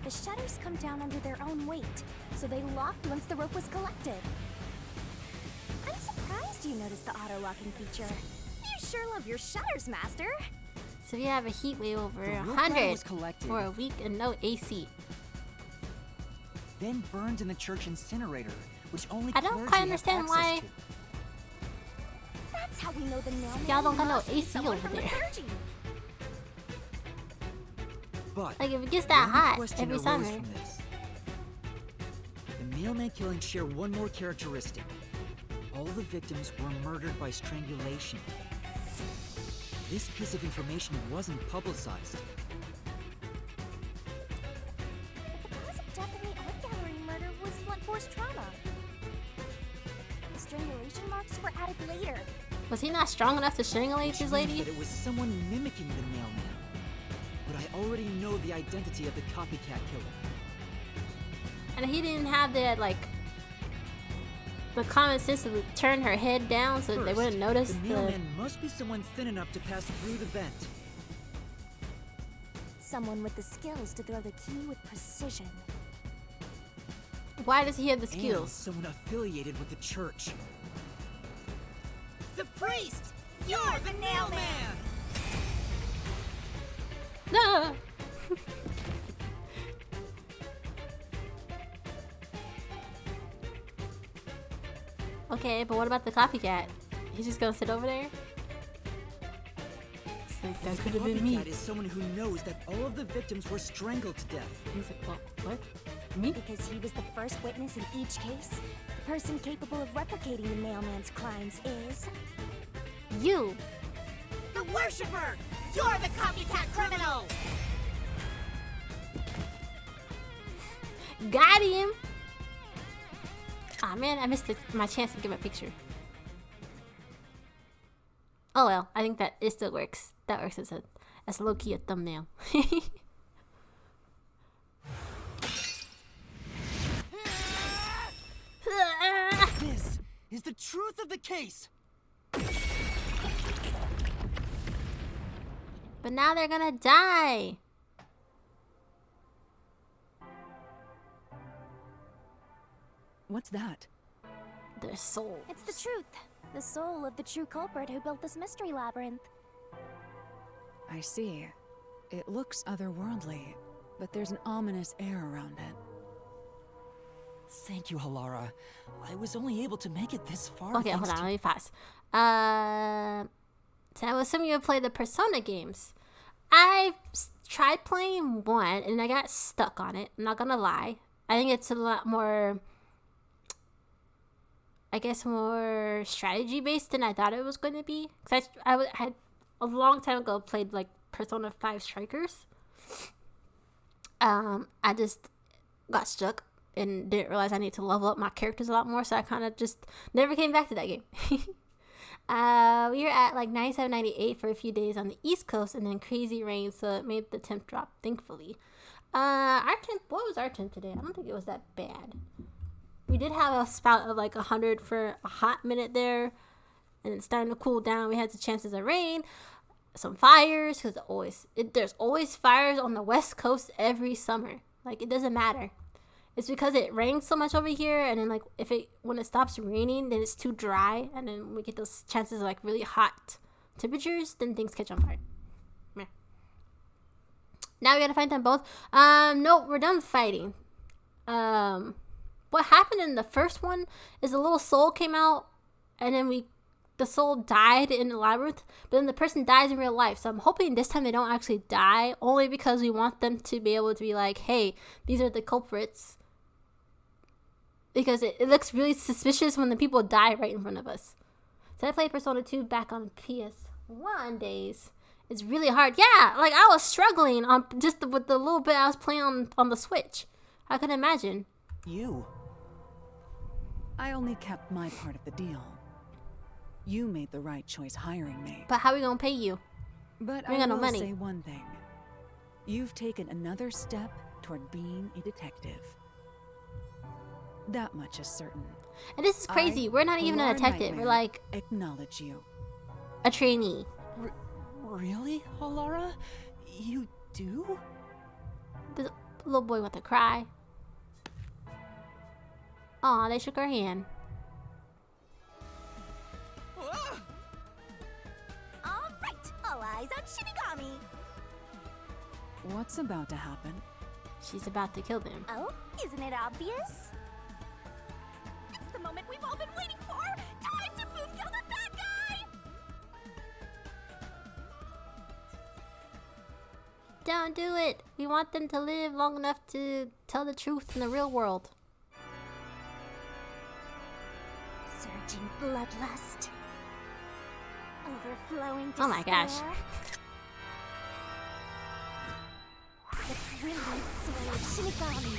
[SPEAKER 2] The shutters come down under their own weight, so they locked once the rope was collected. I'm surprised you noticed the auto-locking feature. You sure love your shutters, Master.
[SPEAKER 1] So we have a heat wave over
[SPEAKER 6] The rope ladder
[SPEAKER 1] 100
[SPEAKER 6] was collected,
[SPEAKER 1] for a week and no AC.
[SPEAKER 6] then burned in the church incinerator, which only
[SPEAKER 1] I don't
[SPEAKER 6] clergy
[SPEAKER 1] quite
[SPEAKER 6] have
[SPEAKER 1] understand
[SPEAKER 6] access
[SPEAKER 1] why-
[SPEAKER 6] to.
[SPEAKER 2] That's how we know the nailman
[SPEAKER 1] Y'all don't got no
[SPEAKER 2] must be
[SPEAKER 1] AC
[SPEAKER 2] someone
[SPEAKER 1] over
[SPEAKER 2] from the
[SPEAKER 1] there.
[SPEAKER 2] clergy.
[SPEAKER 6] But
[SPEAKER 1] Like if it gets that
[SPEAKER 6] one
[SPEAKER 1] hot
[SPEAKER 6] question
[SPEAKER 1] every
[SPEAKER 6] arose
[SPEAKER 1] summer.
[SPEAKER 6] from this. The mailman killings share one more characteristic. All the victims were murdered by strangulation. This piece of information wasn't publicized.
[SPEAKER 2] But the cause of death in the art gallery murder was blunt force trauma. The strangulation marks were added later.
[SPEAKER 1] Was he not strong enough to strangulate
[SPEAKER 6] Which
[SPEAKER 1] this
[SPEAKER 6] means
[SPEAKER 1] lady?
[SPEAKER 6] that it was someone mimicking the mailman. But I already know the identity of the copycat killer.
[SPEAKER 1] And he didn't have the common sense to turn her head down so they
[SPEAKER 6] First,
[SPEAKER 1] wouldn't notice
[SPEAKER 6] the mailman must be someone thin enough to pass through the vent.
[SPEAKER 2] Someone with the skills to throw the key with precision.
[SPEAKER 1] Why does he have the
[SPEAKER 6] And
[SPEAKER 1] skills?
[SPEAKER 6] someone affiliated with the church.
[SPEAKER 10] The priest! You're the nailman!
[SPEAKER 1] No. Okay, but what about the copycat? He's just gonna sit over there? It's like, that could have been me.
[SPEAKER 6] Copycat is someone who knows that all of the victims were strangled to death.
[SPEAKER 1] He's like, what? Me?
[SPEAKER 2] Because he was the first witness in each case, the person capable of replicating the mailman's crimes is...
[SPEAKER 1] You!
[SPEAKER 8] The worshiper! You're the copycat criminal!
[SPEAKER 1] Got him! Aw man, I missed my chance to get my picture. Oh well, I think that it still works. That works as low-key a thumbnail.
[SPEAKER 6] This is the truth of the case.
[SPEAKER 1] But now they're gonna die!
[SPEAKER 3] What's that?
[SPEAKER 1] Their souls.
[SPEAKER 2] It's the truth. The soul of the true culprit who built this mystery labyrinth.
[SPEAKER 3] I see. It looks otherworldly, but there's an ominous air around it.
[SPEAKER 6] Thank you, Halara. I was only able to make it this far.
[SPEAKER 1] Okay, hold
[SPEAKER 6] thanks
[SPEAKER 1] on,
[SPEAKER 6] to-
[SPEAKER 1] let me pause. So I was assuming you play the Persona games. I tried playing one and I got stuck on it. I'm not gonna lie. I think it's a lot more, I guess, more strategy based than I thought it was going to be. Cause I had a long time ago played like Persona 5 Strikers. I just got stuck and didn't realize I need to level up my characters a lot more, so I kind of just never came back to that game. We were at like 97, 98 for a few days on the East Coast, and then crazy rain, so it made the temp drop, thankfully. Our temp, what was our temp today? I don't think it was that bad. We did have a spout of like 100 for a hot minute there, and it's starting to cool down. We had the chances of rain, some fires, because there's always fires on the West Coast every summer. Like, it doesn't matter. It's because it rains so much over here, and then like when it stops raining, then it's too dry, and then we get those chances of like really hot temperatures, then things catch on fire. Meh. Now we gotta fight them both. No, we're done fighting. What happened in the first one is a little soul came out, and then the soul died in the labyrinth, but then the person dies in real life. So I'm hoping this time they don't actually die, only because we want them to be able to be like, hey, these are the culprits. Because it looks really suspicious when the people die right in front of us. So I played Persona 2 back on PS1 days. It's really hard. Yeah, like I was struggling on with the little bit I was playing on the Switch. I couldn't imagine.
[SPEAKER 3] You. I only kept my part of the deal. You made the right choice hiring me.
[SPEAKER 1] But how are we gonna pay you?
[SPEAKER 3] But
[SPEAKER 1] we
[SPEAKER 3] I
[SPEAKER 1] got no
[SPEAKER 3] will
[SPEAKER 1] money.
[SPEAKER 3] say one thing. You've taken another step toward being a detective. That much is certain.
[SPEAKER 1] And this is crazy. We're not even a detective. We're like
[SPEAKER 3] acknowledge you.
[SPEAKER 1] A trainee.
[SPEAKER 3] Really, Halara? You do?
[SPEAKER 1] The little boy went to cry. Aw, they shook her hand.
[SPEAKER 2] All right, all eyes on Shinigami.
[SPEAKER 3] What's about to happen?
[SPEAKER 1] She's about to kill them.
[SPEAKER 2] Oh, isn't it obvious? It's the moment we've all been waiting for. Time to boom kill the bad guy.
[SPEAKER 1] Don't do it. We want them to live long enough to tell the truth in the real world.
[SPEAKER 2] Surging bloodlust. Overflowing despair.
[SPEAKER 1] Oh my gosh.
[SPEAKER 2] The brilliant sway of Shinigami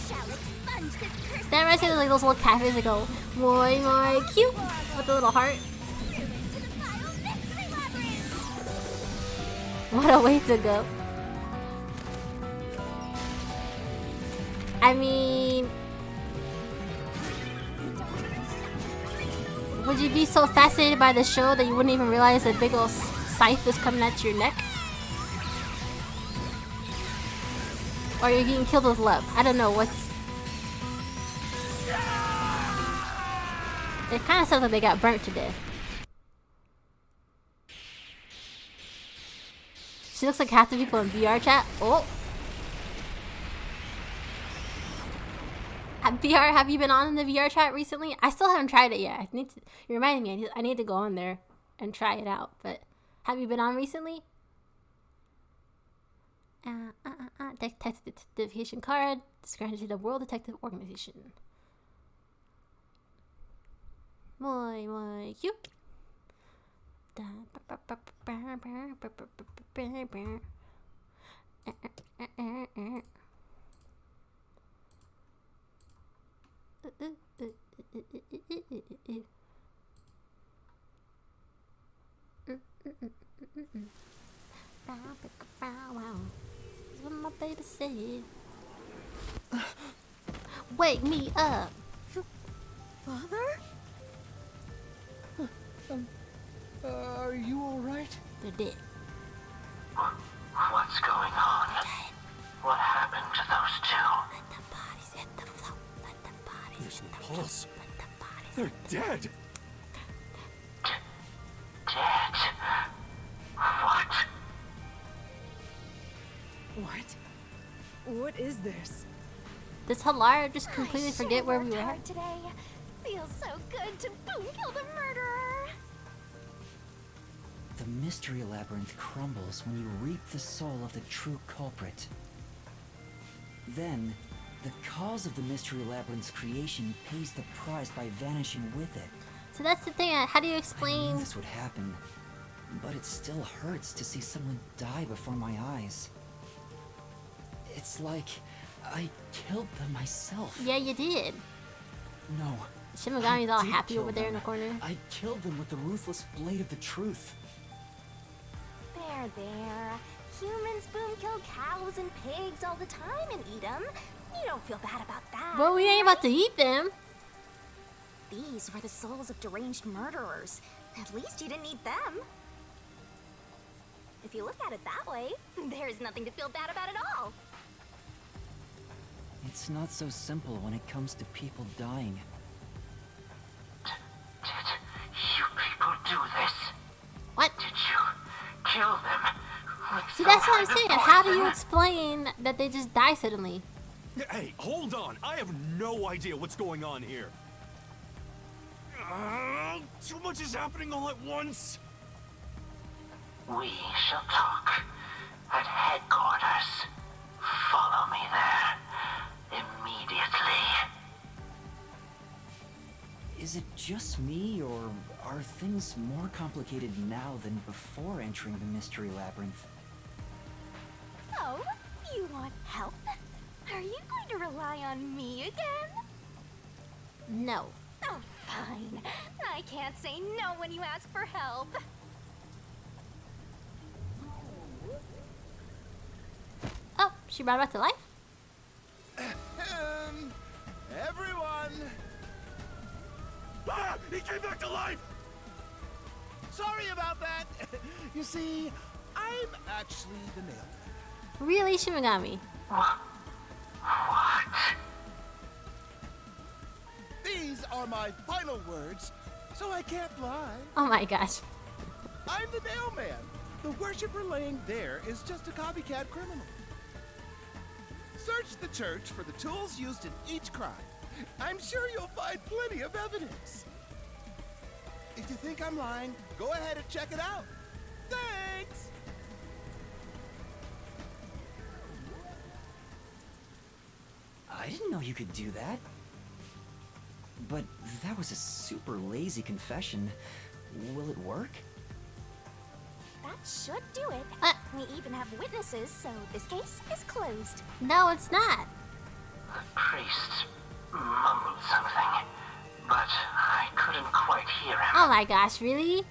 [SPEAKER 2] shall expunge this curse.
[SPEAKER 1] That reminds me of like those little cafes that go, moi cute, with the little heart. What a way to go. I mean, would you be so fascinated by the show that you wouldn't even realize a big old scythe is coming at your neck? Or you're getting killed with love? I don't know what's... It kind of sounds like they got burnt to death. She looks like half the people in VR chat. Oh! VR, have you been on in the VR chat recently? I still haven't tried it yet. You reminded me. I need to go on there and try it out. But have you been on recently? Detective card. It's granted to the World Detective Organization. Moi cute. That's what my baby said. Wake me up.
[SPEAKER 2] Father?
[SPEAKER 6] Are you alright?
[SPEAKER 1] They're dead.
[SPEAKER 5] What's going on? What happened to those two?
[SPEAKER 1] Let the bodies hit the floor. Let the bodies
[SPEAKER 7] There's
[SPEAKER 1] hit
[SPEAKER 7] no
[SPEAKER 1] the
[SPEAKER 7] pulse.
[SPEAKER 1] floor. Let the bodies
[SPEAKER 7] They're dead.
[SPEAKER 5] Dead? What?
[SPEAKER 3] What is this?
[SPEAKER 1] Does Halara just completely forget where we were?
[SPEAKER 2] Hard today. Feels so good to boom kill the murderer.
[SPEAKER 4] The mystery labyrinth crumbles when you reap the soul of the true culprit. Then, the cause of the mystery labyrinth's creation pays the price by vanishing with it.
[SPEAKER 1] So that's the thing. How do you
[SPEAKER 4] I
[SPEAKER 1] explain?
[SPEAKER 4] knew this would happen, but it still hurts to see someone die before my eyes. It's like I killed them myself.
[SPEAKER 1] Yeah, you did.
[SPEAKER 4] No.
[SPEAKER 1] Shimogami's all
[SPEAKER 4] I did
[SPEAKER 1] happy
[SPEAKER 4] kill
[SPEAKER 1] over there in
[SPEAKER 4] them.
[SPEAKER 1] the corner.
[SPEAKER 4] I killed them with the ruthless blade of the truth.
[SPEAKER 2] There. humans boom kill cows and pigs all the time and eat them. You don't feel bad about that.
[SPEAKER 1] Well, we ain't about to eat them.
[SPEAKER 2] These were the souls of deranged murderers. At least you didn't eat them. If you look at it that way, there's nothing to feel bad about at all.
[SPEAKER 4] It's not so simple when it comes to people dying.
[SPEAKER 5] Did you people do this?
[SPEAKER 1] What?
[SPEAKER 5] Did you kill them?
[SPEAKER 1] See, that's what I'm saying. How do you explain that they just die suddenly?
[SPEAKER 11] Hey, hold on. I have no idea what's going on here. Too much is happening all at once.
[SPEAKER 5] We shall talk at headquarters. Follow me there immediately.
[SPEAKER 4] Is it just me, or are things more complicated now than before entering the Mystery Labyrinth?
[SPEAKER 2] Oh, you want help? Are you going to rely on me again?
[SPEAKER 1] No.
[SPEAKER 2] Oh, fine. I can't say no when you ask for help.
[SPEAKER 1] Oh, she brought it back to life?
[SPEAKER 11] Everyone! Ah! He came back to life!
[SPEAKER 9] Sorry about that. You see, I'm actually the nail man.
[SPEAKER 1] Really, Shimigami?
[SPEAKER 5] What?
[SPEAKER 9] These are my final words, so I can't lie.
[SPEAKER 1] Oh my gosh.
[SPEAKER 9] I'm the nail man. The worshiper laying there is just a copycat criminal. Search the church for the tools used in each crime. I'm sure you'll find plenty of evidence. If you think I'm lying, go ahead and check it out. Thanks!
[SPEAKER 4] I didn't know you could do that. But that was a super lazy confession. Will it work?
[SPEAKER 2] That should do it. We even have witnesses, so this case is closed.
[SPEAKER 1] No, it's not.
[SPEAKER 5] The priest mumbled something, but I couldn't quite hear him.
[SPEAKER 1] Oh my gosh, really?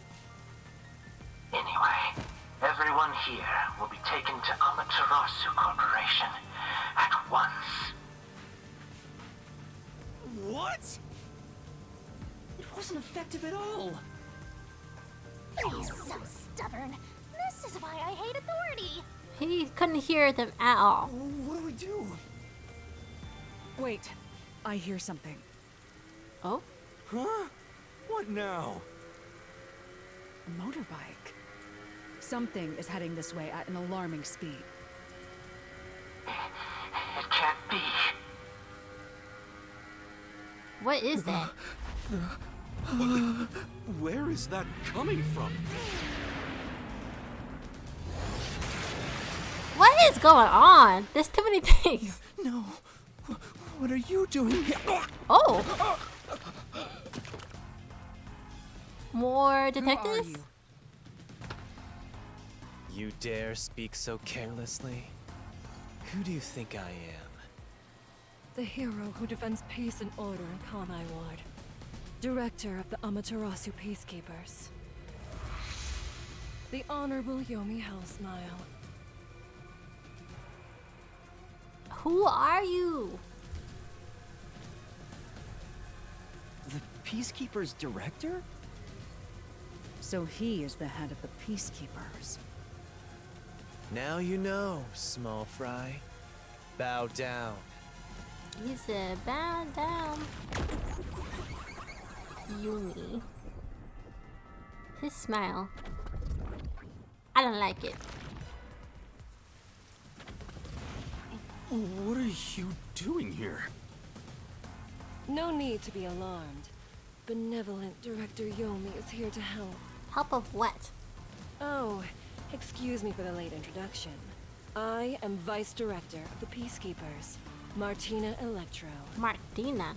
[SPEAKER 5] Anyway, everyone here will be taken to Amaterasu Corporation at once.
[SPEAKER 11] What?
[SPEAKER 4] It wasn't effective at all.
[SPEAKER 2] He's so stubborn. This is why I hate authority.
[SPEAKER 1] He couldn't hear them at all.
[SPEAKER 4] What do we do?
[SPEAKER 3] Wait, I hear something.
[SPEAKER 1] Oh?
[SPEAKER 11] Huh? What now?
[SPEAKER 3] A motorbike. Something is heading this way at an alarming speed.
[SPEAKER 5] It can't be.
[SPEAKER 1] What is that?
[SPEAKER 11] Where is that coming from?
[SPEAKER 1] What is going on? There's too many things.
[SPEAKER 9] No. What are you doing here?
[SPEAKER 1] Oh. More
[SPEAKER 3] Who
[SPEAKER 1] detectives?
[SPEAKER 3] are you?
[SPEAKER 12] You dare speak so carelessly? Who do you think I am?
[SPEAKER 13] The hero who defends peace and order in Kanai Ward. Director of the Amaterasu Peacekeepers. The Honorable Yomi Hellsmile.
[SPEAKER 1] Who are you?
[SPEAKER 4] The Peacekeeper's director?
[SPEAKER 3] So he is the head of the Peacekeepers.
[SPEAKER 12] Now you know, small fry. Bow down.
[SPEAKER 1] He said, bow down. Yumi. His smile. I don't like it.
[SPEAKER 11] What are you doing here?
[SPEAKER 13] No need to be alarmed. Benevolent Director Yomi is here to help.
[SPEAKER 1] Help of what?
[SPEAKER 13] Oh, excuse me for the late introduction. I am Vice Director of the Peacekeepers, Martina Electro.
[SPEAKER 1] Martina.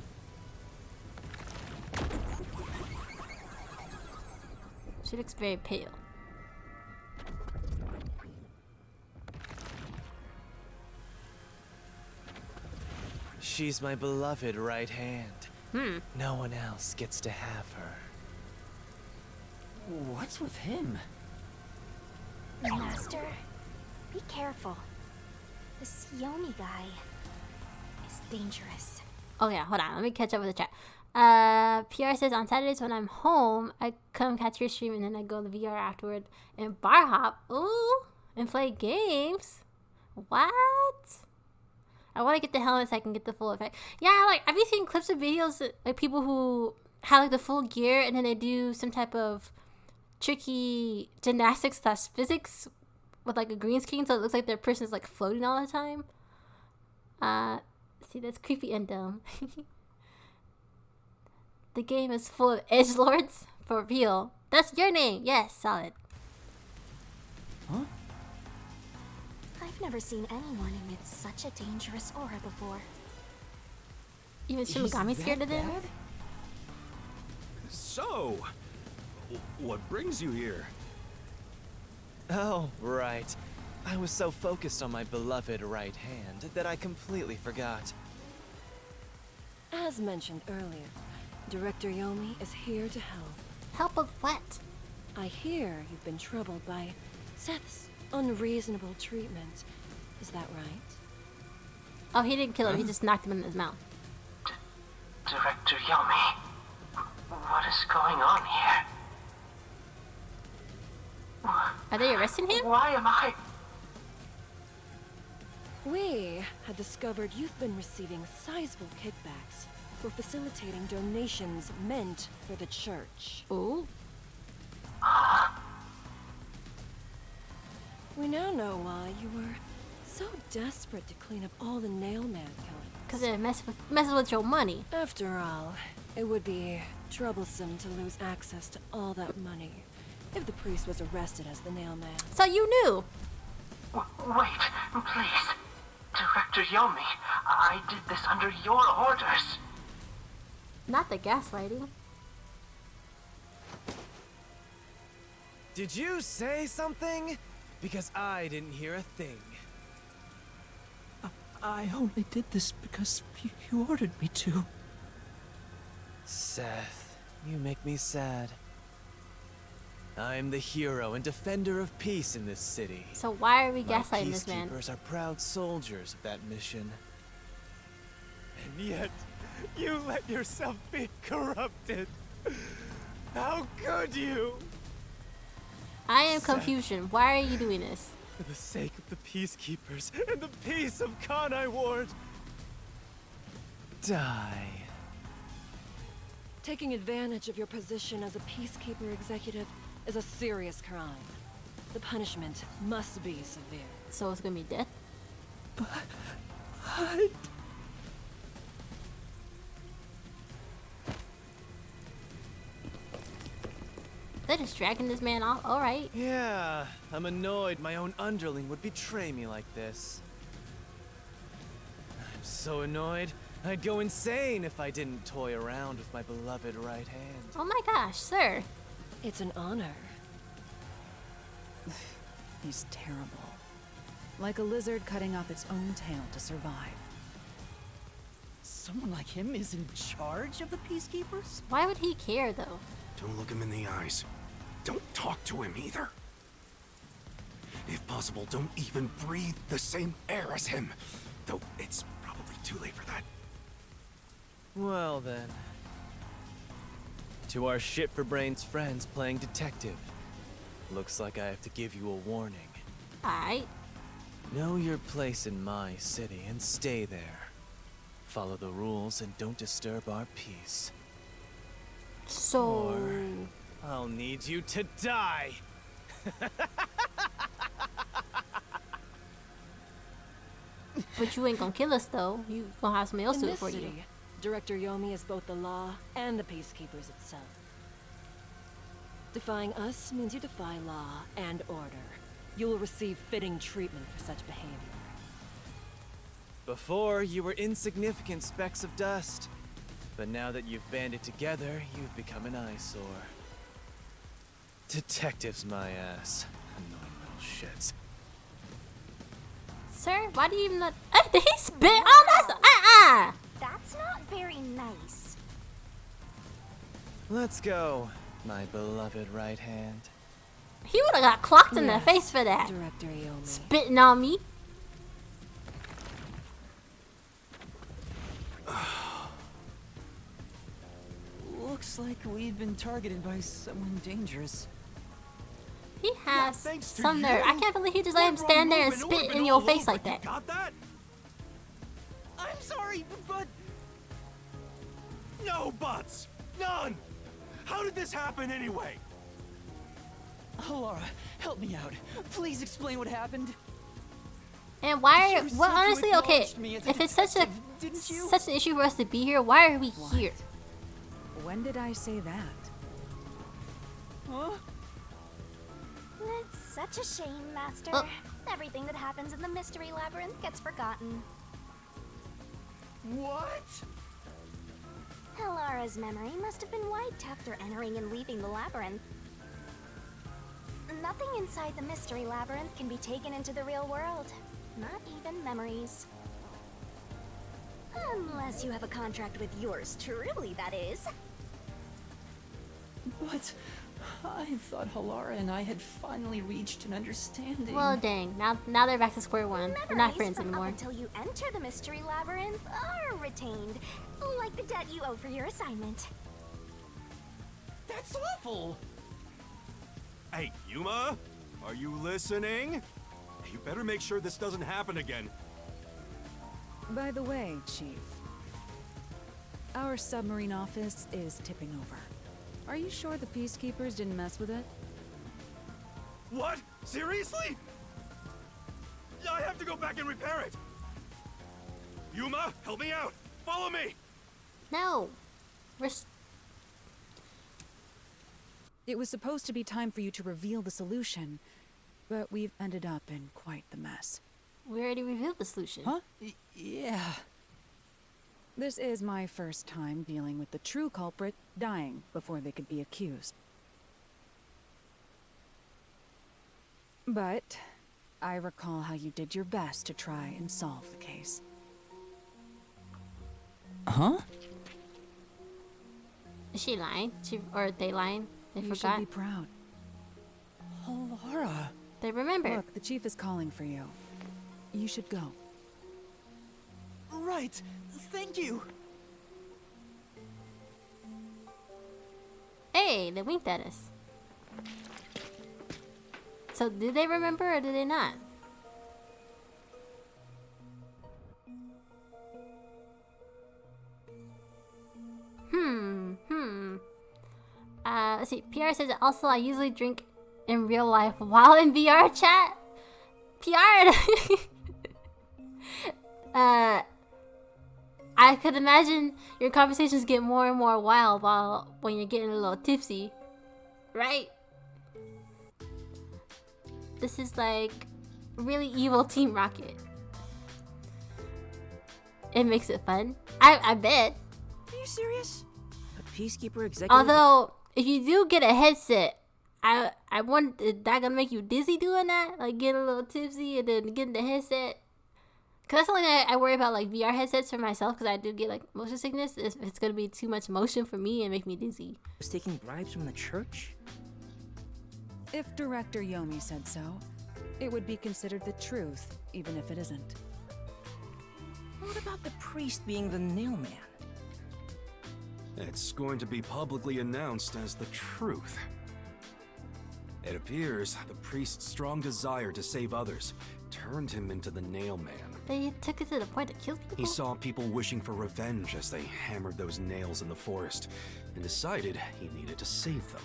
[SPEAKER 1] She looks very pale.
[SPEAKER 12] She's my beloved right hand. No one else gets to have her.
[SPEAKER 4] What's with him?
[SPEAKER 2] Master, Be careful. This Yomi guy is dangerous.
[SPEAKER 1] Oh yeah, hold on. Let me catch up with the chat. PR says on Saturdays when I'm home, I come catch your stream and then I go to VR afterward and bar hop. Ooh, and play games. What? I want to get the helmet so I can get the full effect. Yeah, like, have you seen clips of videos like people who have like the full gear and then they do some type of tricky gymnastics / physics with like a green screen so it looks like their person is like floating all the time? See, that's creepy and dumb. The game is full of edgelords for real. That's your name. Yes, solid.
[SPEAKER 6] Huh?
[SPEAKER 2] I've never seen anyone emit such a dangerous aura before.
[SPEAKER 1] Even Shimigami's scared of them?
[SPEAKER 11] So, what brings you here?
[SPEAKER 12] Oh, right. I was so focused on my beloved right hand that I completely forgot.
[SPEAKER 13] As mentioned earlier, Director Yomi is here to help.
[SPEAKER 1] Help with what?
[SPEAKER 13] I hear you've been troubled by Seth's unreasonable treatment. Is that right?
[SPEAKER 1] Oh, he didn't kill him. He just knocked him in his mouth.
[SPEAKER 5] Director Yomi, what is going on here?
[SPEAKER 1] Are they arresting him?
[SPEAKER 5] Why am I...
[SPEAKER 13] We had discovered you've been receiving sizable kickbacks for facilitating donations meant for the church.
[SPEAKER 1] Ooh.
[SPEAKER 13] We now know why you were so desperate to clean up all the Nailman killings.
[SPEAKER 1] Because it messes with your money.
[SPEAKER 13] After all, it would be troublesome to lose access to all that money if the priest was arrested as the Nailman.
[SPEAKER 1] So you knew?
[SPEAKER 5] Wait, please. Director Yomi, I did this under your orders.
[SPEAKER 1] Not the gaslighting.
[SPEAKER 12] Did you say something? Because I didn't hear a thing.
[SPEAKER 4] I only did this because you ordered me to.
[SPEAKER 12] Seth, you make me sad. I'm the hero and defender of peace in this city.
[SPEAKER 1] So why are we
[SPEAKER 12] My
[SPEAKER 1] gaslighting this man?
[SPEAKER 12] peacekeepers are proud soldiers of that mission. And yet, you let yourself be corrupted. How could you?
[SPEAKER 1] I am confusion. Why are you doing this?
[SPEAKER 12] For the sake of the peacekeepers and the peace of Kanai Ward. Die.
[SPEAKER 13] Taking advantage of your position as a peacekeeper executive is a serious crime. The punishment must be severe.
[SPEAKER 1] So it's gonna be death?
[SPEAKER 4] But...
[SPEAKER 1] They're just dragging this man off. Alright.
[SPEAKER 12] Yeah, I'm annoyed my own underling would betray me like this. I'm so annoyed, I'd go insane if I didn't toy around with my beloved right hand.
[SPEAKER 1] Oh my gosh, sir.
[SPEAKER 13] It's an honor.
[SPEAKER 3] He's terrible. Like a lizard cutting off its own tail to survive.
[SPEAKER 6] Someone like him is in charge of the Peacekeepers?
[SPEAKER 1] Why would he care, though?
[SPEAKER 7] Don't look him in the eyes. Don't talk to him either. If possible, don't even breathe the same air as him. Though it's probably too late for that.
[SPEAKER 12] Well then. To our shit-for-brains friends playing detective. Looks like I have to give you a warning.
[SPEAKER 1] Alright.
[SPEAKER 12] Know your place in my city and stay there. Follow the rules and don't disturb our peace.
[SPEAKER 1] So...
[SPEAKER 12] Or I'll need you to die!
[SPEAKER 1] But you ain't gonna kill us, though. You gonna have somebody else
[SPEAKER 13] In
[SPEAKER 1] do it
[SPEAKER 13] this
[SPEAKER 1] for you.
[SPEAKER 13] city, Director Yomi is both the law and the peacekeepers itself. Defying us means you defy law and order. You will receive fitting treatment for such behavior.
[SPEAKER 12] Before, you were insignificant specks of dust. But now that you've banded together, you've become an eyesore. Detectives, my ass. Annoying little shits.
[SPEAKER 1] Sir, why do you even let... Did he spit on us?
[SPEAKER 2] That's not very nice.
[SPEAKER 12] Let's go, my beloved right hand.
[SPEAKER 1] He would have got clocked in the
[SPEAKER 13] Yes,
[SPEAKER 1] face for that.
[SPEAKER 13] Director Yomi.
[SPEAKER 1] Spitting on me.
[SPEAKER 6] Looks like we've been targeted by someone dangerous.
[SPEAKER 1] He has
[SPEAKER 7] thanks to
[SPEAKER 1] some nerve.
[SPEAKER 7] you.
[SPEAKER 1] I can't believe you just let him stand there and spit in your face like that.
[SPEAKER 7] Got that?
[SPEAKER 6] I'm sorry, but
[SPEAKER 7] No buts! None! How did this happen anyway?
[SPEAKER 6] Laura, help me out. Please explain what happened.
[SPEAKER 1] And why are
[SPEAKER 6] You
[SPEAKER 1] well
[SPEAKER 6] said you
[SPEAKER 1] honestly okay,
[SPEAKER 6] acknowledged me as a
[SPEAKER 1] if it's such a
[SPEAKER 6] detective, didn't you?
[SPEAKER 1] such an issue for us to be here, why are we here?
[SPEAKER 3] When did I say that?
[SPEAKER 6] Huh?
[SPEAKER 2] It's such a shame, Master.
[SPEAKER 1] Oh.
[SPEAKER 2] Everything that happens in the Mystery Labyrinth gets forgotten.
[SPEAKER 6] What?
[SPEAKER 2] Halara's memory must have been wiped after entering and leaving the labyrinth. Nothing inside the Mystery Labyrinth can be taken into the real world. Not even memories. Unless you have a contract with yours truly, that is.
[SPEAKER 6] But I thought Halara and I had finally reached an understanding.
[SPEAKER 1] Well dang, now they're back to square one. They're not friends
[SPEAKER 2] Memories from
[SPEAKER 1] anymore.
[SPEAKER 2] up until you enter the Mystery Labyrinth are retained, like the debt you owe for your assignment.
[SPEAKER 6] That's awful.
[SPEAKER 7] Hey, Yuma? Are you listening? You better make sure this doesn't happen again.
[SPEAKER 3] By the way, Chief, our submarine office is tipping over. Are you sure the Peacekeepers didn't mess with it?
[SPEAKER 7] What? Seriously? I have to go back and repair it. Yuma, help me out. Follow me.
[SPEAKER 1] No.
[SPEAKER 3] It was supposed to be time for you to reveal the solution, but we've ended up in quite the mess.
[SPEAKER 1] We already revealed the solution.
[SPEAKER 3] Huh? Yeah. This is my first time dealing with the true culprit dying before they could be accused. But I recall how you did your best to try and solve the case.
[SPEAKER 6] Huh?
[SPEAKER 1] Is she lying? Or are they lying? They
[SPEAKER 3] You
[SPEAKER 1] forgot.
[SPEAKER 3] should be proud.
[SPEAKER 6] Halara.
[SPEAKER 1] They remember.
[SPEAKER 3] Look, the chief is calling for you. You should go.
[SPEAKER 6] Right. Thank you.
[SPEAKER 1] Hey, they winked at us. So did they remember or did they not? Let's see. PR says also I usually drink in real life while in VR chat. PR. I could imagine your conversations get more and more wild when you're getting a little tipsy, right? This is like really evil Team Rocket. It makes it fun. I bet.
[SPEAKER 4] Are you serious? A Peacekeeper executive?
[SPEAKER 1] Although, if you do get a headset, I wonder, is that gonna make you dizzy doing that? Like get a little tipsy and then getting the headset? Cause that's something I worry about, like VR headsets for myself, because I do get like motion sickness. If it's gonna be too much motion for me and make me dizzy.
[SPEAKER 4] Was taking bribes from the church?
[SPEAKER 3] If Director Yomi said so, it would be considered the truth, even if it isn't.
[SPEAKER 4] What about the priest being the nail man?
[SPEAKER 7] It's going to be publicly announced as the truth. It appears the priest's strong desire to save others turned him into the nail man.
[SPEAKER 1] They took it to the point to kill people?
[SPEAKER 7] He saw people wishing for revenge as they hammered those nails in the forest, and decided he needed to save them.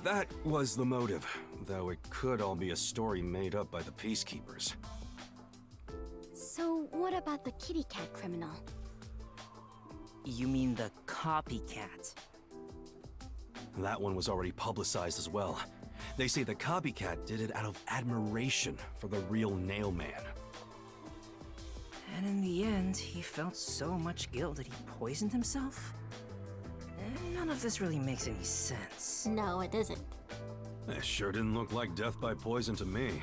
[SPEAKER 7] That was the motive, though it could all be a story made up by the Peacekeepers.
[SPEAKER 2] So, what about the kitty cat criminal?
[SPEAKER 4] You mean the copycat?
[SPEAKER 7] That one was already publicized as well. They say the copycat did it out of admiration for the real nail man.
[SPEAKER 4] And in the end, he felt so much guilt that he poisoned himself? None of this really makes any sense.
[SPEAKER 1] No, it doesn't.
[SPEAKER 7] It sure didn't look like death by poison to me.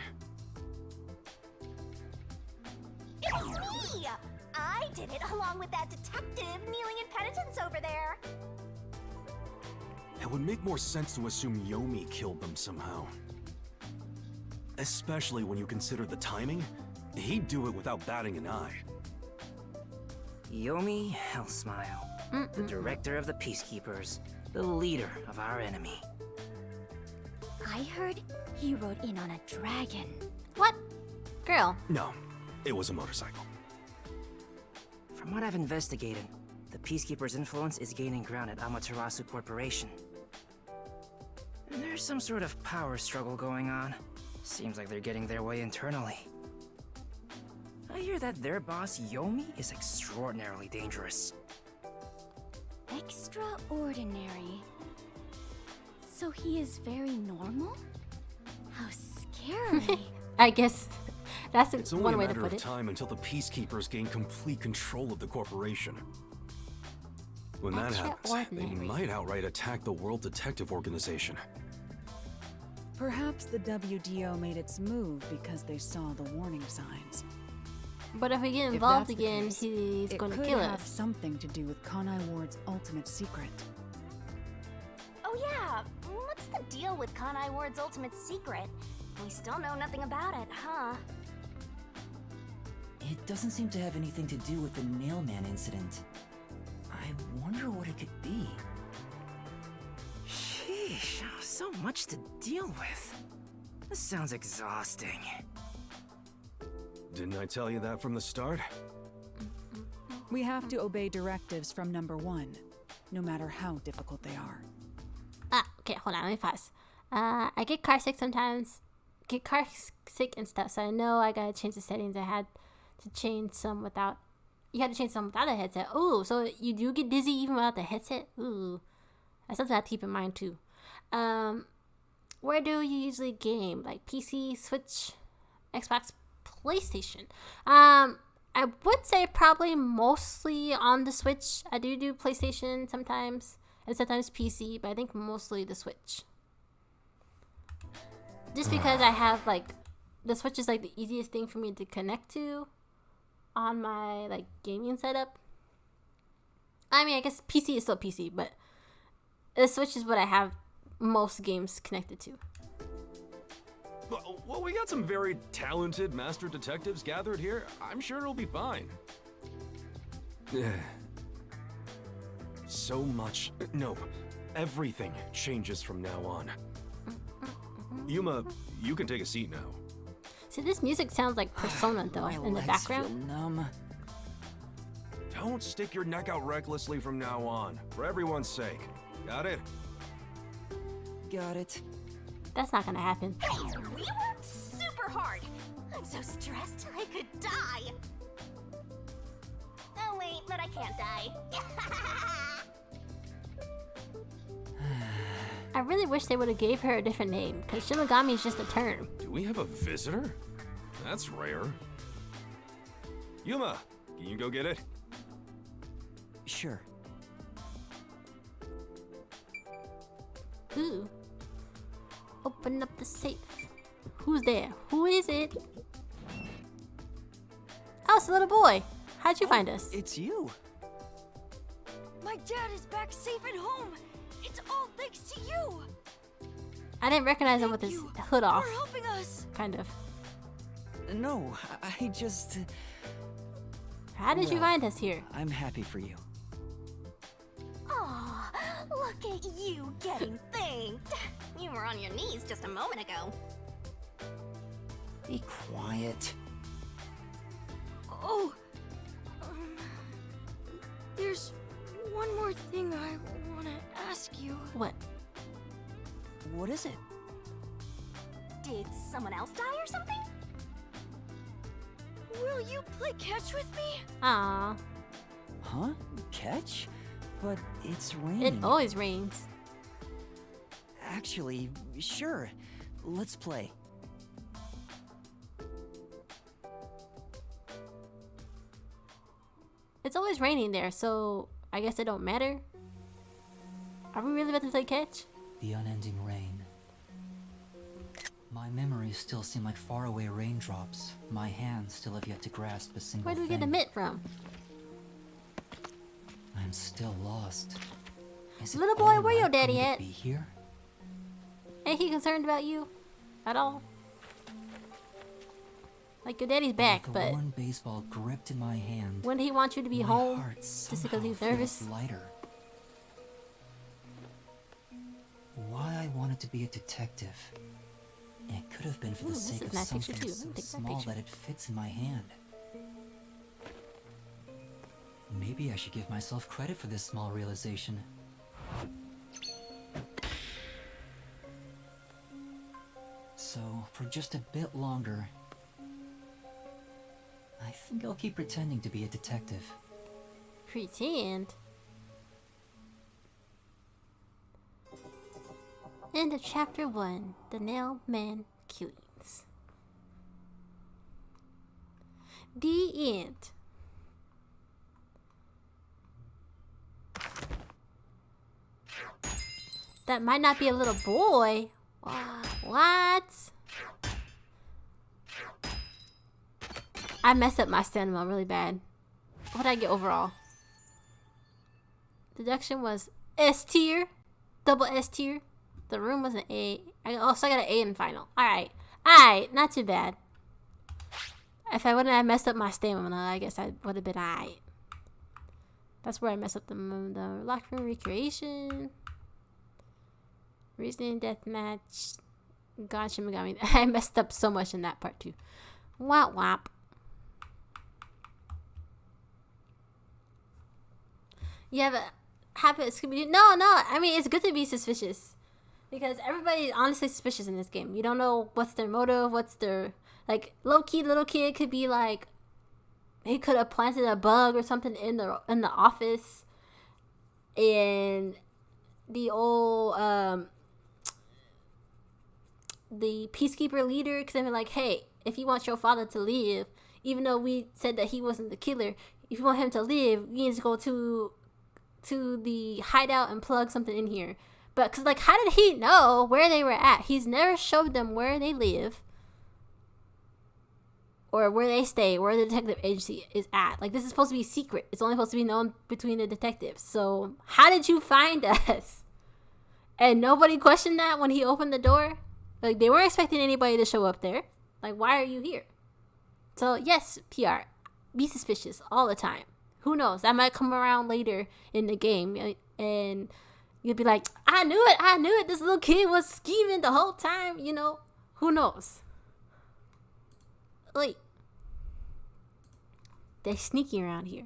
[SPEAKER 2] It's me! I did it along with that detective kneeling in penitence over there.
[SPEAKER 7] It would make more sense to assume Yomi killed them somehow. Especially when you consider the timing. He'd do it without batting an eye.
[SPEAKER 14] Yomi Hellsmile, the director of the Peacekeepers, the leader of our enemy.
[SPEAKER 2] I heard he rode in on a dragon.
[SPEAKER 1] What? Girl.
[SPEAKER 7] No, it was a motorcycle.
[SPEAKER 14] From what I've investigated, the Peacekeepers' influence is gaining ground at Amaterasu Corporation. There's some sort of power struggle going on. Seems like they're getting their way internally. I hear that their boss, Yomi, is extraordinarily dangerous.
[SPEAKER 2] Extraordinary. So he is very normal? How scary.
[SPEAKER 1] I guess that's
[SPEAKER 7] It's
[SPEAKER 1] one
[SPEAKER 7] only
[SPEAKER 1] way
[SPEAKER 7] a
[SPEAKER 1] to
[SPEAKER 7] matter
[SPEAKER 1] put
[SPEAKER 7] of
[SPEAKER 1] it.
[SPEAKER 7] time until the Peacekeepers gain complete control of the corporation. When that happens, they
[SPEAKER 1] Extraordinary.
[SPEAKER 7] might outright attack the World Detective Organization.
[SPEAKER 3] Perhaps the WDO made its move because they saw the warning signs.
[SPEAKER 1] But if we get
[SPEAKER 3] If
[SPEAKER 1] involved
[SPEAKER 3] that's the
[SPEAKER 1] again,
[SPEAKER 3] case,
[SPEAKER 1] he's
[SPEAKER 3] it
[SPEAKER 1] going to
[SPEAKER 3] could
[SPEAKER 1] kill
[SPEAKER 3] have
[SPEAKER 1] us.
[SPEAKER 3] something to do with Kanai Ward's ultimate secret.
[SPEAKER 2] Oh yeah, what's the deal with Kanai Ward's ultimate secret? We still know nothing about it, huh?
[SPEAKER 4] It doesn't seem to have anything to do with the Nailman incident. I wonder what it could be.
[SPEAKER 14] Sheesh, so much to deal with. This sounds exhausting.
[SPEAKER 7] Didn't I tell you that from the start?
[SPEAKER 3] We have to obey directives from number 1, no matter how difficult they are.
[SPEAKER 1] Okay, hold on, let me pause. I get car sick sometimes. Get car sick and stuff, so I know I gotta change the settings. I had to change some without. You had to change some without a headset. Ooh, so you do get dizzy even without the headset? Ooh. That's something I have to keep in mind too. Where do you usually game? Like PC, Switch, Xbox, PlayStation? I would say probably mostly on the Switch. I do PlayStation sometimes, and sometimes PC, but I think mostly the Switch. Just because I have, like, the Switch is, like, the easiest thing for me to connect to on my, like, gaming setup. I mean, I guess PC is still PC, but the Switch is what I have most games connected to.
[SPEAKER 7] Well, we got some very talented master detectives gathered here. I'm sure it'll be fine. So much. No, everything changes from now on. Yuma, you can take a seat now.
[SPEAKER 1] See, this music sounds like Persona, though, in the background.
[SPEAKER 4] Numb.
[SPEAKER 7] Don't stick your neck out recklessly from now on, for everyone's sake. Got it?
[SPEAKER 4] Got it.
[SPEAKER 1] That's not gonna happen.
[SPEAKER 2] Hey, we worked super hard. I'm so stressed I could die. Oh wait, but I can't die.
[SPEAKER 1] I really wish they would have gave her a different name, because Shimigami is just a term.
[SPEAKER 7] Do we have a visitor? That's rare. Yuma, can you go get it?
[SPEAKER 4] Sure.
[SPEAKER 1] Ooh. Open up the safe. Who's there? Who is it? Oh, it's a little boy. How'd you find us?
[SPEAKER 4] It's you.
[SPEAKER 2] My dad is back safe at home. It's all thanks to you.
[SPEAKER 1] I didn't recognize him with his hood off.
[SPEAKER 2] For helping us.
[SPEAKER 1] Kind of.
[SPEAKER 4] No, I just...
[SPEAKER 1] How did you
[SPEAKER 4] Well,
[SPEAKER 1] find us here?
[SPEAKER 4] I'm happy for you.
[SPEAKER 2] Aw, look at you getting thanked. You were on your knees just a moment ago.
[SPEAKER 4] Be quiet.
[SPEAKER 2] Oh, there's one more thing I want to ask you.
[SPEAKER 1] What?
[SPEAKER 4] What is it?
[SPEAKER 2] Did someone else die or something? Will you play catch with me?
[SPEAKER 1] Aww.
[SPEAKER 4] Huh? Catch? But it's
[SPEAKER 1] It
[SPEAKER 4] raining.
[SPEAKER 1] always rains.
[SPEAKER 4] Actually, sure. Let's play.
[SPEAKER 1] It's always raining there, so I guess it don't matter. Are we really about to play catch?
[SPEAKER 15] The unending rain. My memories still seem like faraway raindrops. My hands still have yet to grasp a single
[SPEAKER 1] Where do we
[SPEAKER 15] thing.
[SPEAKER 1] get the mitt from?
[SPEAKER 15] I'm still lost. Is it
[SPEAKER 1] Little boy,
[SPEAKER 15] all
[SPEAKER 1] where your
[SPEAKER 15] right for
[SPEAKER 1] daddy
[SPEAKER 15] me to
[SPEAKER 1] at?
[SPEAKER 15] be here?
[SPEAKER 1] Ain't he concerned about you at all? Like, your daddy's back,
[SPEAKER 15] With a
[SPEAKER 1] but
[SPEAKER 15] worn baseball gripped in my hand,
[SPEAKER 1] wouldn't he want you to be
[SPEAKER 15] my
[SPEAKER 1] home
[SPEAKER 15] heart
[SPEAKER 1] just because
[SPEAKER 15] somehow
[SPEAKER 1] he's
[SPEAKER 15] feels
[SPEAKER 1] nervous?
[SPEAKER 15] lighter. Why I wanted to be a detective. It could have been for the
[SPEAKER 1] This
[SPEAKER 15] sake
[SPEAKER 1] is
[SPEAKER 15] of
[SPEAKER 1] nice picture
[SPEAKER 15] something
[SPEAKER 1] too.
[SPEAKER 15] so
[SPEAKER 1] Take that
[SPEAKER 15] small
[SPEAKER 1] picture.
[SPEAKER 15] that it fits in my hand. Maybe I should give myself credit for this small realization. So, for just a bit longer, I think I'll keep pretending to be a detective.
[SPEAKER 1] Pretend. End of chapter 1, The Nail Man Killings. The end. That might not be a little boy. What? I messed up my stamina really bad. What did I get overall? Deduction was S tier. Double S tier. The room was an A. So I got an A in final. Alright. Alright. Not too bad. If I wouldn't have messed up my stamina, I guess I would have been alright. That's where I messed up the locker room recreation. Reasoning deathmatch. Gosh, Megami. I messed up so much in that part too. Wop wop. You have a habit of Scooby-Doo? No. I mean, it's good to be suspicious. Because everybody is honestly suspicious in this game. You don't know what's their motive, what's their... Like, low-key little kid could be like... He could have planted a bug or something in the office. And the old... the peacekeeper leader could have been like, hey, if you want your father to live, even though we said that he wasn't the killer, if you want him to live, you need to go to the hideout and plug something in here. But because, like, how did he know where they were at? He's never showed them where they live or where they stay, where the detective agency is at. Like, this is supposed to be secret. It's only supposed to be known between the detectives. So how did you find us? And nobody questioned that when he opened the door? Like, they weren't expecting anybody to show up there. Like, why are you here? So, yes, PR. Be suspicious all the time. Who knows? That might come around later in the game. And you'll be like, I knew it. This little kid was scheming the whole time, you know. Who knows? Like, they're sneaky around here.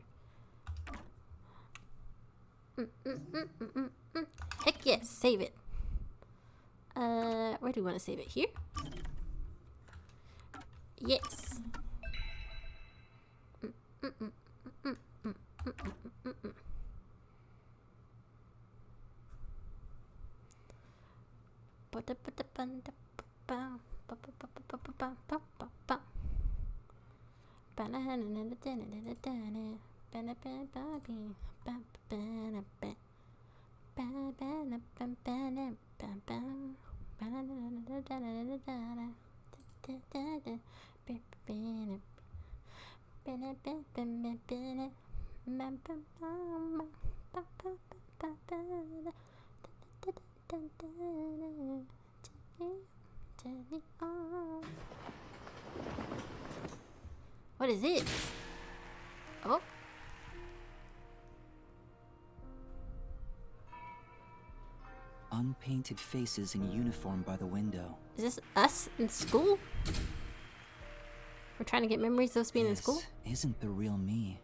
[SPEAKER 1] Heck yes, save it. Where do we want to save it? Here? Yes. What is it? Oh.
[SPEAKER 15] Unpainted faces in uniform by the window.
[SPEAKER 1] Is this us in school? We're trying to get memories of us being in school?
[SPEAKER 15] Isn't the real me.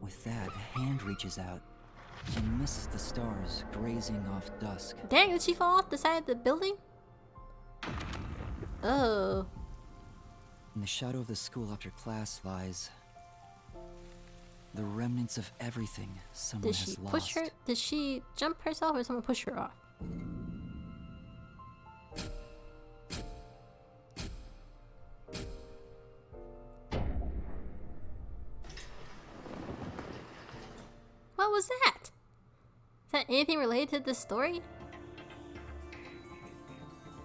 [SPEAKER 15] With that, a hand reaches out and misses the stars grazing off dusk.
[SPEAKER 1] Dang, did she fall off the side of the building? Oh.
[SPEAKER 15] In the shadow of the school after class lies the remnants of everything someone
[SPEAKER 1] Did she
[SPEAKER 15] has lost.
[SPEAKER 1] push her? Did she jump herself or someone push her off? What was that? Is that anything related to this story?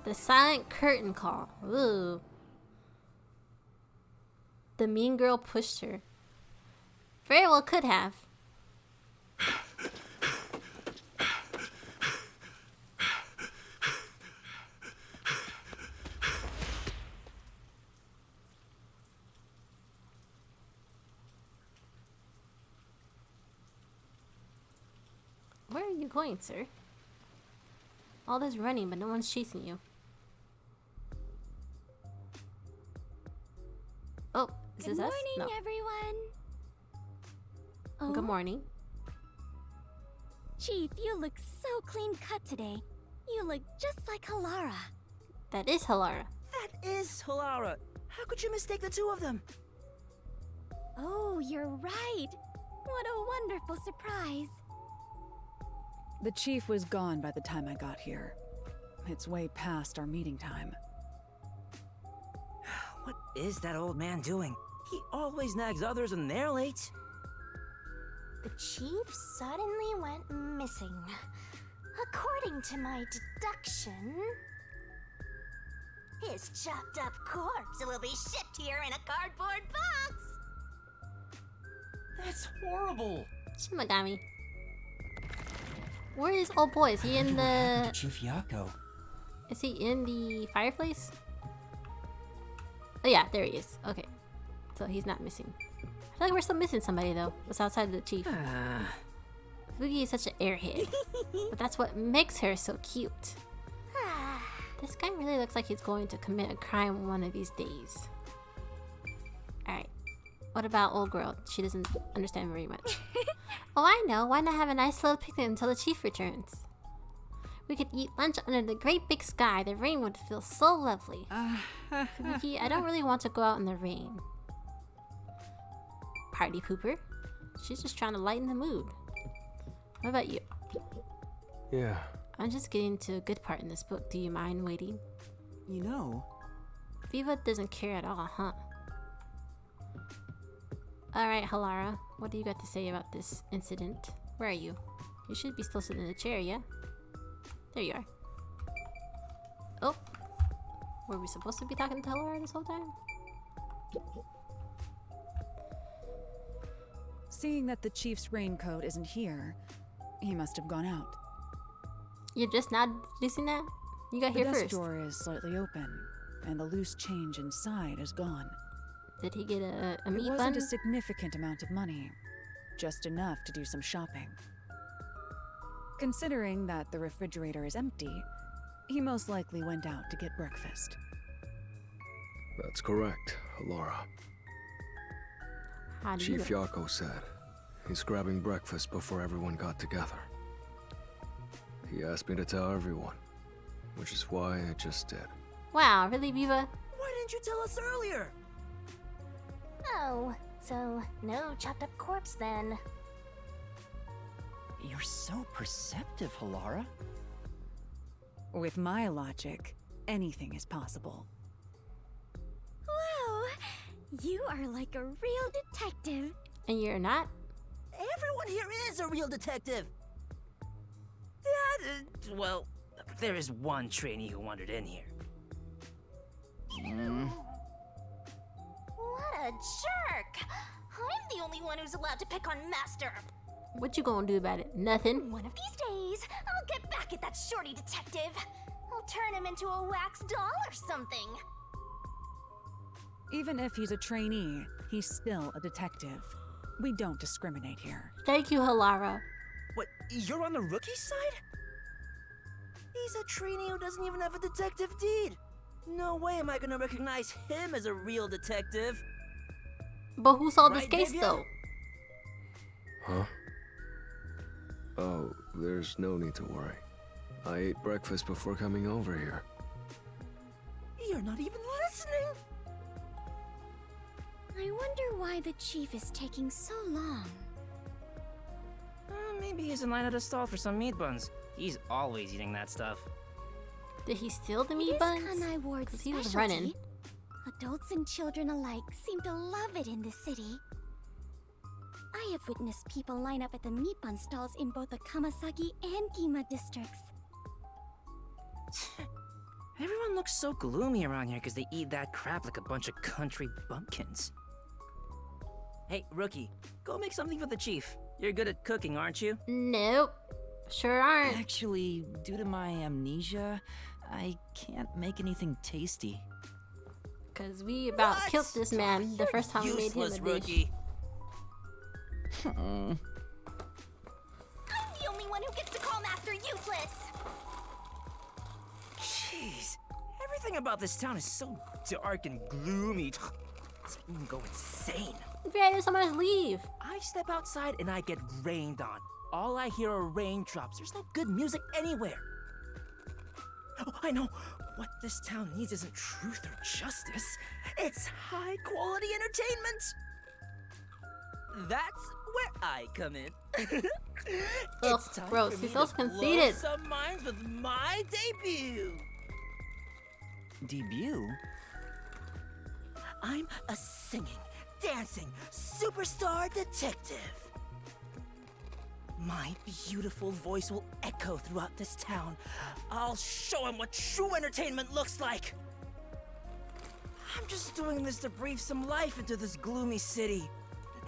[SPEAKER 1] The silent curtain call. Ooh. The mean girl pushed her. Very well could have. Where are you going, sir? All this running, but no one's chasing you. Oh, is this us?
[SPEAKER 2] Good morning, everyone. Oh,
[SPEAKER 1] Good morning.
[SPEAKER 2] Chief, you look so clean cut today. You look just like Halara.
[SPEAKER 1] That is Halara.
[SPEAKER 16] That is Halara. How could you mistake the two of them?
[SPEAKER 2] Oh, you're right. What a wonderful surprise.
[SPEAKER 3] The chief was gone by the time I got here. It's way past our meeting time.
[SPEAKER 16] What is that old man doing? He always nags others when they're late.
[SPEAKER 2] The chief suddenly went missing. According to my deduction, his chopped up corpse will be shipped here in a cardboard box.
[SPEAKER 16] That's horrible.
[SPEAKER 1] Shimagami. Where is old boy? Is he in the...
[SPEAKER 4] Chief Yako.
[SPEAKER 1] Is he in the fireplace? Oh yeah, there he is. Okay. So he's not missing. I feel like we're still missing somebody though. What's outside of the chief? Boogie is such an airhead. But that's what makes her so cute. This guy really looks like he's going to commit a crime one of these days. Alright. What about old girl? She doesn't understand very much. Oh, I know. Why not have a nice little picnic until the chief returns? We could eat lunch under the great big sky. The rain would feel so lovely. Kabuki, I don't really want to go out in the rain. Party pooper. She's just trying to lighten the mood. What about you?
[SPEAKER 7] Yeah.
[SPEAKER 1] I'm just getting to a good part in this book. Do you mind waiting?
[SPEAKER 6] You know...
[SPEAKER 1] Viva doesn't care at all, huh? Alright, Halara. What do you got to say about this incident? Where are you? You should be still sitting in the chair, yeah? There you are. Oh. Were we supposed to be talking to Halara this whole time?
[SPEAKER 3] Seeing that the chief's raincoat isn't here, he must have gone out.
[SPEAKER 1] You're just not deducing that? You got here
[SPEAKER 3] The desk
[SPEAKER 1] first.
[SPEAKER 3] drawer is slightly open, and the loose change inside is gone.
[SPEAKER 1] Did he get a meat
[SPEAKER 3] It
[SPEAKER 1] bun?
[SPEAKER 3] wasn't a significant amount of money, just enough to do some shopping. Considering that the refrigerator is empty, he most likely went out to get breakfast.
[SPEAKER 7] That's correct, Alara.
[SPEAKER 1] How do you
[SPEAKER 7] Chief Yako said he's grabbing breakfast before everyone got together. He asked me to tell everyone, which is why I just did.
[SPEAKER 1] Wow, really, Viva?
[SPEAKER 16] Why didn't you tell us earlier?
[SPEAKER 2] Oh, so no chopped up corpse then.
[SPEAKER 4] You're so perceptive, Halara.
[SPEAKER 3] With my logic, anything is possible.
[SPEAKER 2] Wow, you are like a real detective.
[SPEAKER 1] And you're not?
[SPEAKER 16] Everyone here is a real detective.
[SPEAKER 14] Well, there is one trainee who wandered in here.
[SPEAKER 2] What a jerk! I'm the only one who's allowed to pick on Master.
[SPEAKER 1] What you gonna do about it? Nothing.
[SPEAKER 2] One of these days, I'll get back at that shorty detective. I'll turn him into a wax doll or something.
[SPEAKER 3] Even if he's a trainee, he's still a detective. We don't discriminate here.
[SPEAKER 1] Thank you, Halara.
[SPEAKER 16] What, you're on the rookie side? He's a trainee who doesn't even have a detective deed. No way am I gonna recognize him as a real detective.
[SPEAKER 1] But who solved this
[SPEAKER 16] Right,
[SPEAKER 1] case,
[SPEAKER 16] Divya?
[SPEAKER 1] though?
[SPEAKER 7] Huh? Oh, there's no need to worry. I ate breakfast before coming over here.
[SPEAKER 16] You're not even listening.
[SPEAKER 2] I wonder why the chief is taking so long.
[SPEAKER 14] Maybe he's in line at a stall for some meat buns. He's always eating that stuff.
[SPEAKER 1] Did he steal the
[SPEAKER 2] It
[SPEAKER 1] meat
[SPEAKER 2] is
[SPEAKER 1] buns?
[SPEAKER 2] Kanai Ward's
[SPEAKER 1] Because he was
[SPEAKER 2] specialty.
[SPEAKER 1] running.
[SPEAKER 2] Adults and children alike seem to love it in this city. I have witnessed people line up at the meat bun stalls in both the Kamasagi and Gima districts.
[SPEAKER 14] Everyone looks so gloomy around here because they eat that crap like a bunch of country bumpkins. Hey, Rookie, go make something for the chief. You're good at cooking, aren't you?
[SPEAKER 1] Nope. Sure aren't.
[SPEAKER 6] Actually, due to my amnesia, I can't make anything tasty.
[SPEAKER 1] Cause we about killed this man the first time we made him a dish.
[SPEAKER 16] Rookie.
[SPEAKER 2] I'm the only one who gets to call Master useless.
[SPEAKER 14] Jeez, everything about this town is so dark and gloomy. This room go insane.
[SPEAKER 1] Yeah, so much leave.
[SPEAKER 16] I step outside and I get rained on. All I hear are raindrops. There's no good music anywhere.
[SPEAKER 14] Oh, I know. What this town needs isn't truth or justice. It's high quality entertainment.
[SPEAKER 16] That's where I come in.
[SPEAKER 1] Ugh,
[SPEAKER 16] It's time
[SPEAKER 1] gross.
[SPEAKER 16] for
[SPEAKER 1] He's
[SPEAKER 16] me
[SPEAKER 1] so
[SPEAKER 16] to
[SPEAKER 1] conceited.
[SPEAKER 16] blow some minds with my debut.
[SPEAKER 6] Debut?
[SPEAKER 16] I'm a singing, dancing superstar detective. My beautiful voice will echo throughout this town. I'll show him what true entertainment looks like. I'm just doing this to breathe some life into this gloomy city.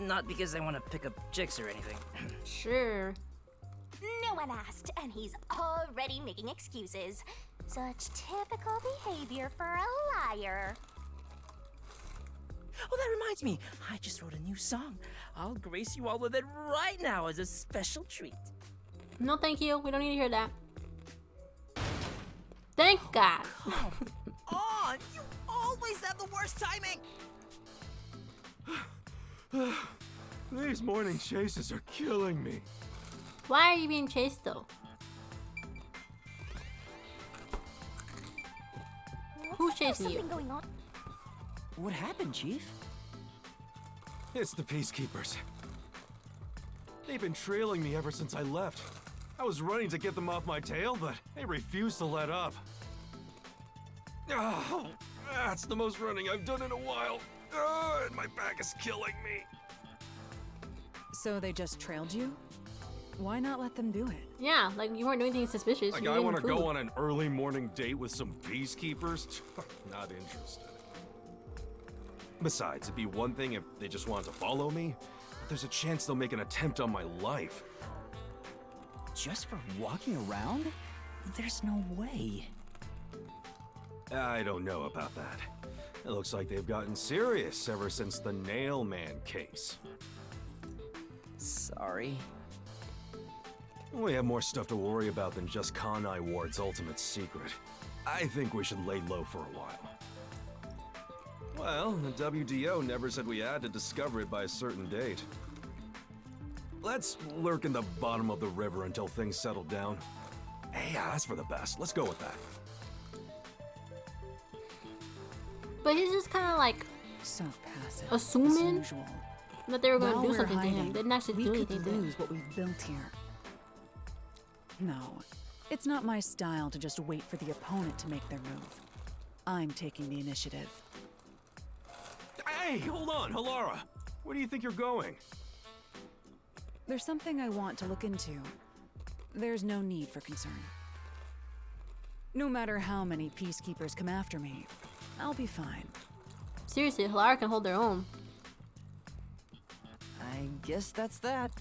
[SPEAKER 14] Not because I want to pick up chicks or anything.
[SPEAKER 1] Sure.
[SPEAKER 2] No one asked, and he's already making excuses. Such typical behavior for a liar.
[SPEAKER 16] Oh, that reminds me. I just wrote a new song. I'll grace you all with it right now as a special treat.
[SPEAKER 1] No, thank you. We don't need to hear that. Thank God.
[SPEAKER 16] On! You always have the worst timing!
[SPEAKER 7] These morning chases are killing me.
[SPEAKER 1] Why are you being chased though? Who's chasing you?
[SPEAKER 2] Going on?
[SPEAKER 6] What happened, Chief?
[SPEAKER 7] It's the Peacekeepers. They've been trailing me ever since I left. I was running to get them off my tail, but they refused to let up. Oh, that's the most running I've done in a while. Oh, and my back is killing me.
[SPEAKER 3] So they just trailed you? Why not let them do it?
[SPEAKER 1] Yeah, like you weren't doing anything suspicious.
[SPEAKER 7] Like
[SPEAKER 1] you
[SPEAKER 7] I
[SPEAKER 1] were
[SPEAKER 7] want to
[SPEAKER 1] getting
[SPEAKER 7] go
[SPEAKER 1] food.
[SPEAKER 7] on an early morning date with some Peacekeepers? Not interested. Besides, it'd be one thing if they just wanted to follow me, but there's a chance they'll make an attempt on my life.
[SPEAKER 6] Just for walking around? There's no way.
[SPEAKER 7] I don't know about that. It looks like they've gotten serious ever since the Nail Man case.
[SPEAKER 6] Sorry.
[SPEAKER 7] We have more stuff to worry about than just Kanai Ward's ultimate secret. I think we should lay low for a while. Well, the WDO never said we had to discover it by a certain date. Let's lurk in the bottom of the river until things settle down. Hey, yeah, that's for the best. Let's go with that.
[SPEAKER 1] But he's just kind of like
[SPEAKER 3] So passive.
[SPEAKER 1] assuming
[SPEAKER 3] as usual.
[SPEAKER 1] that they were going
[SPEAKER 3] While
[SPEAKER 1] to do
[SPEAKER 3] we're
[SPEAKER 1] something to him.
[SPEAKER 3] hiding,
[SPEAKER 1] They didn't actually
[SPEAKER 3] we
[SPEAKER 1] do
[SPEAKER 3] could
[SPEAKER 1] anything to him.
[SPEAKER 3] lose what we've built here. No, it's not my style to just wait for the opponent to make their move. I'm taking the initiative.
[SPEAKER 7] Hey, hold on, Halara. Where do you think you're going?
[SPEAKER 3] There's something I want to look into. There's no need for concern. No matter how many peacekeepers come after me, I'll be fine.
[SPEAKER 1] Seriously, Halara can hold their own.
[SPEAKER 6] I guess that's that.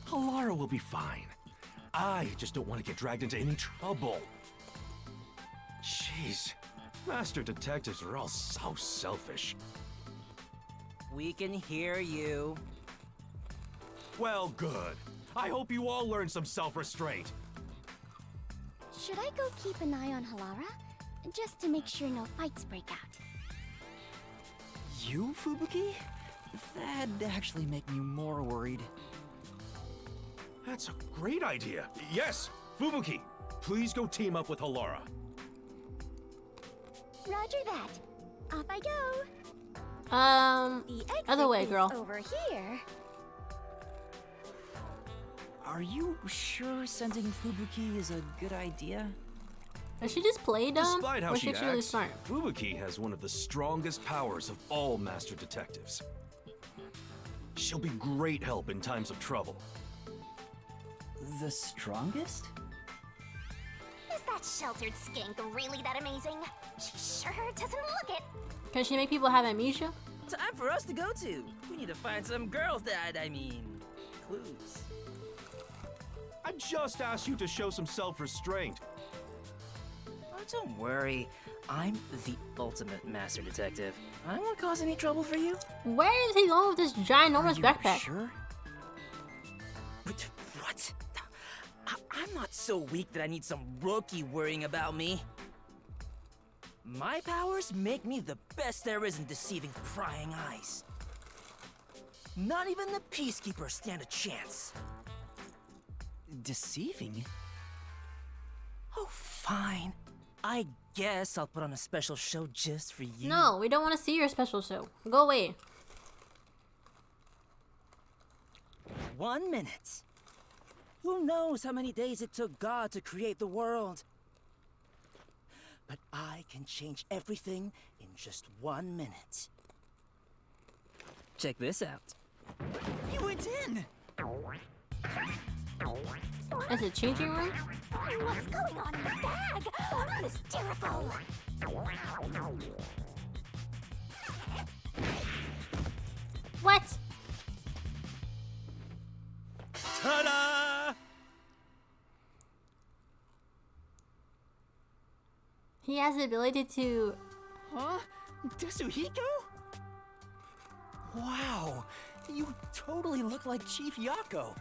[SPEAKER 7] Halara will be fine. I just don't want to get dragged into any trouble. Jeez. Master detectives are all so selfish.
[SPEAKER 16] We can hear you.
[SPEAKER 7] Well, good. I hope you all learn some self-restraint.
[SPEAKER 2] Should I go keep an eye on Halara? Just to make sure no fights break out.
[SPEAKER 6] You, Fubuki? That'd actually make me more worried.
[SPEAKER 7] That's a great idea. Yes, Fubuki, please go team up with Halara.
[SPEAKER 2] Roger that. Off I go. The exit
[SPEAKER 1] other way,
[SPEAKER 2] is
[SPEAKER 1] girl.
[SPEAKER 2] over here.
[SPEAKER 6] Are you sure sending Fubuki is a good idea?
[SPEAKER 1] Does she just play dumb?
[SPEAKER 7] Despite how
[SPEAKER 1] or
[SPEAKER 7] she
[SPEAKER 1] is she really
[SPEAKER 7] acts,
[SPEAKER 1] smart?
[SPEAKER 7] Fubuki has one of the strongest powers of all master detectives. She'll be great help in times of trouble.
[SPEAKER 6] The strongest?
[SPEAKER 2] Is that that sheltered skink really that amazing? She sure doesn't look it.
[SPEAKER 1] Can she make people have amnesia?
[SPEAKER 16] Time for us to go to. We need to find some girls that, clues.
[SPEAKER 7] I just asked you to show some self-restraint.
[SPEAKER 14] Oh, don't worry. I'm the ultimate master detective. I won't cause any trouble for you.
[SPEAKER 1] Where is he going with this ginormous backpack?
[SPEAKER 16] Sure? What? I'm not so weak that I need some rookie worrying about me. My powers make me the best there is in deceiving prying eyes. Not even the Peacekeepers stand a chance.
[SPEAKER 6] Deceiving?
[SPEAKER 16] Oh, fine. I guess I'll put on a special show just for you.
[SPEAKER 1] No, we don't want to see your special show. Go away.
[SPEAKER 16] 1 minute. Who knows how many days it took God to create the world? But I can change everything in just 1 minute. Check this out.
[SPEAKER 6] You went in!
[SPEAKER 1] Is it changing room?
[SPEAKER 2] What's going on in the bag? I'm hysterical.
[SPEAKER 1] What?
[SPEAKER 12] Ta-da!
[SPEAKER 1] He has the ability to...
[SPEAKER 6] Huh? Tetsuhiko? Wow, you totally look like Chief Yako.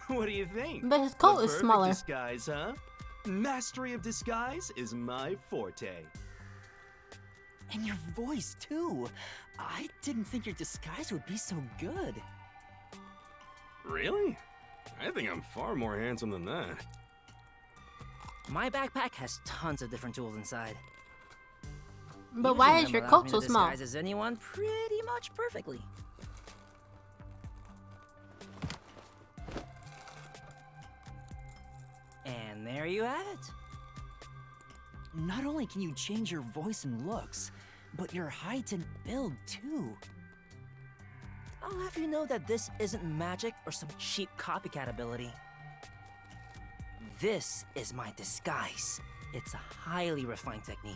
[SPEAKER 7] What do you think?
[SPEAKER 1] But his coat
[SPEAKER 7] The
[SPEAKER 1] is
[SPEAKER 7] perfect
[SPEAKER 1] smaller.
[SPEAKER 7] Disguise, huh? Mastery of disguise is my forte.
[SPEAKER 6] And your voice, too. I didn't think your disguise would be so good.
[SPEAKER 7] Really? I think I'm far more handsome than that.
[SPEAKER 16] My backpack has tons of different tools inside.
[SPEAKER 1] But why is your coat so small?
[SPEAKER 16] Disguises anyone pretty much perfectly. And there you have it.
[SPEAKER 6] Not only can you change your voice and looks, but your height and build, too.
[SPEAKER 16] I'll have you know that this isn't magic or some cheap copycat ability. This is my disguise. It's a highly refined technique.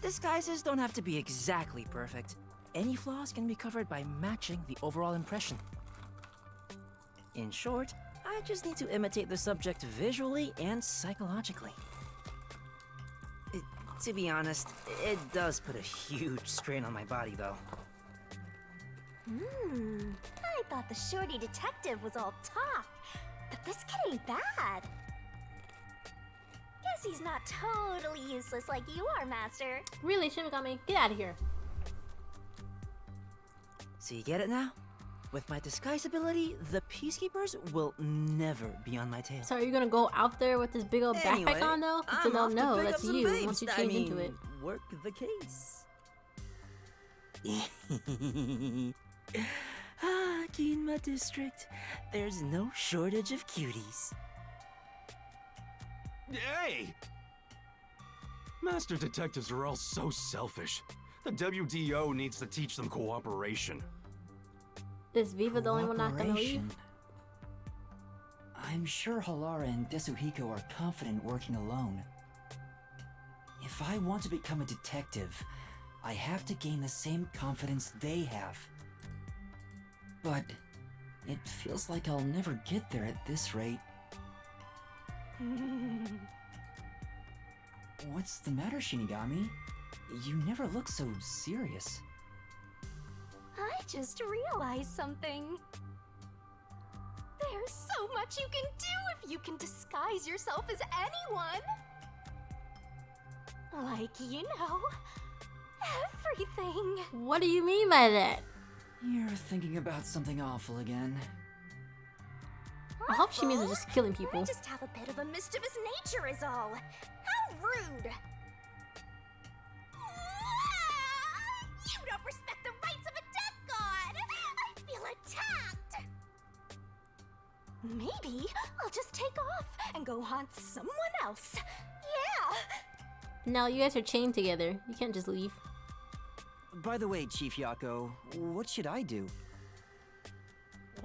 [SPEAKER 16] Disguises don't have to be exactly perfect. Any flaws can be covered by matching the overall impression. In short, I just need to imitate the subject visually and psychologically. To be honest, it does put a huge strain on my body, though.
[SPEAKER 2] I thought the shorty detective was all talk, but this kid ain't bad. Guess he's not totally useless like you are, Master.
[SPEAKER 1] Really, Shimigami, get out of here.
[SPEAKER 16] So you get it now? With my disguise ability, the Peacekeepers will never be on my tail.
[SPEAKER 1] So are you gonna go out there with this big old backpack on though? So they'll know that's you once you change into it.
[SPEAKER 16] Work the case. Kinma District. There's no shortage of cuties.
[SPEAKER 7] Hey! Master detectives are all so selfish. The WDO needs to teach them cooperation.
[SPEAKER 1] Is Viva the only one not gonna leave?
[SPEAKER 15] I'm sure Halara and Tetsuhiko are confident working alone. If I want to become a detective, I have to gain the same confidence they have. But it feels like I'll never get there at this rate. What's the matter, Shinigami? You never look so serious.
[SPEAKER 2] I just realized something. There's so much you can do if you can disguise yourself as anyone. Like, you know, everything.
[SPEAKER 1] What do you mean by that?
[SPEAKER 15] You're thinking about something awful again.
[SPEAKER 1] I hope she means they're just killing people.
[SPEAKER 2] I just have a bit of a mischievous nature is all. How rude. You don't respect the rights of a death god. I feel attacked. Maybe I'll just take off and go haunt someone else. Yeah.
[SPEAKER 1] No, you guys are chained together. You can't just leave.
[SPEAKER 6] By the way, Chief Yako, what should I do?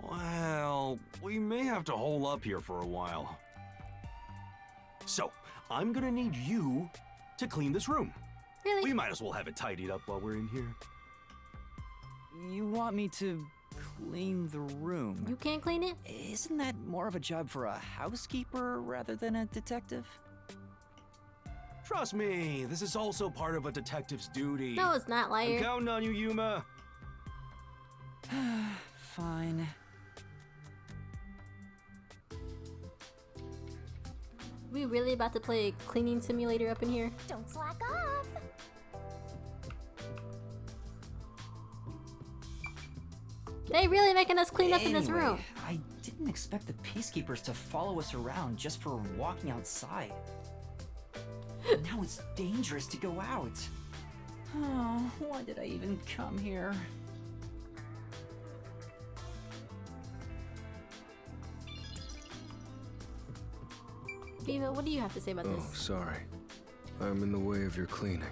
[SPEAKER 7] Well, we may have to hole up here for a while. I'm gonna need you to clean this room.
[SPEAKER 1] Really?
[SPEAKER 7] We might as well have it tidied up while we're in here.
[SPEAKER 6] You want me to clean the room?
[SPEAKER 1] You can't clean it?
[SPEAKER 6] Isn't that more of a job for a housekeeper rather than a detective?
[SPEAKER 7] Trust me, this is also part of a detective's duty.
[SPEAKER 1] No, it's not, liar.
[SPEAKER 7] I'm counting on you, Yuma.
[SPEAKER 6] Fine.
[SPEAKER 1] We really about to play a cleaning simulator up in here?
[SPEAKER 2] Don't slack off.
[SPEAKER 1] They really making us clean up in this room.
[SPEAKER 15] I didn't expect the peacekeepers to follow us around just for walking outside. Now it's dangerous to go out. Oh, why did I even come here?
[SPEAKER 1] Viva, what do you have to say about
[SPEAKER 11] Oh,
[SPEAKER 1] this?
[SPEAKER 11] sorry. I'm in the way of your cleaning.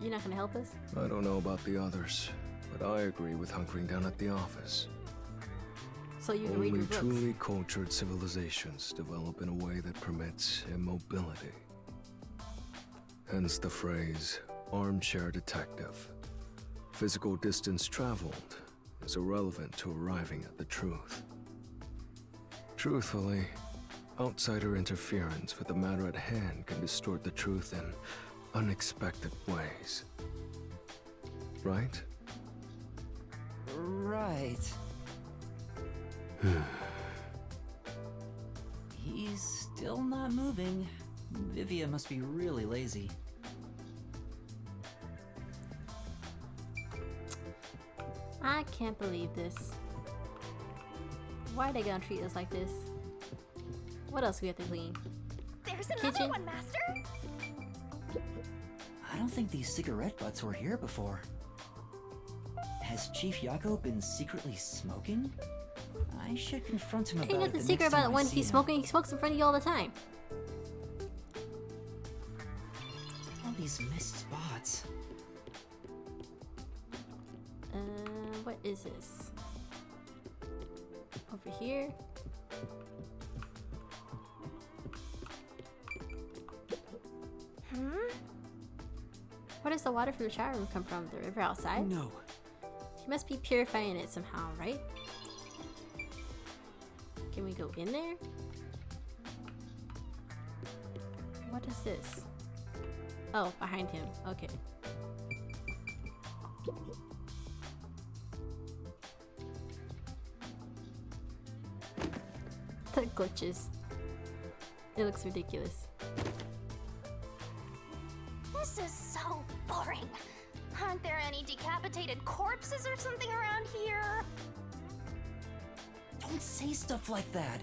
[SPEAKER 1] You're not gonna help us?
[SPEAKER 11] I don't know about the others, but I agree with hunkering down at the office.
[SPEAKER 1] So you can read
[SPEAKER 11] Only
[SPEAKER 1] your books.
[SPEAKER 11] truly cultured civilizations develop in a way that permits immobility. Hence the phrase, armchair detective. Physical distance traveled is irrelevant to arriving at the truth. Truthfully, outsider interference with the matter at hand can distort the truth in unexpected ways. Right?
[SPEAKER 15] Right. He's still not moving. Vivia must be really lazy.
[SPEAKER 1] I can't believe this. Why are they gonna treat us like this? What else we have to clean?
[SPEAKER 2] There's another
[SPEAKER 1] Kitchen?
[SPEAKER 2] one, Master.
[SPEAKER 15] I don't think these cigarette butts were here before. Has Chief Yako been secretly smoking? I should confront him about
[SPEAKER 1] Ain't
[SPEAKER 15] it
[SPEAKER 1] nothing
[SPEAKER 15] the
[SPEAKER 1] secret
[SPEAKER 15] next time
[SPEAKER 1] about
[SPEAKER 15] I
[SPEAKER 1] when
[SPEAKER 15] see
[SPEAKER 1] he's
[SPEAKER 15] him.
[SPEAKER 1] smoking. He smokes in front of you all the time.
[SPEAKER 15] All these missed spots.
[SPEAKER 1] What is this? Over here. Where does the water from the shower room come from? The river outside?
[SPEAKER 6] No.
[SPEAKER 1] He must be purifying it somehow, right? Can we go in there? What is this? Oh, behind him. Okay. The glitches. It looks ridiculous.
[SPEAKER 2] This is so boring. Aren't there any decapitated corpses or something around here?
[SPEAKER 15] Don't say stuff like that.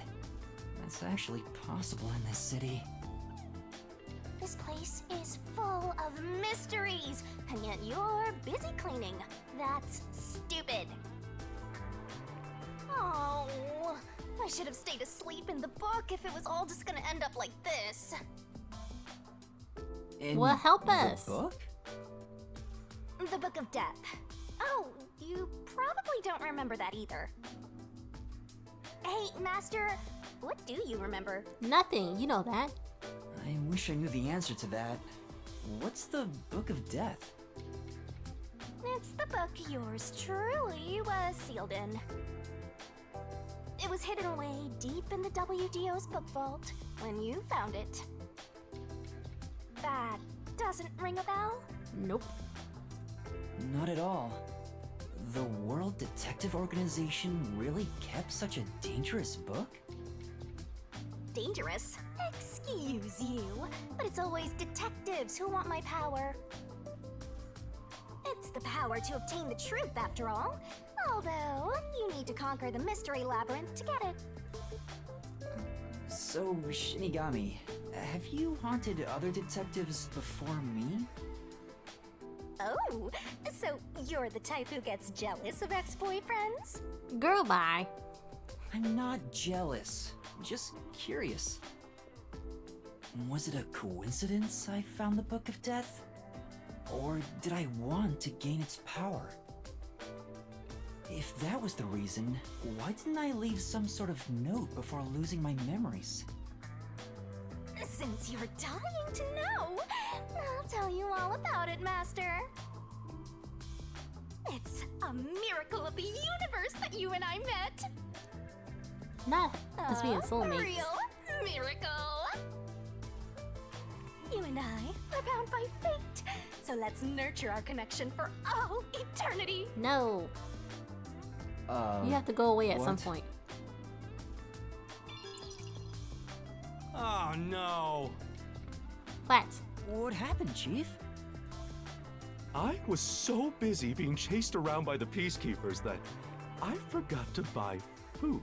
[SPEAKER 15] That's actually possible in this city.
[SPEAKER 2] This place is full of mysteries, and yet you're busy cleaning. That's stupid. Oh, I should have stayed asleep in the book if it was all just gonna end up like this.
[SPEAKER 15] In
[SPEAKER 1] Well, help
[SPEAKER 15] the
[SPEAKER 1] us.
[SPEAKER 15] book?
[SPEAKER 2] The Book of Death. Oh, you probably don't remember that either. Hey, Master, what do you remember?
[SPEAKER 1] Nothing, you know that.
[SPEAKER 15] I wish I knew the answer to that. What's the Book of Death?
[SPEAKER 2] It's the book yours truly was sealed in. It was hidden away deep in the WDO's book vault when you found it. That doesn't ring a bell?
[SPEAKER 1] Nope.
[SPEAKER 15] Not at all. The World Detective Organization really kept such a dangerous book?
[SPEAKER 2] Dangerous? Excuse you, but it's always detectives who want my power. It's the power to obtain the truth, after all. Although, you need to conquer the mystery labyrinth to get it.
[SPEAKER 15] So, Shinigami, have you haunted other detectives before me?
[SPEAKER 2] Oh, so you're the type who gets jealous of ex-boyfriends?
[SPEAKER 1] Girl, bye.
[SPEAKER 15] I'm not jealous, just curious. Was it a coincidence I found the Book of Death? Or did I want to gain its power? If that was the reason, why didn't I leave some sort of note before losing my memories?
[SPEAKER 2] Since you're dying to know, I'll tell you all about it, Master. It's a miracle of the universe that you and I met.
[SPEAKER 1] Not as being soulmates.
[SPEAKER 2] Real miracle. You and I are bound by fate, so let's nurture our connection for all eternity.
[SPEAKER 1] No. You have to go away at some point.
[SPEAKER 7] Oh no!
[SPEAKER 1] Flat.
[SPEAKER 6] What happened, Chief?
[SPEAKER 7] I was so busy being chased around by the peacekeepers that I forgot to buy food.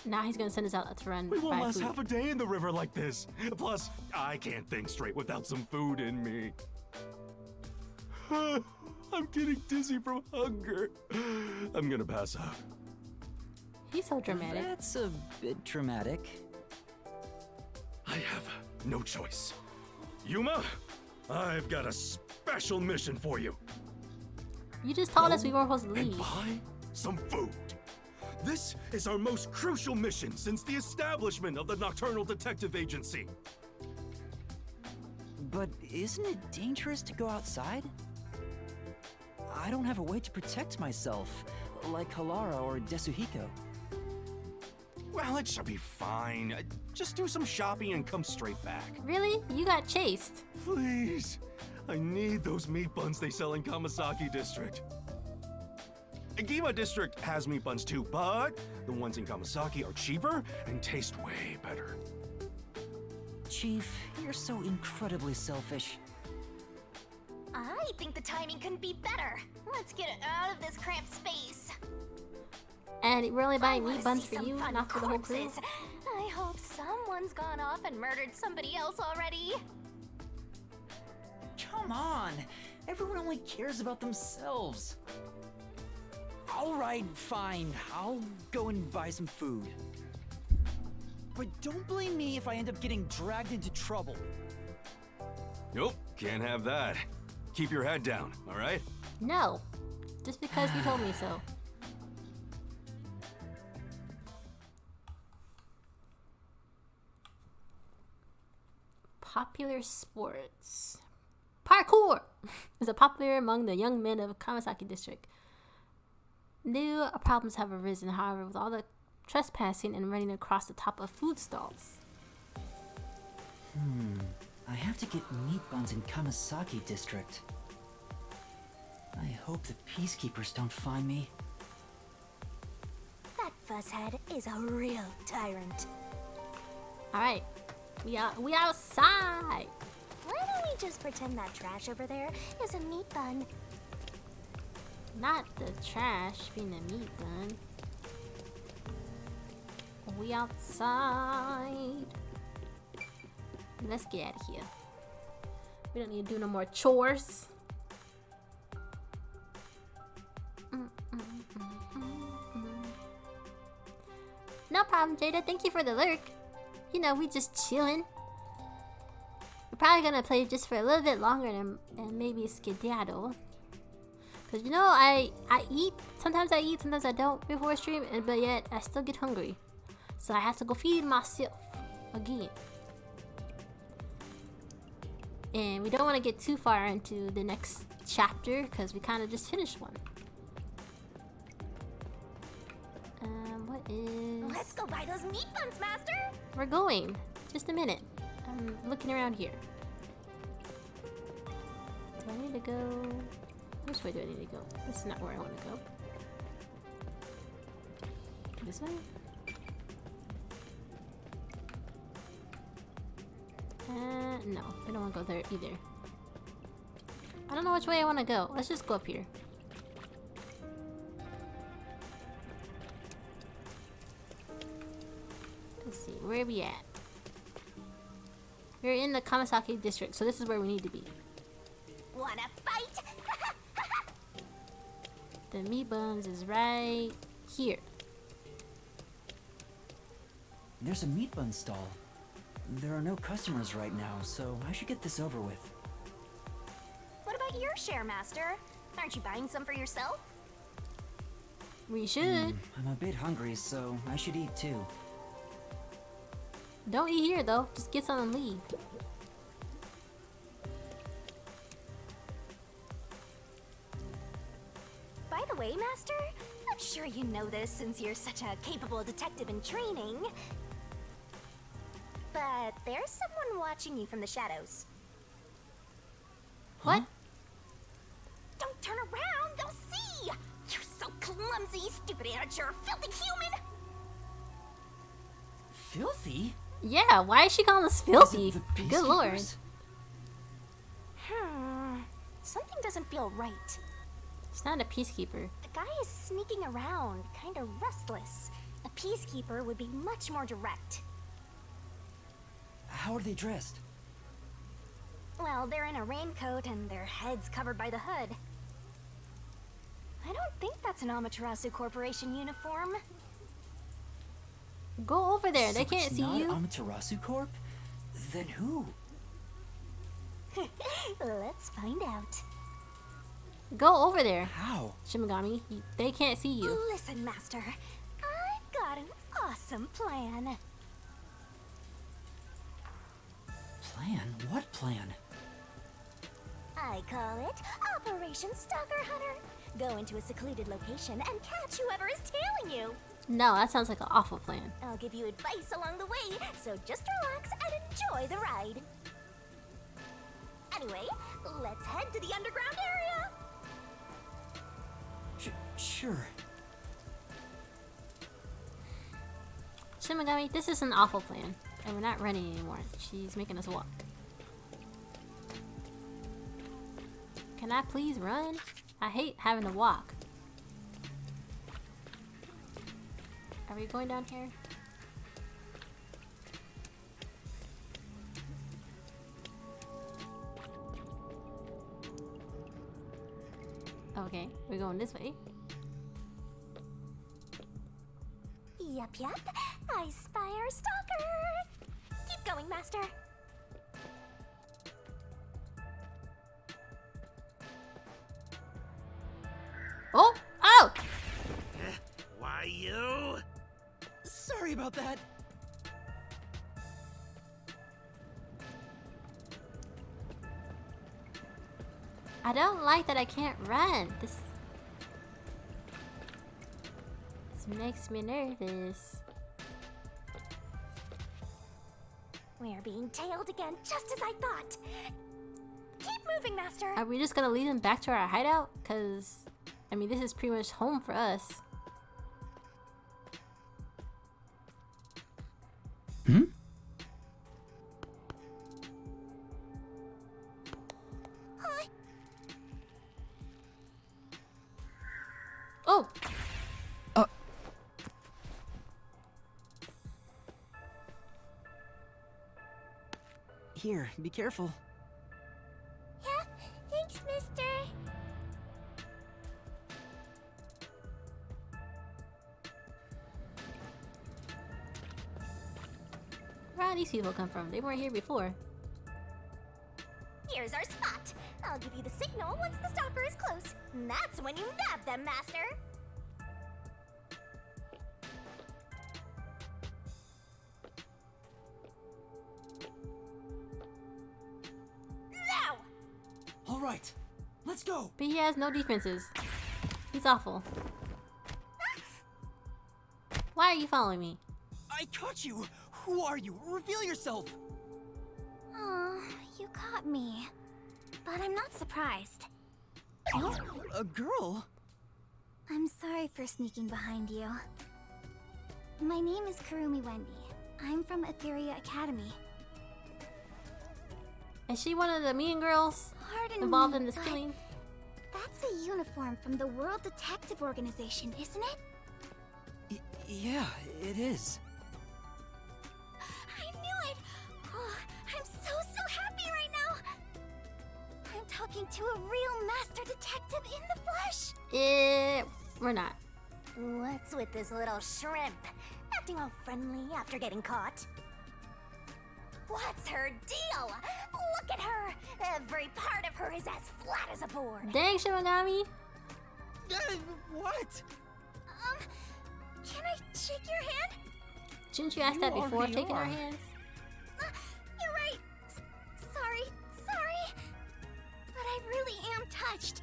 [SPEAKER 1] Now he's gonna send us out to run.
[SPEAKER 7] We won't
[SPEAKER 1] buy
[SPEAKER 7] last
[SPEAKER 1] food.
[SPEAKER 7] half a day in the river like this. Plus, I can't think straight without some food in me. I'm getting dizzy from hunger. I'm gonna pass out.
[SPEAKER 1] He's so dramatic.
[SPEAKER 6] That's a bit dramatic.
[SPEAKER 7] I have no choice. Yuma, I've got a special mission for you.
[SPEAKER 1] You just told us we weren't supposed to
[SPEAKER 7] And
[SPEAKER 1] leave.
[SPEAKER 7] buy some food. This is our most crucial mission since the establishment of the Nocturnal Detective Agency.
[SPEAKER 6] But isn't it dangerous to go outside? I don't have a way to protect myself, like Halara or Desuhiko.
[SPEAKER 7] Well, it should be fine. Just do some shopping and come straight back.
[SPEAKER 1] Really? You got chased.
[SPEAKER 7] Please. I need those meat buns they sell in Kamasaki District. Gima District has meat buns too, but the ones in Kamasaki are cheaper and taste way better.
[SPEAKER 6] Chief, you're so incredibly selfish.
[SPEAKER 2] I think the timing couldn't be better. Let's get out of this cramped space.
[SPEAKER 1] And we're only buying
[SPEAKER 2] I wanna
[SPEAKER 1] meat buns
[SPEAKER 2] see
[SPEAKER 1] for
[SPEAKER 2] some
[SPEAKER 1] you,
[SPEAKER 2] fun
[SPEAKER 1] not for the whole crew.
[SPEAKER 2] corpses. I hope someone's gone off and murdered somebody else already.
[SPEAKER 6] Come on, everyone only cares about themselves. Alright, fine, I'll go and buy some food. But don't blame me if I end up getting dragged into trouble.
[SPEAKER 7] Nope, can't have that. Keep your head down, all right?
[SPEAKER 1] No. Just because you told me so. Popular sports. Parkour is popular among the young men of Kamasaki District. New problems have arisen, however, with all the trespassing and running across the top of food stalls.
[SPEAKER 15] I have to get meat buns in Kamasaki District. I hope the peacekeepers don't find me.
[SPEAKER 2] That fuzzhead is a real tyrant.
[SPEAKER 1] Alright. We outside.
[SPEAKER 2] Why don't we just pretend that trash over there is a meat bun?
[SPEAKER 1] Not the trash being a meat bun. We outside. Let's get out of here. We don't need to do no more chores. No problem, Jada. Thank you for the lurk. You know, we just chilling. We're probably gonna play just for a little bit longer and maybe skedaddle. Cause you know, I eat. Sometimes I eat, sometimes I don't before a stream, but yet I still get hungry. So I have to go feed myself again. And we don't want to get too far into the next chapter because we kind of just finished one. What is...
[SPEAKER 2] Let's go buy those meat buns, Master!
[SPEAKER 1] We're going. Just a minute. I'm looking around here. Do I need to go... Which way do I need to go? This is not where I want to go. This way? No, I don't want to go there either. I don't know which way I want to go. Let's just go up here. Let's see, where are we at? We're in the Kamasaki District, so this is where we need to be.
[SPEAKER 2] Wanna fight?
[SPEAKER 1] The meat buns is right here.
[SPEAKER 15] There's a meat bun stall. There are no customers right now, so I should get this over with.
[SPEAKER 2] What about your share, Master? Aren't you buying some for yourself?
[SPEAKER 1] We should.
[SPEAKER 15] I'm a bit hungry, so I should eat too.
[SPEAKER 1] Don't eat here though. Just get some and leave.
[SPEAKER 2] By the way, Master, I'm sure you know this since you're such a capable detective in training. But there's someone watching you from the shadows.
[SPEAKER 1] What?
[SPEAKER 2] Don't turn around, they'll see! You're so clumsy, stupid amateur, filthy human!
[SPEAKER 15] Filthy?
[SPEAKER 1] Yeah, why is she calling us filthy? Good lord.
[SPEAKER 15] Peacekeepers?
[SPEAKER 2] Something doesn't feel right.
[SPEAKER 1] It's not a peacekeeper.
[SPEAKER 2] The guy is sneaking around, kind of restless. A peacekeeper would be much more direct.
[SPEAKER 15] How are they dressed?
[SPEAKER 2] Well, they're in a raincoat and their heads covered by the hood. I don't think that's an Amaterasu Corporation uniform.
[SPEAKER 1] Go over there. They
[SPEAKER 15] So
[SPEAKER 1] can't
[SPEAKER 15] it's
[SPEAKER 1] see
[SPEAKER 15] not
[SPEAKER 1] you.
[SPEAKER 15] Amaterasu Corp? Then who?
[SPEAKER 2] Let's find out.
[SPEAKER 1] Go over there.
[SPEAKER 15] How?
[SPEAKER 1] Shimigami, they can't see you.
[SPEAKER 2] Listen, Master. I've got an awesome plan.
[SPEAKER 15] Plan? What plan?
[SPEAKER 2] I call it Operation Stalker Hunter. Go into a secluded location and catch whoever is tailing you.
[SPEAKER 1] No, that sounds like an awful plan.
[SPEAKER 2] I'll give you advice along the way, so just relax and enjoy the ride. Anyway, let's head to the underground area.
[SPEAKER 15] Sure.
[SPEAKER 1] Shimigami, this is an awful plan. And we're not running anymore. She's making us walk. Can I please run? I hate having to walk. Are we going down here? Okay, we're going this way.
[SPEAKER 2] Yup. I spy our stalker. Keep going, Master.
[SPEAKER 1] Oh! Oh!
[SPEAKER 10] Why you?
[SPEAKER 6] Sorry about that.
[SPEAKER 1] I don't like that I can't run. This makes me nervous.
[SPEAKER 2] We're being tailed again, just as I thought. Keep moving, Master.
[SPEAKER 1] Are we just gonna lead them back to our hideout? Cause, I mean, this is pretty much home for us.
[SPEAKER 15] Hmm?
[SPEAKER 2] Hi.
[SPEAKER 1] Oh!
[SPEAKER 6] Here, be careful.
[SPEAKER 2] Yeah, thanks, mister.
[SPEAKER 1] Where do these people come from? They weren't here before.
[SPEAKER 2] Here's our spot. I'll give you the signal once the stalker is close. And that's when you nab them, Master. Now!
[SPEAKER 15] All right, let's go.
[SPEAKER 1] But he has no defenses. He's awful. Why are you following me?
[SPEAKER 6] I caught you. Who are you? Reveal yourself.
[SPEAKER 2] Oh, you caught me. But I'm not surprised.
[SPEAKER 6] A girl?
[SPEAKER 2] I'm sorry for sneaking behind you. My name is Kurumi Wendy. I'm from Etheria Academy.
[SPEAKER 1] Is she one of the mean girls
[SPEAKER 2] Pardon
[SPEAKER 1] involved
[SPEAKER 2] me,
[SPEAKER 1] in this
[SPEAKER 2] but
[SPEAKER 1] killing?
[SPEAKER 2] That's a uniform from the World Detective Organization, isn't it?
[SPEAKER 6] Yeah, it is.
[SPEAKER 2] I knew it! Oh, I'm so happy right now! I'm talking to a real master detective in the flesh!
[SPEAKER 1] We're not.
[SPEAKER 2] What's with this little shrimp? Acting all friendly after getting caught? What's her deal? Look at her! Every part of her is as flat as a board!
[SPEAKER 1] Dang, Shimigami!
[SPEAKER 6] What?
[SPEAKER 2] Can I shake your hand?
[SPEAKER 1] Shouldn't you ask
[SPEAKER 6] You
[SPEAKER 1] that before
[SPEAKER 6] already
[SPEAKER 1] taking our
[SPEAKER 6] are.
[SPEAKER 1] hands?
[SPEAKER 2] I really am touched.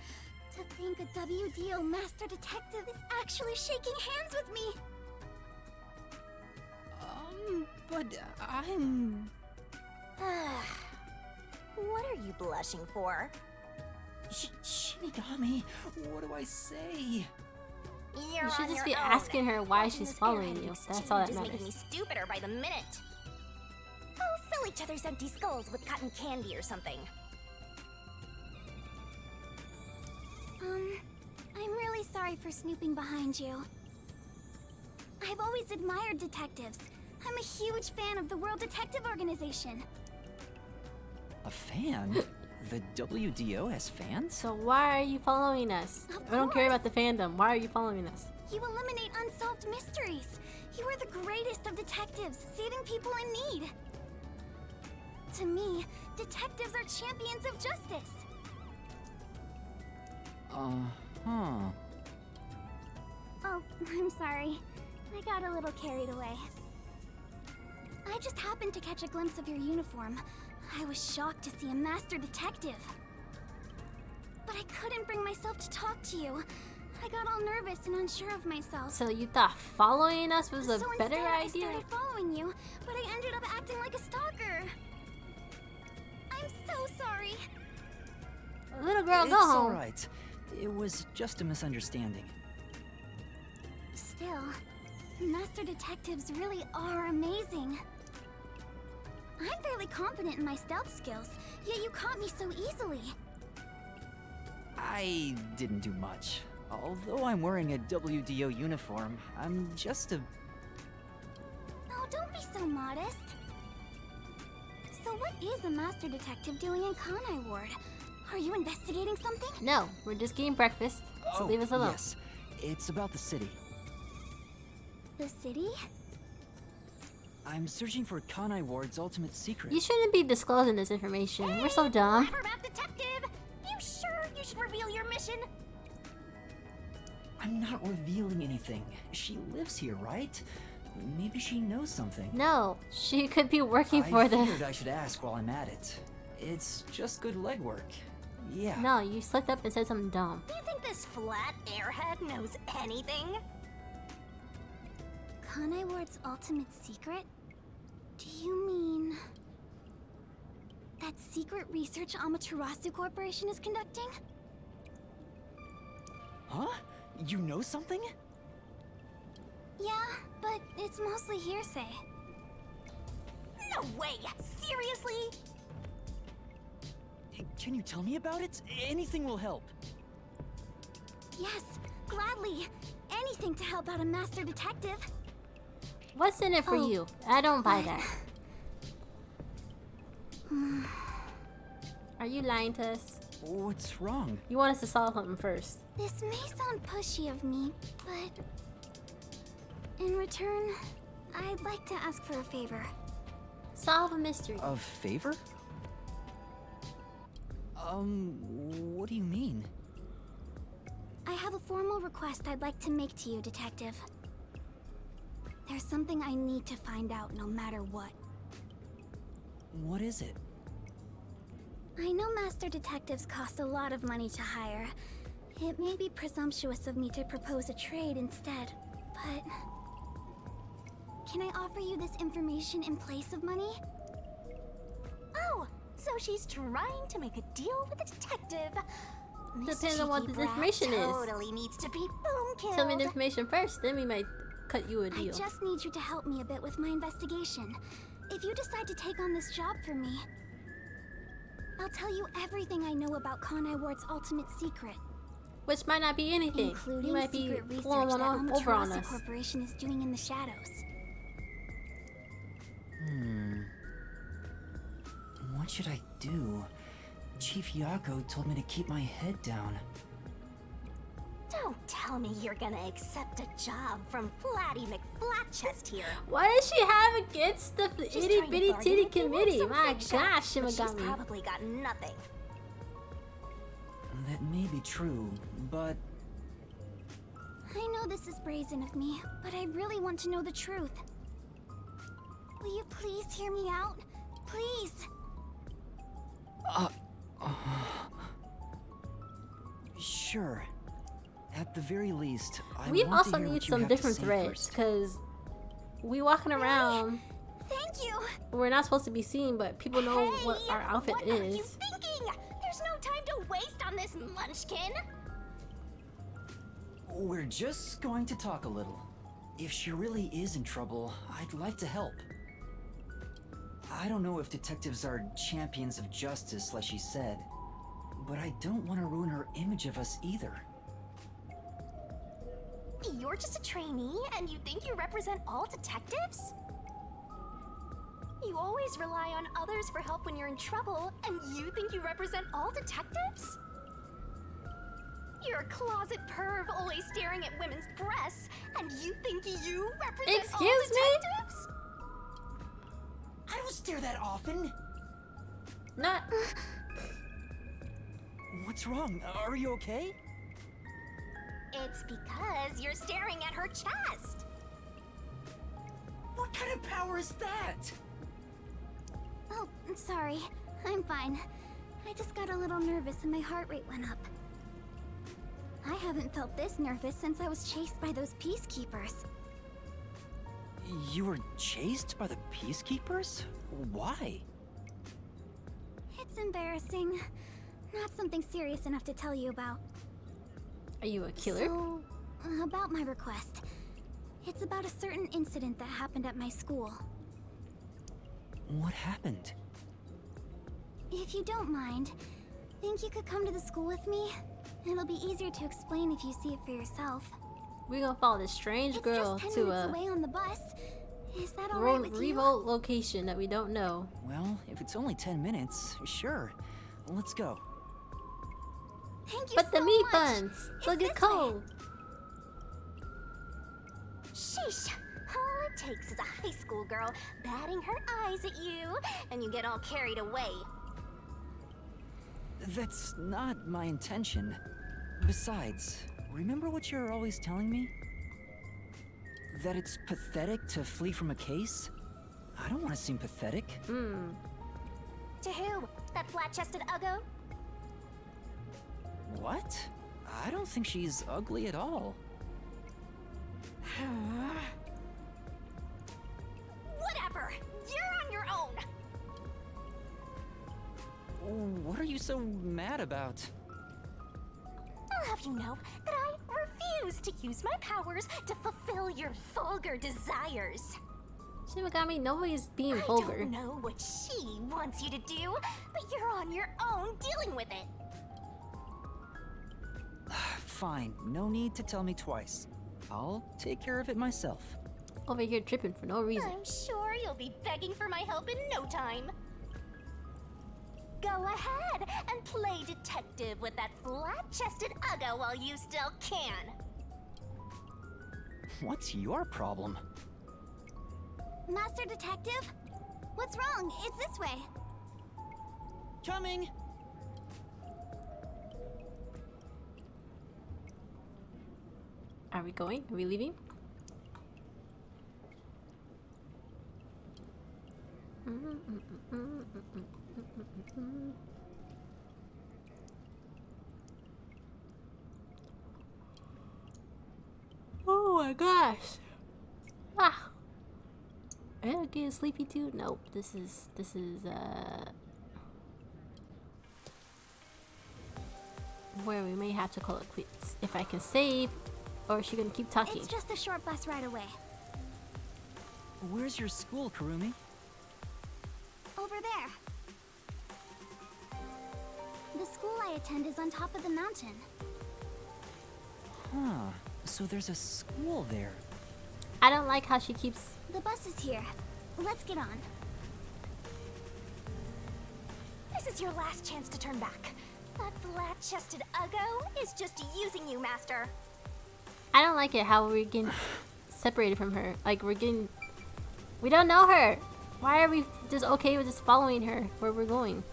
[SPEAKER 2] To think a WDO Master Detective is actually shaking hands with me.
[SPEAKER 6] But I'm...
[SPEAKER 2] What are you blushing for?
[SPEAKER 15] Shinigami, what do I say?
[SPEAKER 1] You should just be asking her why she's following you. That's all that
[SPEAKER 2] Just making me
[SPEAKER 1] matters.
[SPEAKER 2] stupider by the minute. Oh, fill each other's empty skulls with cotton candy or something. I'm really sorry for snooping behind you. I've always admired detectives. I'm a huge fan of the World Detective Organization.
[SPEAKER 15] A fan? The WDO has fans?
[SPEAKER 1] So why are you following us? I don't care about the fandom. Why are you following us?
[SPEAKER 2] You eliminate unsolved mysteries. You are the greatest of detectives, saving people in need. To me, detectives are champions of justice.
[SPEAKER 6] Uh-huh.
[SPEAKER 2] Oh, I'm sorry. I got a little carried away. I just happened to catch a glimpse of your uniform. I was shocked to see a master detective. But I couldn't bring myself to talk to you. I got all nervous and unsure of myself.
[SPEAKER 1] So you thought following us was a better
[SPEAKER 2] instead,
[SPEAKER 1] idea?
[SPEAKER 2] I started following you, but I ended up acting like a stalker. I'm so sorry.
[SPEAKER 1] Little girl, go
[SPEAKER 15] It's
[SPEAKER 1] home.
[SPEAKER 15] alright. It was just a misunderstanding.
[SPEAKER 2] Still, master detectives really are amazing. I'm fairly confident in my stealth skills, yet you caught me so easily.
[SPEAKER 15] I didn't do much. Although I'm wearing a WDO uniform, I'm just a...
[SPEAKER 2] Oh, don't be so modest. So what is a master detective doing in Kanai Ward? Are you investigating something?
[SPEAKER 1] No, we're just getting breakfast, so leave us alone.
[SPEAKER 15] Yes, it's about the city.
[SPEAKER 2] The city?
[SPEAKER 15] I'm searching for Kanai Ward's ultimate secret.
[SPEAKER 1] You shouldn't be disclosing this information. We're so dumb.
[SPEAKER 2] Clever map detective! You sure you should reveal your mission?
[SPEAKER 15] I'm not revealing anything. She lives here, right? Maybe she knows something.
[SPEAKER 1] No, she could be working for
[SPEAKER 15] I
[SPEAKER 1] the...
[SPEAKER 15] figured I should ask while I'm at it. It's just good legwork. Yeah.
[SPEAKER 1] No, you slipped up and said something dumb.
[SPEAKER 2] Do you think this flat airhead knows anything? Kanai Ward's ultimate secret? Do you mean... that secret research Amaterasu Corporation is conducting?
[SPEAKER 15] Huh? You know something?
[SPEAKER 2] Yeah, but it's mostly hearsay. No way! Seriously?
[SPEAKER 6] Can you tell me about it? Anything will help.
[SPEAKER 2] Yes, gladly. Anything to help out a master detective.
[SPEAKER 1] What's in it for you? I don't buy that. Are you lying to us?
[SPEAKER 6] What's wrong?
[SPEAKER 1] You want us to solve something first.
[SPEAKER 2] This may sound pushy of me, but... in return, I'd like to ask for a favor.
[SPEAKER 1] Solve a mystery.
[SPEAKER 6] A favor? What do you mean?
[SPEAKER 2] I have a formal request I'd like to make to you, Detective. There's something I need to find out no matter what.
[SPEAKER 6] What is it?
[SPEAKER 2] I know master detectives cost a lot of money to hire. It may be presumptuous of me to propose a trade instead, but... can I offer you this information in place of money? Oh, so she's trying to make a deal with a detective.
[SPEAKER 1] Depends on what this information is.
[SPEAKER 2] Totally needs to be boom killed.
[SPEAKER 1] Tell me the information first, then we might cut you a deal.
[SPEAKER 2] I just need you to help me a bit with my investigation. If you decide to take on this job for me, I'll tell you everything I know about Kanai Ward's ultimate secret.
[SPEAKER 1] Which might not be anything.
[SPEAKER 2] Including
[SPEAKER 1] You might be
[SPEAKER 2] secret research
[SPEAKER 1] pulling
[SPEAKER 2] that
[SPEAKER 1] one over on
[SPEAKER 2] Amaterasu
[SPEAKER 1] us.
[SPEAKER 2] Corporation is doing in the shadows.
[SPEAKER 15] What should I do? Chief Yako told me to keep my head down.
[SPEAKER 2] Don't tell me you're gonna accept a job from Flatty McFlatchest here.
[SPEAKER 1] What does she have against the
[SPEAKER 2] She's
[SPEAKER 1] itty
[SPEAKER 2] trying to
[SPEAKER 1] bitty
[SPEAKER 2] bargain
[SPEAKER 1] titty
[SPEAKER 2] with you with
[SPEAKER 1] committee?
[SPEAKER 2] some
[SPEAKER 1] My
[SPEAKER 2] big shot,
[SPEAKER 1] gosh,
[SPEAKER 2] but she's
[SPEAKER 1] Shimagami.
[SPEAKER 2] probably got nothing.
[SPEAKER 15] That may be true, but
[SPEAKER 2] I know this is brazen of me, but I really want to know the truth. Will you please hear me out? Please.
[SPEAKER 15] Sure. At the very least, I
[SPEAKER 1] We
[SPEAKER 15] want
[SPEAKER 1] also
[SPEAKER 15] to hear
[SPEAKER 1] need
[SPEAKER 15] what you
[SPEAKER 1] some
[SPEAKER 15] have to
[SPEAKER 1] different
[SPEAKER 15] say
[SPEAKER 1] threads
[SPEAKER 15] first.
[SPEAKER 1] because we walking around.
[SPEAKER 2] Thank you.
[SPEAKER 1] We're not supposed to be seen, but people know what our outfit
[SPEAKER 2] What
[SPEAKER 1] is.
[SPEAKER 2] are you thinking? There's no time to waste on this munchkin.
[SPEAKER 15] We're just going to talk a little. If she really is in trouble, I'd like to help. I don't know if detectives are champions of justice, like she said, but I don't want to ruin her image of us either.
[SPEAKER 2] You're just a trainee, and you think you represent all detectives? You always rely on others for help when you're in trouble, and you think you represent all detectives? You're a closet perv always staring at women's breasts, and you think you represent all
[SPEAKER 1] Excuse me?
[SPEAKER 2] detectives?
[SPEAKER 15] I don't stare that often.
[SPEAKER 1] Not.
[SPEAKER 6] What's wrong? Are you okay?
[SPEAKER 2] It's because you're staring at her chest.
[SPEAKER 15] What kind of power is that?
[SPEAKER 2] Oh, sorry. I'm fine. I just got a little nervous and my heart rate went up. I haven't felt this nervous since I was chased by those peacekeepers.
[SPEAKER 6] You were chased by the peacekeepers? Why?
[SPEAKER 2] It's embarrassing. Not something serious enough to tell you about.
[SPEAKER 1] Are you a killer?
[SPEAKER 2] So, about my request. It's about a certain incident that happened at my school.
[SPEAKER 6] What happened?
[SPEAKER 2] If you don't mind, think you could come to the school with me? It'll be easier to explain if you see it for yourself.
[SPEAKER 1] We're gonna follow this strange girl
[SPEAKER 2] It's just 10
[SPEAKER 1] to
[SPEAKER 2] minutes
[SPEAKER 1] a
[SPEAKER 2] away on the bus. Is that all right with you?
[SPEAKER 1] remote location that we don't know.
[SPEAKER 6] Well, if it's only 10 minutes, sure. Let's go.
[SPEAKER 2] Thank you
[SPEAKER 1] But the
[SPEAKER 2] so
[SPEAKER 1] meat
[SPEAKER 2] much.
[SPEAKER 1] buns,
[SPEAKER 2] It's
[SPEAKER 1] look
[SPEAKER 2] this
[SPEAKER 1] at cold.
[SPEAKER 2] Sheesh. All it takes is a high school girl batting her eyes at you, and you get all carried away.
[SPEAKER 6] That's not my intention. Besides, remember what you're always telling me? That it's pathetic to flee from a case? I don't want to seem pathetic.
[SPEAKER 2] To who? That flat-chested uggo?
[SPEAKER 6] What? I don't think she's ugly at all.
[SPEAKER 2] Whatever. You're on your own.
[SPEAKER 6] What are you so mad about?
[SPEAKER 2] I'll have you know that I refuse to use my powers to fulfill your vulgar desires.
[SPEAKER 1] See what got me? Nobody's being
[SPEAKER 2] I
[SPEAKER 1] vulgar.
[SPEAKER 2] don't know what she wants you to do, but you're on your own dealing with it.
[SPEAKER 6] Fine, no need to tell me twice. I'll take care of it myself.
[SPEAKER 1] Over here tripping for no reason.
[SPEAKER 2] I'm sure you'll be begging for my help in no time. Go ahead and play detective with that flat-chested uggo while you still can.
[SPEAKER 6] What's your problem?
[SPEAKER 2] Master Detective? What's wrong? It's this way.
[SPEAKER 6] Coming!
[SPEAKER 1] Are we going? Are we leaving? Oh my gosh. Ah. Am I getting sleepy too? Nope. This is where we may have to call it quits. If I can save, or is she gonna keep talking?
[SPEAKER 2] It's just a short bus ride away.
[SPEAKER 6] Where's your school, Kurumi?
[SPEAKER 2] Over there. The school I attend is on top of the mountain.
[SPEAKER 6] Huh, so there's a school there.
[SPEAKER 1] I don't like how she keeps...
[SPEAKER 2] The bus is here. Let's get on. This is your last chance to turn back. That flat-chested uggo is just using you, Master.
[SPEAKER 1] I don't like it how we're getting separated from her. Like, we're getting... We don't know her! Why are we just okay with just following her where we're going?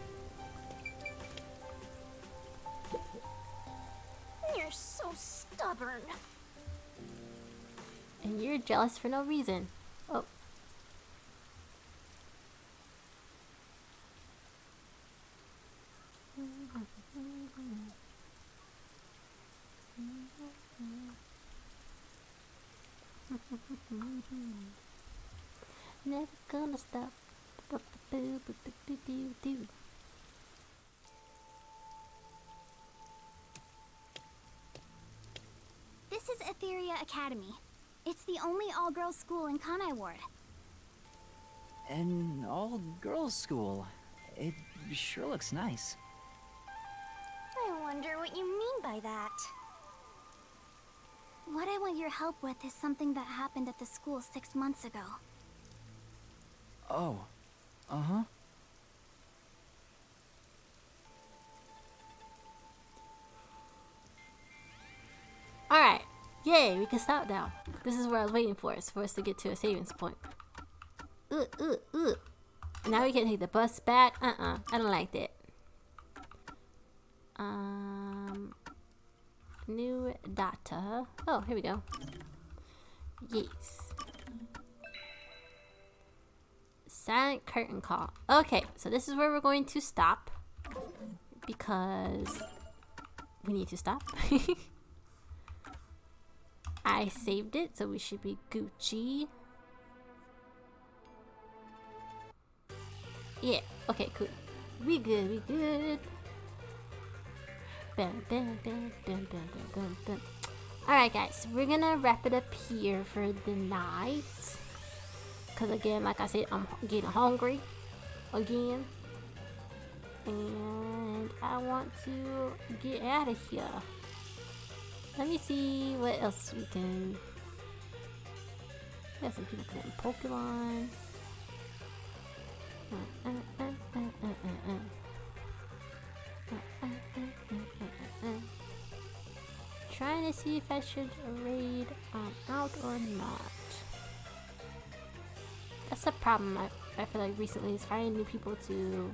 [SPEAKER 2] You're so stubborn.
[SPEAKER 1] And you're jealous for no reason. Oh. Never gonna stop.
[SPEAKER 2] This is Etheria Academy. It's the only all-girls school in Kanai Ward.
[SPEAKER 15] An all-girls school. It sure looks nice.
[SPEAKER 2] I wonder what you mean by that. What I want your help with is something that happened at the school 6 months ago.
[SPEAKER 15] Oh. Uh-huh.
[SPEAKER 1] Alright. Yay, we can stop now. This is where I was waiting for us to get to a savings point. Now we can take the bus back. I don't like that. New data. Oh, here we go. Yes. Silent curtain call. Okay, so this is where we're going to stop. Because we need to stop. I saved it, so we should be Gucci. Yeah, okay, cool. We good, we good. Dun, dun, dun, dun, dun, dun, dun. Alright guys, we're gonna wrap it up here for the night. Cause again, like I said, I'm getting hungry again. And I want to get out of here. Let me see what else we can. Got some people playing Pokemon. Trying to see if I should raid out or not. That's a problem I feel like recently is finding new people to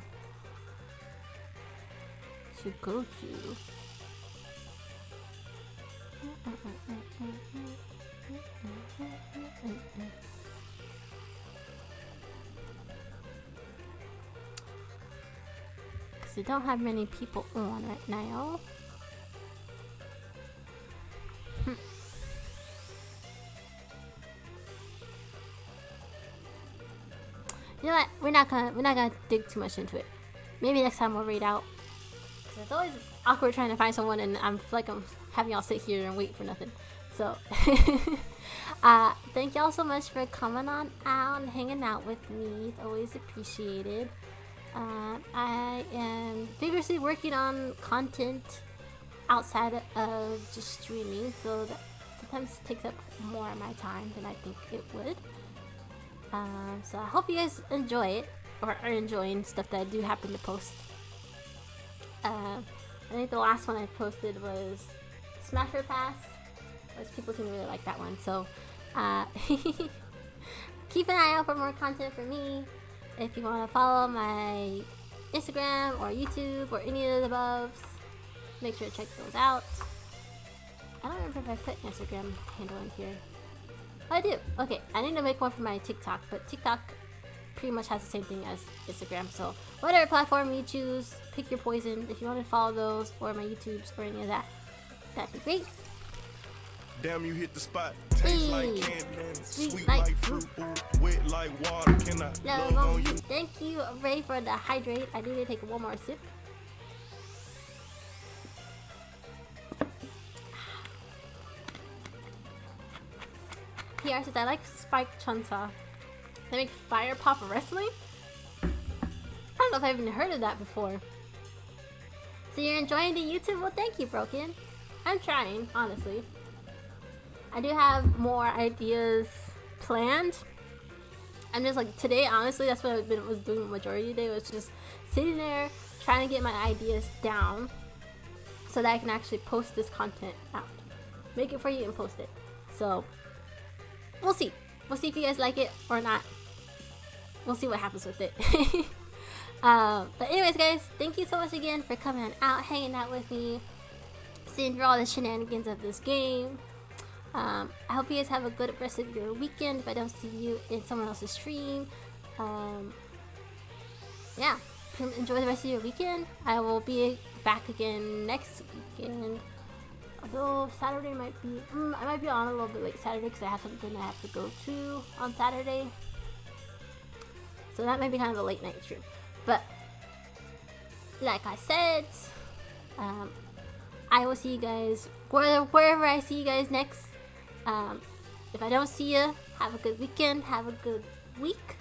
[SPEAKER 1] go to. Because we don't have many people on right now. You know what? We're not gonna dig too much into it. Maybe next time we'll read out. Cause it's always awkward trying to find someone, and I'm having y'all sit here and wait for nothing. So, thank y'all so much for coming on out and hanging out with me. It's always appreciated. I am vigorously working on content outside of just streaming, so that sometimes takes up more of my time than I think it would. So I hope you guys enjoy it, or are enjoying stuff that I do happen to post. I think the last one I posted was Smasher Pass, which people seem to really like that one. So keep an eye out for more content from me. If you want to follow my Instagram or YouTube or any of the above, make sure to check those out. I don't remember if I put Instagram handle in here. I do. Okay, I need to make one for my TikTok, but TikTok pretty much has the same thing as Instagram. So whatever platform you choose, pick your poison. If you want to follow those or my YouTubes or any of that, that'd be great.
[SPEAKER 17] Damn, you hit the spot. Taste like candy, sweet like fruit, wet like water. Can I love on you?
[SPEAKER 1] Thank you, Ray, for the hydrate. I need to take one more sip. PR says I like Spike Chunsoft. They make Fire Pop Wrestling? I don't know if I've even heard of that before. So you're enjoying the YouTube? Well, thank you, Broken. I'm trying, honestly. I do have more ideas planned. I'm just like, today, honestly, that's what I was doing the majority of the day, was just sitting there trying to get my ideas down so that I can actually post this content out. Make it for you and post it. So, we'll see. We'll see if you guys like it or not. We'll see what happens with it. But anyways, guys, thank you so much again for coming out, hanging out with me, seeing through all the shenanigans of this game. I hope you guys have a good rest of your weekend. If I don't see you in someone else's stream, yeah, enjoy the rest of your weekend. I will be back again next weekend Although Saturday might be, I might be on a little bit late Saturday because I have something I have to go to on Saturday. So that might be kind of a late night stream. But like I said, I will see you guys wherever I see you guys next. If I don't see you, have a good weekend, have a good week.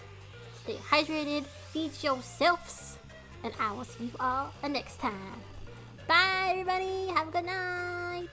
[SPEAKER 1] Stay hydrated, feed yourselves, and I will see you all next time. Bye, everybody. Have a good night.